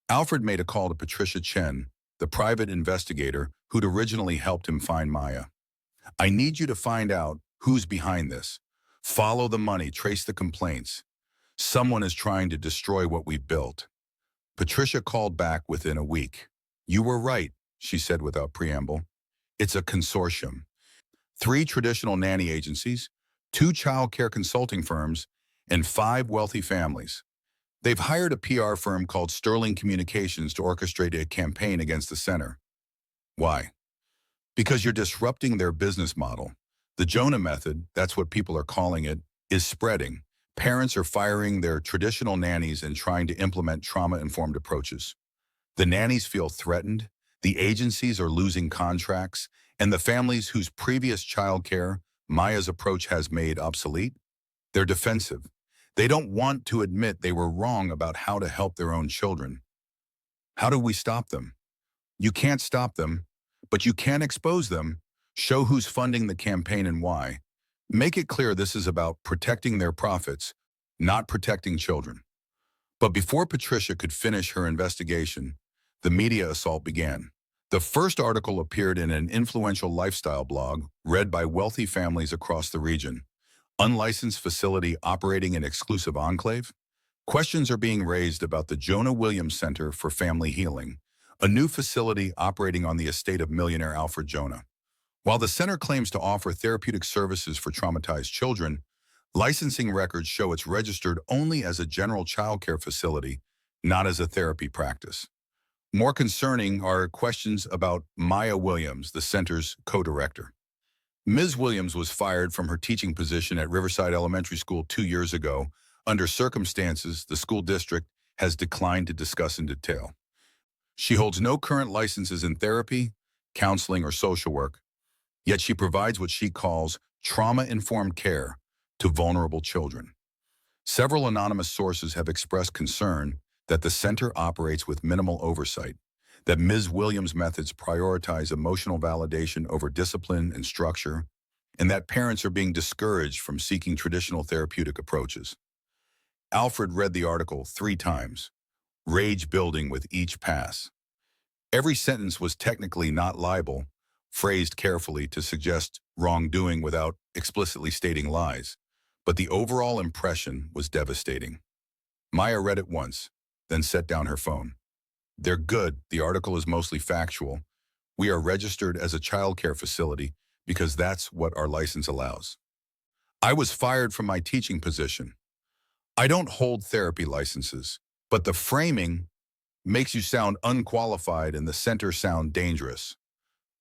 Alfred made a call to Patricia Chen, the private investigator who'd originally helped him find Maya. I need you to find out who's behind this. Follow the money, trace the complaints. Someone is trying to destroy what we've built. Patricia called back within a week. You were right, she said without preamble. It's a consortium. 3 traditional nanny agencies, 2 child care consulting firms, and 5 wealthy families. They've hired a PR firm called Sterling Communications to orchestrate a campaign against the center. Why? Because you're disrupting their business model. The Jonah method, that's what people are calling it, is spreading. Parents are firing their traditional nannies and trying to implement trauma-informed approaches. The nannies feel threatened, the agencies are losing contracts, and the families whose previous childcare Maya's approach has made obsolete, they're defensive. They don't want to admit they were wrong about how to help their own children. How do we stop them? You can't stop them, but you can expose them, show who's funding the campaign and why. Make it clear this is about protecting their profits, not protecting children. But before Patricia could finish her investigation, the media assault began. The first article appeared in an influential lifestyle blog read by wealthy families across the region. Unlicensed facility operating an exclusive enclave? Questions are being raised about the Jonah Williams Center for Family Healing, a new facility operating on the estate of millionaire Alfred Jonah. While the center claims to offer therapeutic services for traumatized children, licensing records show it's registered only as a general childcare facility, not as a therapy practice. More concerning are questions about Maya Williams, the center's co-director. Ms. Williams was fired from her teaching position at Riverside Elementary School 2 years ago under circumstances the school district has declined to discuss in detail. She holds no current licenses in therapy, counseling, or social work, yet she provides what she calls trauma-informed care to vulnerable children. Several anonymous sources have expressed concern that the center operates with minimal oversight, that Ms. Williams' methods prioritize emotional validation over discipline and structure, and that parents are being discouraged from seeking traditional therapeutic approaches. Alfred read the article 3 times, rage building with each pass. Every sentence was technically not libel, phrased carefully to suggest wrongdoing without explicitly stating lies, but the overall impression was devastating. Maya read it once, then set down her phone. They're good, the article is mostly factual. We are registered as a childcare facility because that's what our license allows. I was fired from my teaching position. I don't hold therapy licenses, but the framing makes you sound unqualified and the center sound dangerous.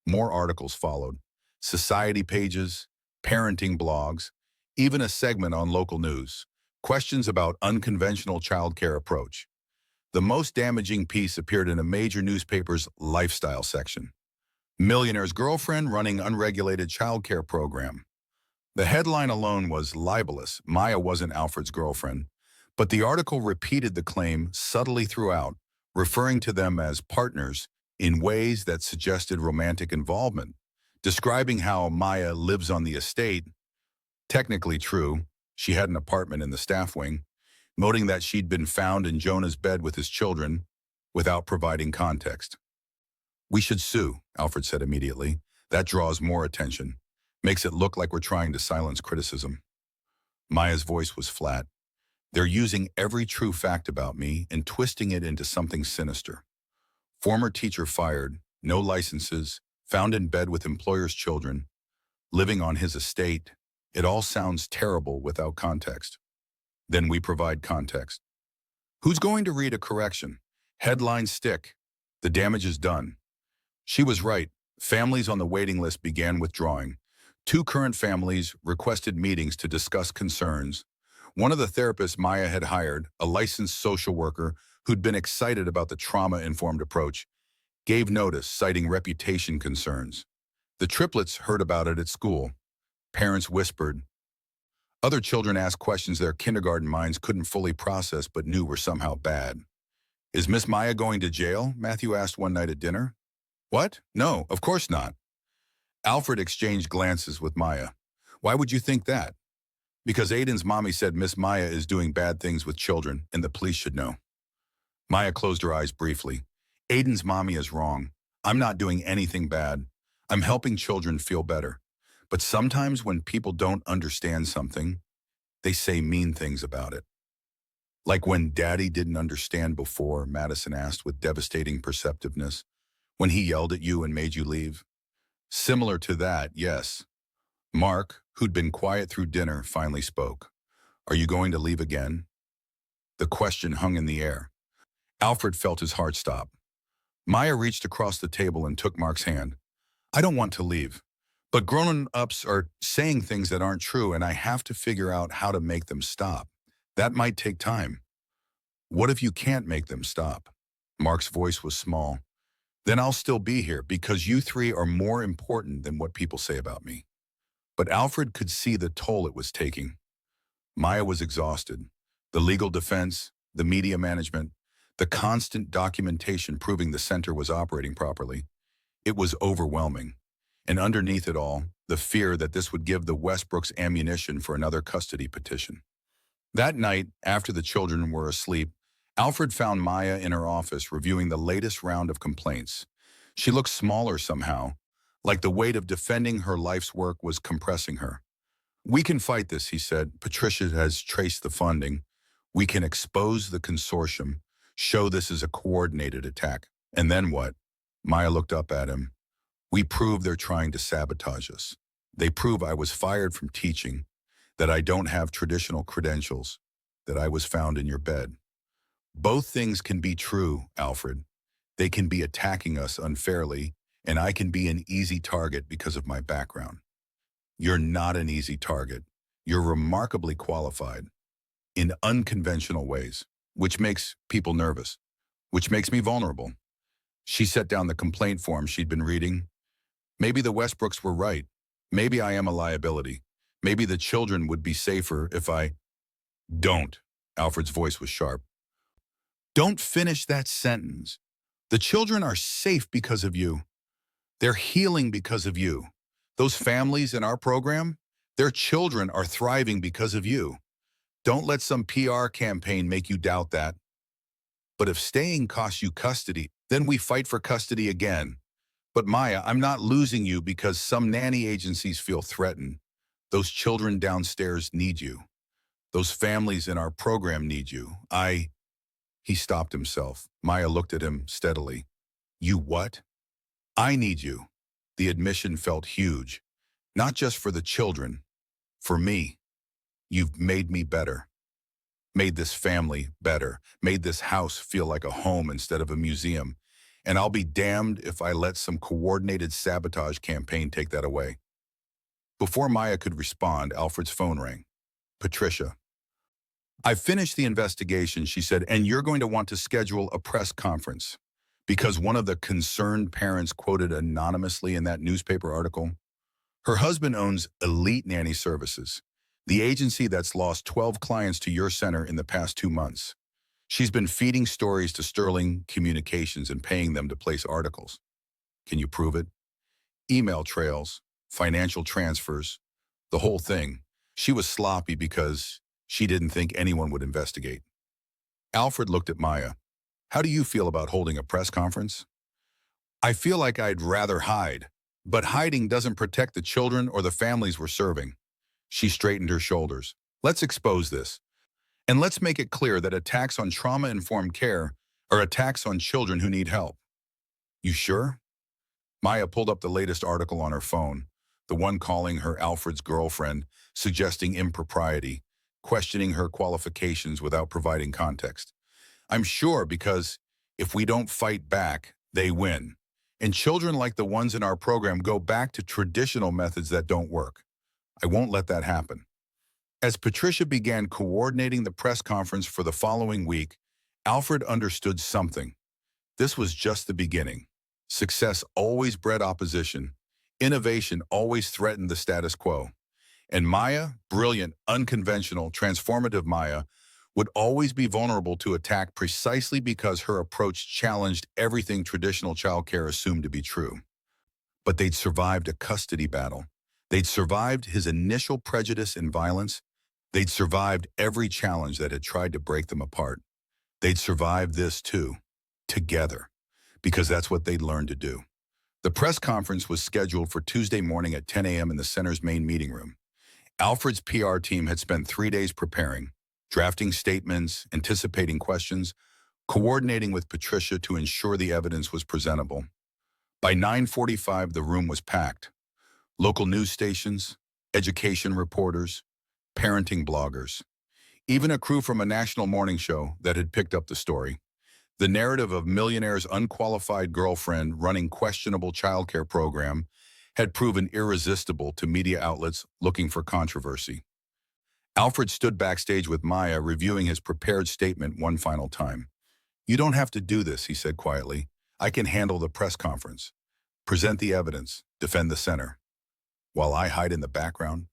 More articles followed, society pages, parenting blogs, even a segment on local news, questions about unconventional childcare approach. The most damaging piece appeared in a major newspaper's lifestyle section. Millionaire's girlfriend running unregulated childcare program. The headline alone was libelous. Maya wasn't Alfred's girlfriend, but the article repeated the claim subtly throughout, referring to them as partners in ways that suggested romantic involvement, describing how Maya lives on the estate. Technically true, she had an apartment in the staff wing, noting that she'd been found in Jonah's bed with his children without providing context. We should sue, Alfred said immediately. That draws more attention, makes it look like we're trying to silence criticism. Maya's voice was flat. They're using every true fact about me and twisting it into something sinister. Former teacher fired, no licenses, found in bed with employer's children, living on his estate. It all sounds terrible without context. Then we provide context. Who's going to read a correction? Headlines stick. The damage is done. She was right. Families on the waiting list began withdrawing. 2 current families requested meetings to discuss concerns. One of the therapists Maya had hired, a licensed social worker who'd been excited about the trauma-informed approach, gave notice, citing reputation concerns. The triplets heard about it at school. Parents whispered. Other children asked questions their kindergarten minds couldn't fully process but knew were somehow bad. Is Miss Maya going to jail? Matthew asked one night at dinner. What? No, of course not. Alfred exchanged glances with Maya. Why would you think that? Because Aiden's mommy said Miss Maya is doing bad things with children and the police should know. Maya closed her eyes briefly. Aiden's mommy is wrong. I'm not doing anything bad. I'm helping children feel better. But sometimes when people don't understand something, they say mean things about it. Like when Daddy didn't understand before, Madison asked with devastating perceptiveness, when he yelled at you and made you leave. Similar to that, yes. Mark, who'd been quiet through dinner, finally spoke. Are you going to leave again? The question hung in the air. Alfred felt his heart stop. Maya reached across the table and took Mark's hand. I don't want to leave, but grown-ups are saying things that aren't true and I have to figure out how to make them stop. That might take time. What if you can't make them stop? Mark's voice was small. Then I'll still be here because you three are more important than what people say about me. But Alfred could see the toll it was taking. Maya was exhausted. The legal defense, the media management, the constant documentation proving the center was operating properly. It was overwhelming. And underneath it all, the fear that this would give the Westbrooks ammunition for another custody petition. That night, after the children were asleep, Alfred found Maya in her office reviewing the latest round of complaints. She looked smaller somehow, like the weight of defending her life's work was compressing her. We can fight this, he said. Patricia has traced the funding. We can expose the consortium, show this is a coordinated attack. And then what? Maya looked up at him. We prove they're trying to sabotage us. They prove I was fired from teaching, that I don't have traditional credentials, that I was found in your bed. Both things can be true, Alfred. They can be attacking us unfairly, and I can be an easy target because of my background. You're not an easy target. You're remarkably qualified in unconventional ways, which makes people nervous, which makes me vulnerable. She set down the complaint form she'd been reading. Maybe the Westbrooks were right. Maybe I am a liability. Maybe the children would be safer if I... Don't. Alfred's voice was sharp. Don't finish that sentence. The children are safe because of you. They're healing because of you. Those families in our program, their children are thriving because of you. Don't let some PR campaign make you doubt that. But if staying costs you custody, then we fight for custody again. But Maya, I'm not losing you because some nanny agencies feel threatened. Those children downstairs need you. Those families in our program need you. He stopped himself. Maya looked at him steadily. You what? I need you. The admission felt huge. Not just for the children. For me. You've made me better. Made this family better. Made this house feel like a home instead of a museum. And I'll be damned if I let some coordinated sabotage campaign take that away. Before Maya could respond, Alfred's phone rang. Patricia. I've finished the investigation, she said, and you're going to want to schedule a press conference. Because one of the concerned parents quoted anonymously in that newspaper article, her husband owns Elite Nanny Services, the agency that's lost 12 clients to your center in the past 2 months. She's been feeding stories to Sterling Communications and paying them to place articles. Can you prove it? Email trails, financial transfers, the whole thing. She was sloppy because she didn't think anyone would investigate. Alfred looked at Maya. How do you feel about holding a press conference? I feel like I'd rather hide, but hiding doesn't protect the children or the families we're serving. She straightened her shoulders. Let's expose this. And let's make it clear that attacks on trauma-informed care are attacks on children who need help. You sure? Maya pulled up the latest article on her phone, the one calling her Alfred's girlfriend, suggesting impropriety, questioning her qualifications without providing context. I'm sure because if we don't fight back, they win. And children like the ones in our program go back to traditional methods that don't work. I won't let that happen. As Patricia began coordinating the press conference for the following week, Alfred understood something. This was just the beginning. Success always bred opposition. Innovation always threatened the status quo. And Maya, brilliant, unconventional, transformative Maya, would always be vulnerable to attack precisely because her approach challenged everything traditional childcare assumed to be true. But they'd survived a custody battle. They'd survived his initial prejudice and violence. They'd survived every challenge that had tried to break them apart. They'd survived this too, together, because that's what they'd learned to do. The press conference was scheduled for Tuesday morning at 10 a.m. in the center's main meeting room. Alfred's PR team had spent 3 days preparing, drafting statements, anticipating questions, coordinating with Patricia to ensure the evidence was presentable. By 9:45, the room was packed. Local news stations, education reporters, parenting bloggers, even a crew from a national morning show that had picked up the story. The narrative of Millionaire's unqualified girlfriend running questionable childcare program had proven irresistible to media outlets looking for controversy. Alfred stood backstage with Maya, reviewing his prepared statement one final time. "You don't have to do this," he said quietly. "I can handle the press conference. Present the evidence, defend the center. While I hide in the background."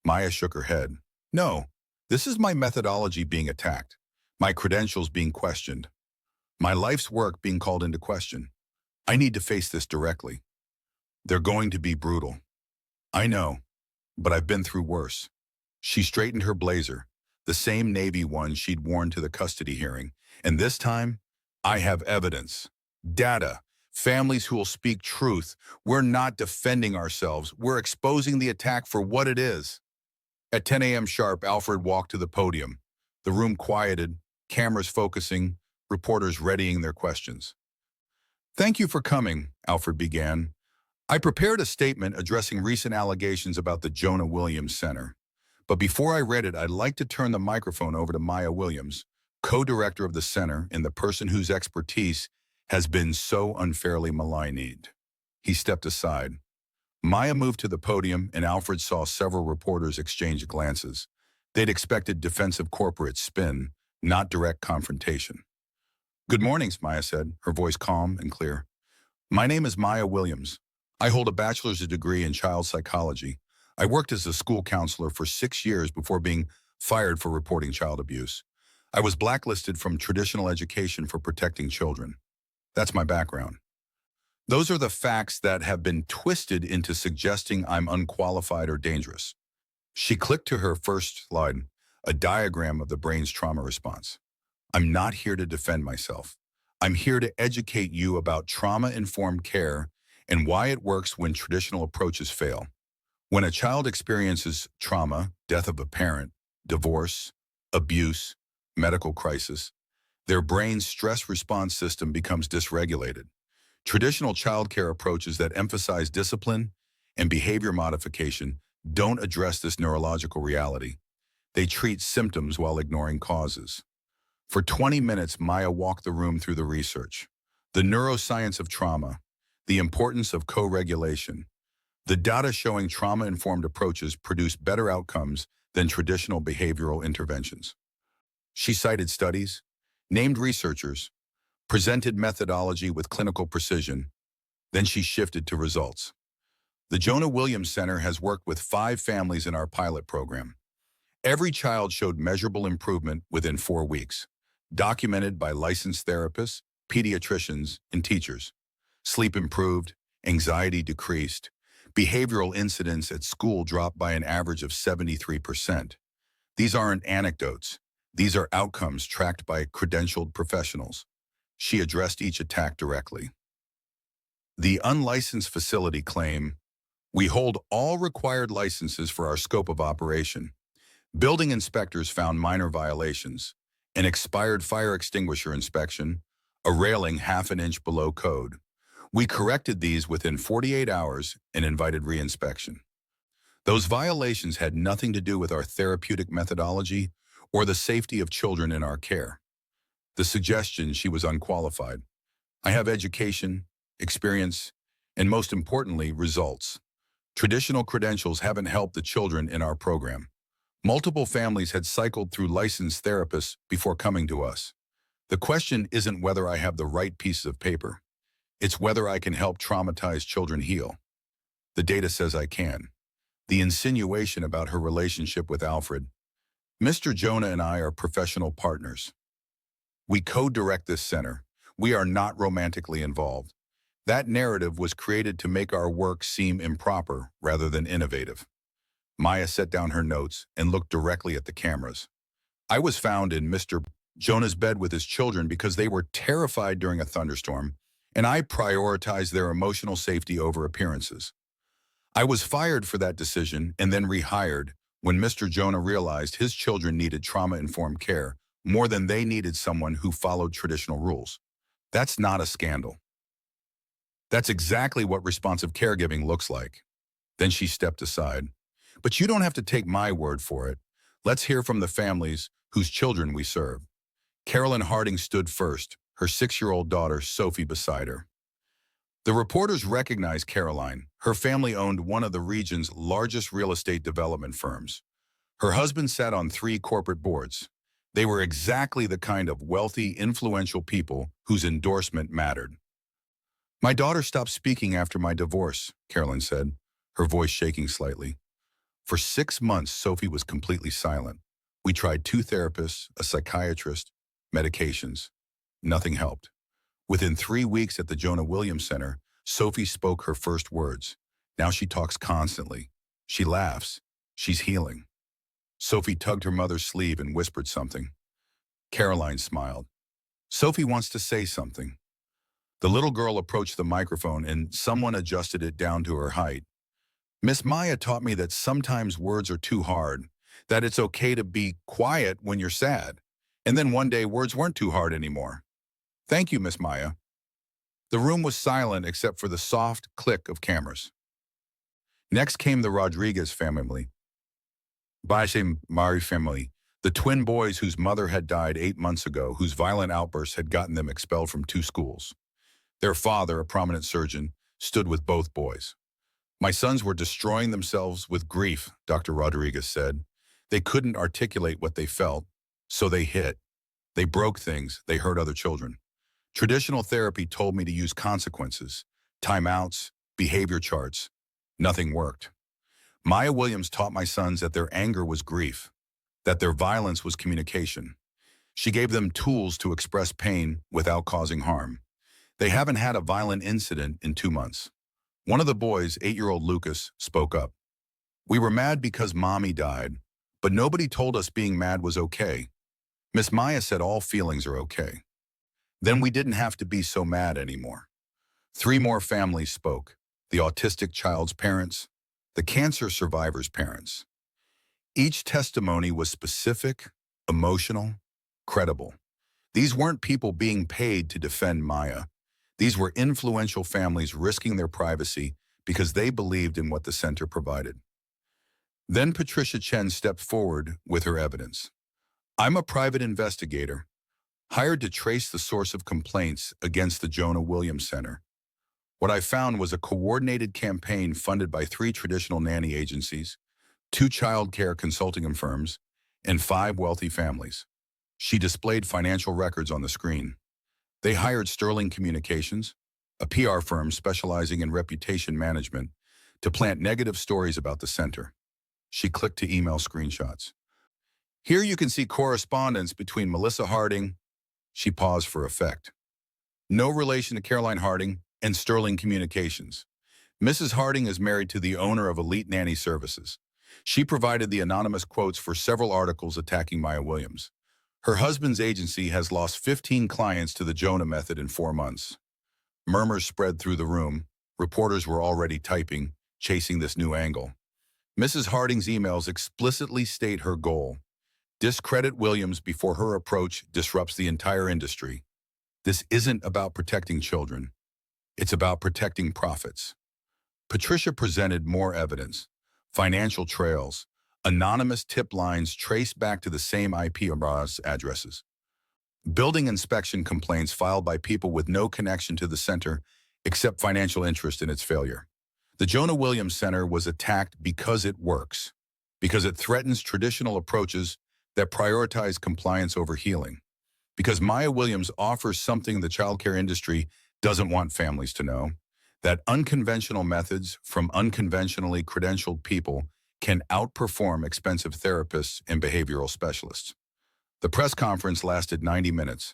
Maya shook her head. "No, this is my methodology being attacked, my credentials being questioned, my life's work being called into question. I need to face this directly. They're going to be brutal. I know, but I've been through worse." She straightened her blazer, the same navy one she'd worn to the custody hearing. "And this time, I have evidence. Data. Families who will speak truth. We're not defending ourselves. We're exposing the attack for what it is." At 10 a.m. sharp, Alfred walked to the podium. The room quieted, cameras focusing, reporters readying their questions. "Thank you for coming," Alfred began. "I prepared a statement addressing recent allegations about the Jonah Williams Center. But before I read it, I'd like to turn the microphone over to Maya Williams, co-director of the center and the person whose expertise has been so unfairly maligned." He stepped aside. Maya moved to the podium, and Alfred saw several reporters exchange glances. They'd expected defensive corporate spin, not direct confrontation. "Good morning," Maya said, her voice calm and clear. "My name is Maya Williams. I hold a bachelor's degree in child psychology. I worked as a school counselor for 6 years before being fired for reporting child abuse. I was blacklisted from traditional education for protecting children. That's my background. Those are the facts that have been twisted into suggesting I'm unqualified or dangerous." She clicked to her first slide, a diagram of the brain's trauma response. "I'm not here to defend myself. I'm here to educate you about trauma-informed care and why it works when traditional approaches fail. When a child experiences trauma, death of a parent, divorce, abuse, medical crisis, their brain's stress response system becomes dysregulated. Traditional childcare approaches that emphasize discipline and behavior modification don't address this neurological reality. They treat symptoms while ignoring causes." For 20 minutes, Maya walked the room through the research, the neuroscience of trauma, the importance of co-regulation, the data showing trauma-informed approaches produce better outcomes than traditional behavioral interventions. She cited studies, named researchers, presented methodology with clinical precision. Then she shifted to results. "The Jonah Williams Center has worked with 5 families in our pilot program. Every child showed measurable improvement within 4 weeks, documented by licensed therapists, pediatricians, and teachers. Sleep improved, anxiety decreased, behavioral incidents at school dropped by an average of 73%. These aren't anecdotes. These are outcomes tracked by credentialed professionals." She addressed each attack directly. The unlicensed facility claim, "We hold all required licenses for our scope of operation. Building inspectors found minor violations, an expired fire extinguisher inspection, a railing half an inch below code. We corrected these within 48 hours and invited reinspection. Those violations had nothing to do with our therapeutic methodology or the safety of children in our care." The suggestion she was unqualified. "I have education, experience, and most importantly, results. Traditional credentials haven't helped the children in our program. Multiple families had cycled through licensed therapists before coming to us. The question isn't whether I have the right pieces of paper. It's whether I can help traumatized children heal. The data says I can." The insinuation about her relationship with Alfred, Mr. Jonah and I are professional partners. We co-direct this center. We are not romantically involved. That narrative was created to make our work seem improper rather than innovative. Maya set down her notes and looked directly at the cameras. I was found in Mr. Jonah's bed with his children because they were terrified during a thunderstorm, and I prioritized their emotional safety over appearances. I was fired for that decision and then rehired when Mr. Jonah realized his children needed trauma-informed care more than they needed someone who followed traditional rules. That's not a scandal. That's exactly what responsive caregiving looks like. Then she stepped aside. But you don't have to take my word for it. Let's hear from the families whose children we serve. Carolyn Harding stood first, her 6-year-old daughter, Sophie, beside her. The reporters recognized Caroline. Her family owned one of the region's largest real estate development firms. Her husband sat on 3 corporate boards. They were exactly the kind of wealthy, influential people whose endorsement mattered. My daughter stopped speaking after my divorce, Carolyn said, her voice shaking slightly. For 6 months, Sophie was completely silent. We tried 2 therapists, a psychiatrist, medications. Nothing helped. Within 3 weeks at the Jonah Williams Center, Sophie spoke her first words. Now she talks constantly. She laughs. She's healing. Sophie tugged her mother's sleeve and whispered something. Caroline smiled. Sophie wants to say something. The little girl approached the microphone and someone adjusted it down to her height. Miss Maya taught me that sometimes words are too hard, that it's okay to be quiet when you're sad. And then one day words weren't too hard anymore. Thank you, Miss Maya. The room was silent except for the soft click of cameras. Next came the Rodriguez family. Baisem Mari family, the twin boys whose mother had died 8 months ago, whose violent outbursts had gotten them expelled from 2 schools. Their father, a prominent surgeon, stood with both boys. My sons were destroying themselves with grief, Dr. Rodriguez said. They couldn't articulate what they felt, so they hit. They broke things, they hurt other children. Traditional therapy told me to use consequences, timeouts, behavior charts. Nothing worked. Maya Williams taught my sons that their anger was grief, that their violence was communication. She gave them tools to express pain without causing harm. They haven't had a violent incident in 2 months. One of the boys, 8-year-old Lucas, spoke up. We were mad because Mommy died, but nobody told us being mad was okay. Miss Maya said all feelings are okay. Then we didn't have to be so mad anymore. 3 more families spoke, the autistic child's parents, the cancer survivor's parents. Each testimony was specific, emotional, credible. These weren't people being paid to defend Maya. These were influential families risking their privacy because they believed in what the center provided. Then Patricia Chen stepped forward with her evidence. I'm a private investigator, hired to trace the source of complaints against the Jonah Williams Center. What I found was a coordinated campaign funded by 3 traditional nanny agencies, 2 child care consulting firms, and 5 wealthy families. She displayed financial records on the screen. They hired Sterling Communications, a PR firm specializing in reputation management, to plant negative stories about the center. She clicked to email screenshots. Here you can see correspondence between Melissa Harding, she paused for effect, no relation to Caroline Harding, and Sterling Communications. Mrs. Harding is married to the owner of Elite Nanny Services. She provided the anonymous quotes for several articles attacking Maya Williams. Her husband's agency has lost 15 clients to the Jonah method in 4 months. Murmurs spread through the room. Reporters were already typing, chasing this new angle. Mrs. Harding's emails explicitly state her goal: discredit Williams before her approach disrupts the entire industry. This isn't about protecting children. It's about protecting profits. Patricia presented more evidence, financial trails, anonymous tip lines traced back to the same IP addresses, building inspection complaints filed by people with no connection to the center except financial interest in its failure. The Jonah Williams Center was attacked because it works, because it threatens traditional approaches that prioritize compliance over healing, because Maya Williams offers something the childcare industry doesn't want families to know, that unconventional methods from unconventionally credentialed people can outperform expensive therapists and behavioral specialists. The press conference lasted 90 minutes.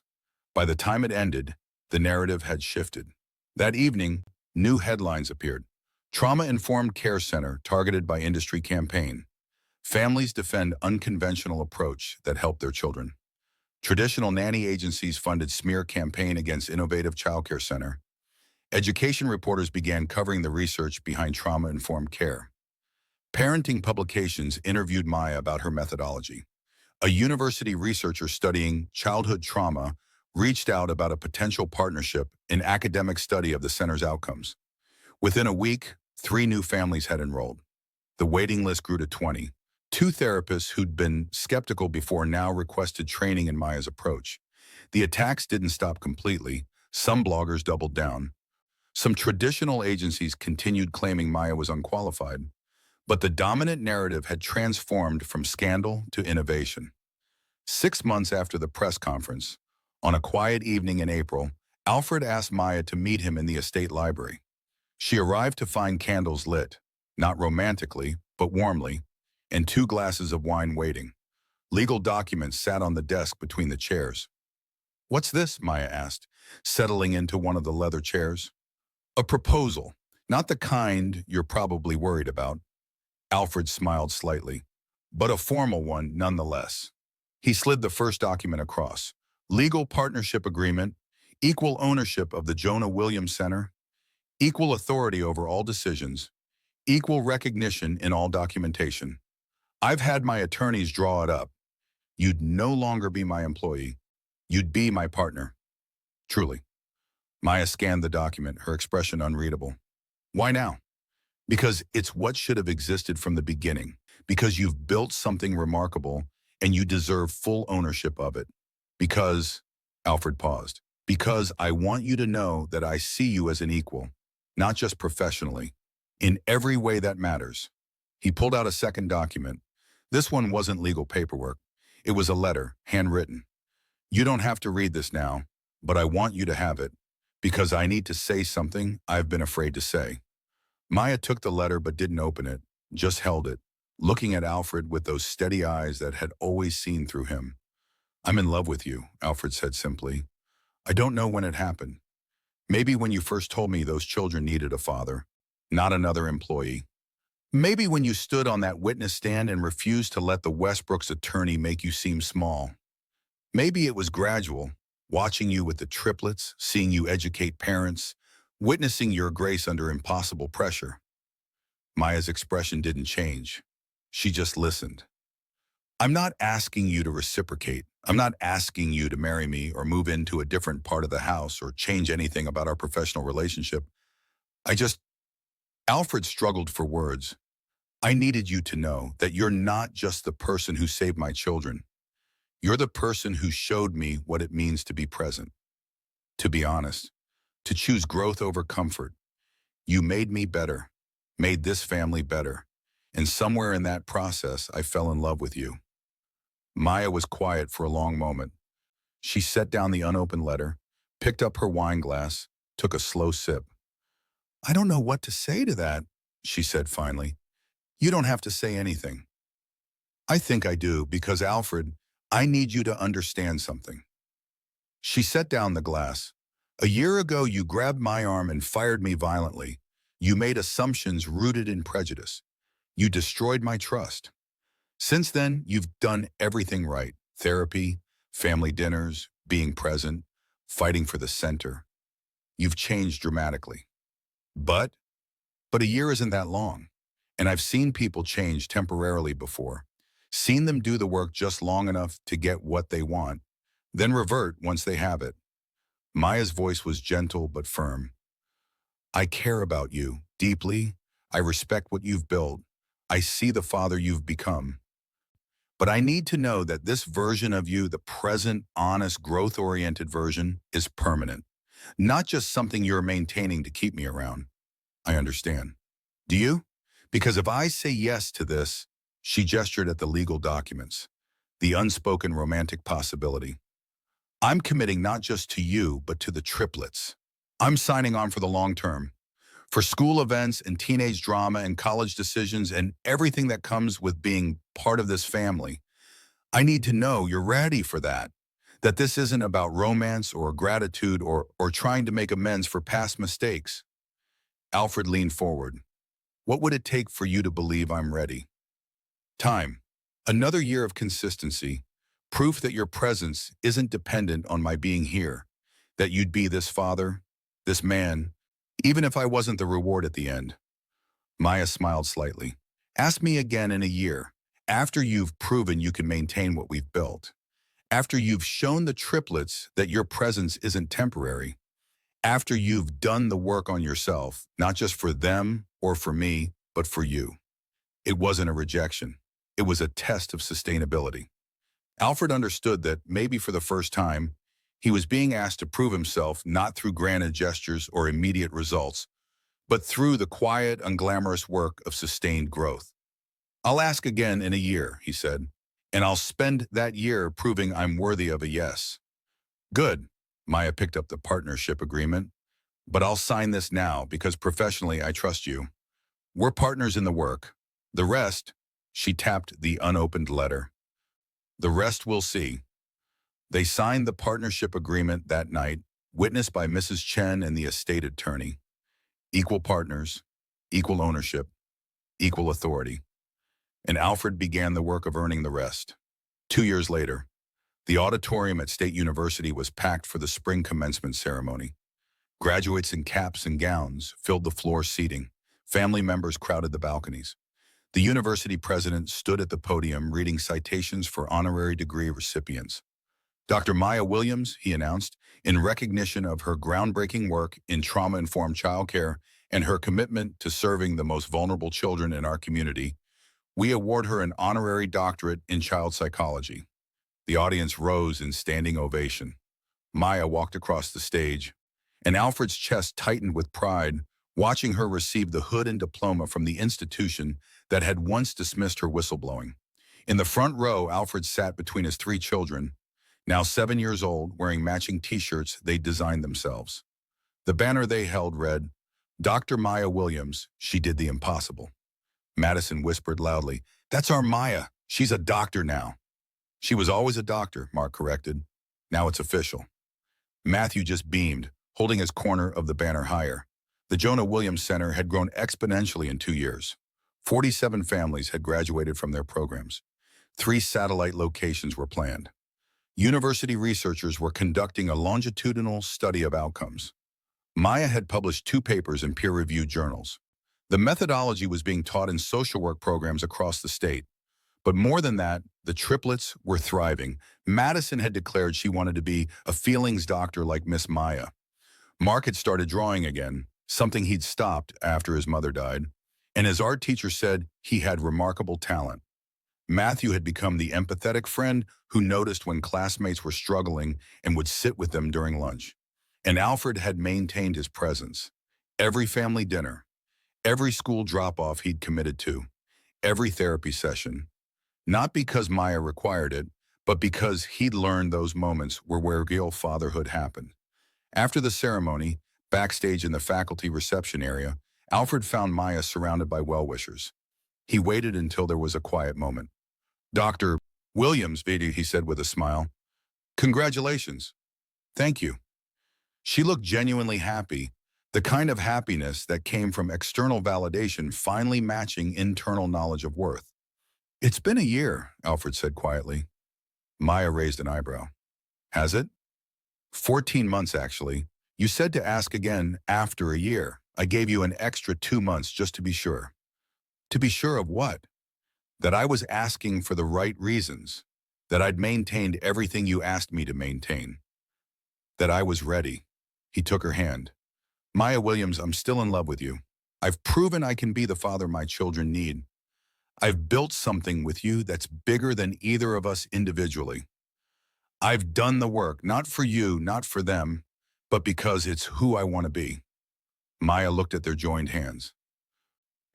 By the time it ended, the narrative had shifted. That evening, new headlines appeared. Trauma-informed care center targeted by industry campaign. Families defend unconventional approach that help their children. Traditional nanny agencies funded smear campaign against innovative childcare center. Education reporters began covering the research behind trauma-informed care. Parenting publications interviewed Maya about her methodology. A university researcher studying childhood trauma reached out about a potential partnership in academic study of the center's outcomes. Within a week, 3 new families had enrolled. The waiting list grew to 20. 2 therapists who'd been skeptical before now requested training in Maya's approach. The attacks didn't stop completely. Some bloggers doubled down. Some traditional agencies continued claiming Maya was unqualified. But the dominant narrative had transformed from scandal to innovation. 6 months after the press conference, on a quiet evening in April, Alfred asked Maya to meet him in the estate library. She arrived to find candles lit, not romantically, but warmly, and 2 glasses of wine waiting. Legal documents sat on the desk between the chairs. "What's this?" Maya asked, settling into one of the leather chairs. "A proposal, not the kind you're probably worried about." Alfred smiled slightly, but a formal one nonetheless. He slid the first document across. Legal partnership agreement, equal ownership of the Jonah Williams Center, equal authority over all decisions, equal recognition in all documentation. I've had my attorneys draw it up. You'd no longer be my employee. You'd be my partner. Truly. Maya scanned the document, her expression unreadable. Why now? Because it's what should have existed from the beginning. Because you've built something remarkable and you deserve full ownership of it. Because, Alfred paused, because I want you to know that I see you as an equal, not just professionally, in every way that matters. He pulled out a second document. This one wasn't legal paperwork. It was a letter, handwritten. You don't have to read this now, but I want you to have it, because I need to say something I've been afraid to say. Maya took the letter but didn't open it, just held it, looking at Alfred with those steady eyes that had always seen through him. "I'm in love with you," Alfred said simply. "I don't know when it happened. Maybe when you first told me those children needed a father, not another employee. Maybe when you stood on that witness stand and refused to let the Westbrooks attorney make you seem small. Maybe it was gradual, watching you with the triplets, seeing you educate parents, witnessing your grace under impossible pressure." Maya's expression didn't change. She just listened. "I'm not asking you to reciprocate. I'm not asking you to marry me or move into a different part of the house or change anything about our professional relationship. I just..." Alfred struggled for words. "I needed you to know that you're not just the person who saved my children. You're the person who showed me what it means to be present. To be honest, to choose growth over comfort. You made me better, made this family better. And somewhere in that process, I fell in love with you." Maya was quiet for a long moment. She set down the unopened letter, picked up her wine glass, took a slow sip. "I don't know what to say to that," she said finally. "You don't have to say anything." "I think I do, because Alfred, I need you to understand something." She set down the glass. "A year ago, you grabbed my arm and fired me violently. You made assumptions rooted in prejudice. You destroyed my trust. Since then, you've done everything right. Therapy, family dinners, being present, fighting for the center. You've changed dramatically. But a year isn't that long. And I've seen people change temporarily before. Seen them do the work just long enough to get what they want, then revert once they have it." Maya's voice was gentle but firm. "I care about you deeply. I respect what you've built. I see the father you've become. But I need to know that this version of you, the present, honest, growth-oriented version, is permanent. Not just something you're maintaining to keep me around. I understand. Do you? Because if I say yes to this," she gestured at the legal documents, "the unspoken romantic possibility, I'm committing not just to you, but to the triplets. I'm signing on for the long term. For school events and teenage drama and college decisions and everything that comes with being part of this family, I need to know you're ready for that. That this isn't about romance or gratitude or trying to make amends for past mistakes. Alfred leaned forward. What would it take for you to believe I'm ready? Time. Another year of consistency. Proof that your presence isn't dependent on my being here. That you'd be this father, this man, even if I wasn't the reward at the end. Maya smiled slightly. Ask me again in a year, after you've proven you can maintain what we've built. After you've shown the triplets that your presence isn't temporary. After you've done the work on yourself, not just for them or for me, but for you. It wasn't a rejection. It was a test of sustainability. Alfred understood that maybe for the first time, he was being asked to prove himself not through grand gestures or immediate results, but through the quiet, unglamorous work of sustained growth. I'll ask again in a year, he said, and I'll spend that year proving I'm worthy of a yes. Good. Maya picked up the partnership agreement. But I'll sign this now because professionally I trust you. We're partners in the work. The rest, she tapped the unopened letter. The rest we'll see. They signed the partnership agreement that night, witnessed by Mrs. Chen and the estate attorney. Equal partners, equal ownership, equal authority. And Alfred began the work of earning the rest. 2 years later, the auditorium at State University was packed for the spring commencement ceremony. Graduates in caps and gowns filled the floor seating. Family members crowded the balconies. The university president stood at the podium reading citations for honorary degree recipients. Dr. Maya Williams, he announced, in recognition of her groundbreaking work in trauma-informed childcare and her commitment to serving the most vulnerable children in our community, we award her an honorary doctorate in child psychology. The audience rose in standing ovation. Maya walked across the stage, and Alfred's chest tightened with pride, watching her receive the hood and diploma from the institution that had once dismissed her whistleblowing. In the front row, Alfred sat between his 3 children, now 7 years old, wearing matching t-shirts they'd designed themselves. The banner they held read, Dr. Maya Williams, she did the impossible. Madison whispered loudly, That's our Maya. She's a doctor now. She was always a doctor, Mark corrected. Now it's official. Matthew just beamed, holding his corner of the banner higher. The Jonah Williams Center had grown exponentially in 2 years. 47 families had graduated from their programs. 3 satellite locations were planned. University researchers were conducting a longitudinal study of outcomes. Maya had published 2 papers in peer-reviewed journals. The methodology was being taught in social work programs across the state. But more than that, the triplets were thriving. Madison had declared she wanted to be a feelings doctor like Miss Maya. Mark had started drawing again, something he'd stopped after his mother died, and his art teacher said he had remarkable talent. Matthew had become the empathetic friend who noticed when classmates were struggling and would sit with them during lunch. And Alfred had maintained his presence. Every family dinner, every school drop-off he'd committed to, every therapy session. Not because Maya required it, but because he'd learned those moments were where real fatherhood happened. After the ceremony, backstage in the faculty reception area, Alfred found Maya surrounded by well-wishers. He waited until there was a quiet moment. Dr. Williams, he said with a smile. Congratulations. Thank you. She looked genuinely happy, the kind of happiness that came from external validation finally matching internal knowledge of worth. It's been a year, Alfred said quietly. Maya raised an eyebrow. Has it? 14 months, actually. You said to ask again after a year. I gave you an extra 2 months just to be sure. To be sure of what? That I was asking for the right reasons. That I'd maintained everything you asked me to maintain. That I was ready. He took her hand. Maya Williams, I'm still in love with you. I've proven I can be the father my children need. I've built something with you that's bigger than either of us individually. I've done the work, not for you, not for them, but because it's who I want to be. Maya looked at their joined hands.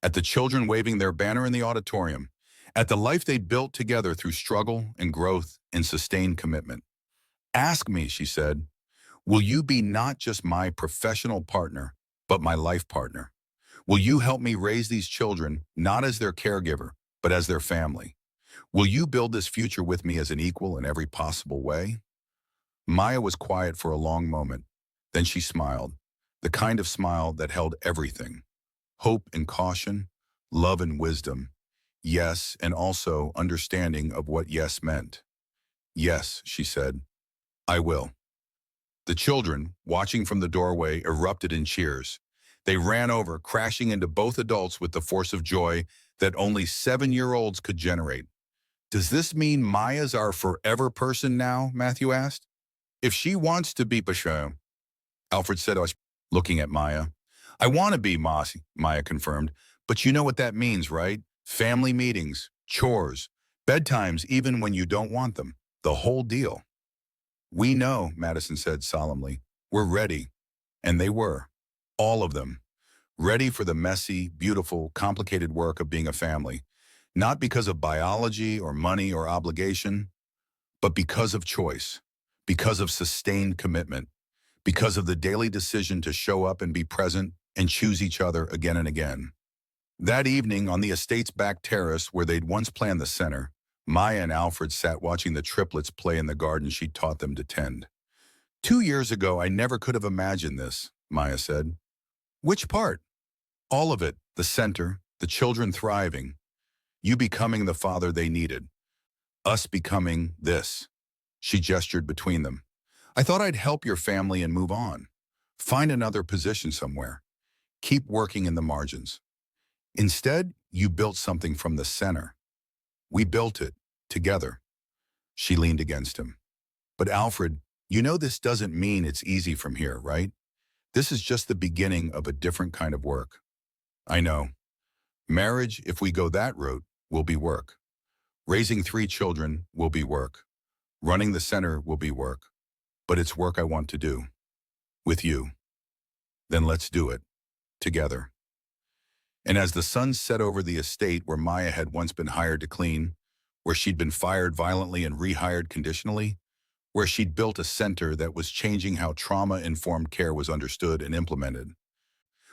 At the children waving their banner in the auditorium. At the life they'd built together through struggle and growth and sustained commitment. Ask me, she said, will you be not just my professional partner, but my life partner? Will you help me raise these children, not as their caregiver, but as their family? Will you build this future with me as an equal in every possible way? Maya was quiet for a long moment. Then she smiled, the kind of smile that held everything: hope and caution, love and wisdom, yes, and also understanding of what yes meant. Yes, she said, I will. The children, watching from the doorway, erupted in cheers. They ran over, crashing into both adults with the force of joy that only 7-year-olds could generate. Does this mean Maya's our forever person now? Matthew asked. If she wants to be Pasha, Alfred said, looking at Maya. I want to be, Maya confirmed. But you know what that means, right? Family meetings, chores, bedtimes even when you don't want them. The whole deal. We know, Madison said solemnly. We're ready. And they were. All of them. Ready for the messy, beautiful, complicated work of being a family. Not because of biology or money or obligation, but because of choice, because of sustained commitment, because of the daily decision to show up and be present and choose each other again and again. That evening on the estate's back terrace where they'd once planned the center, Maya and Alfred sat watching the triplets play in the garden she'd taught them to tend. 2 years ago, I never could have imagined this, Maya said. Which part? All of it, the center, the children thriving, you becoming the father they needed, us becoming this. She gestured between them. I thought I'd help your family and move on. Find another position somewhere. Keep working in the margins. Instead, you built something from the center. We built it, together. She leaned against him. But Alfred, you know this doesn't mean it's easy from here, right? This is just the beginning of a different kind of work. I know. Marriage, if we go that route, will be work. Raising 3 children will be work. Running the center will be work. But it's work I want to do. With you. Then let's do it. Together. And as the sun set over the estate where Maya had once been hired to clean, where she'd been fired violently and rehired conditionally, where she'd built a center that was changing how trauma-informed care was understood and implemented,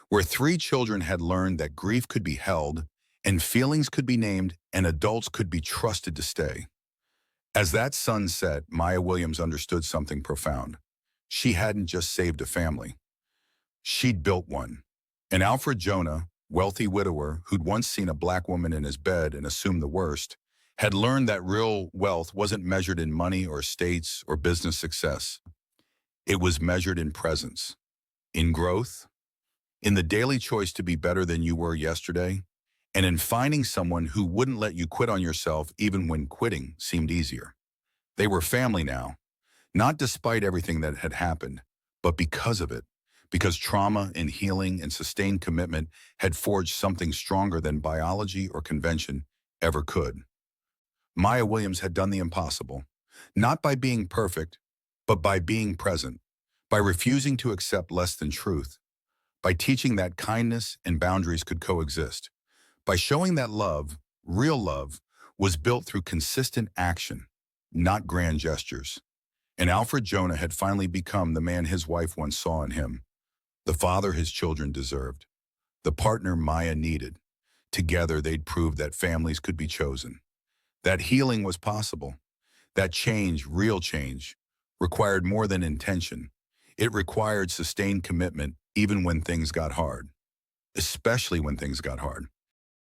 where 3 children had learned that grief could be held and feelings could be named and adults could be trusted to stay. As that sun set, Maya Williams understood something profound. She hadn't just saved a family. She'd built one. And Alfred Jonah, wealthy widower who'd once seen a black woman in his bed and assumed the worst, had learned that real wealth wasn't measured in money or estates or business success. It was measured in presence, in growth, in the daily choice to be better than you were yesterday, and in finding someone who wouldn't let you quit on yourself even when quitting seemed easier. They were family now, not despite everything that had happened, but because of it, because trauma and healing and sustained commitment had forged something stronger than biology or convention ever could. Maya Williams had done the impossible, not by being perfect, but by being present, by refusing to accept less than truth, by teaching that kindness and boundaries could coexist, by showing that love, real love, was built through consistent action, not grand gestures. And Alfred Jonah had finally become the man his wife once saw in him, the father his children deserved, the partner Maya needed. Together they'd proved that families could be chosen, that healing was possible, that change, real change, required more than intention. It required sustained commitment even when things got hard, especially when things got hard.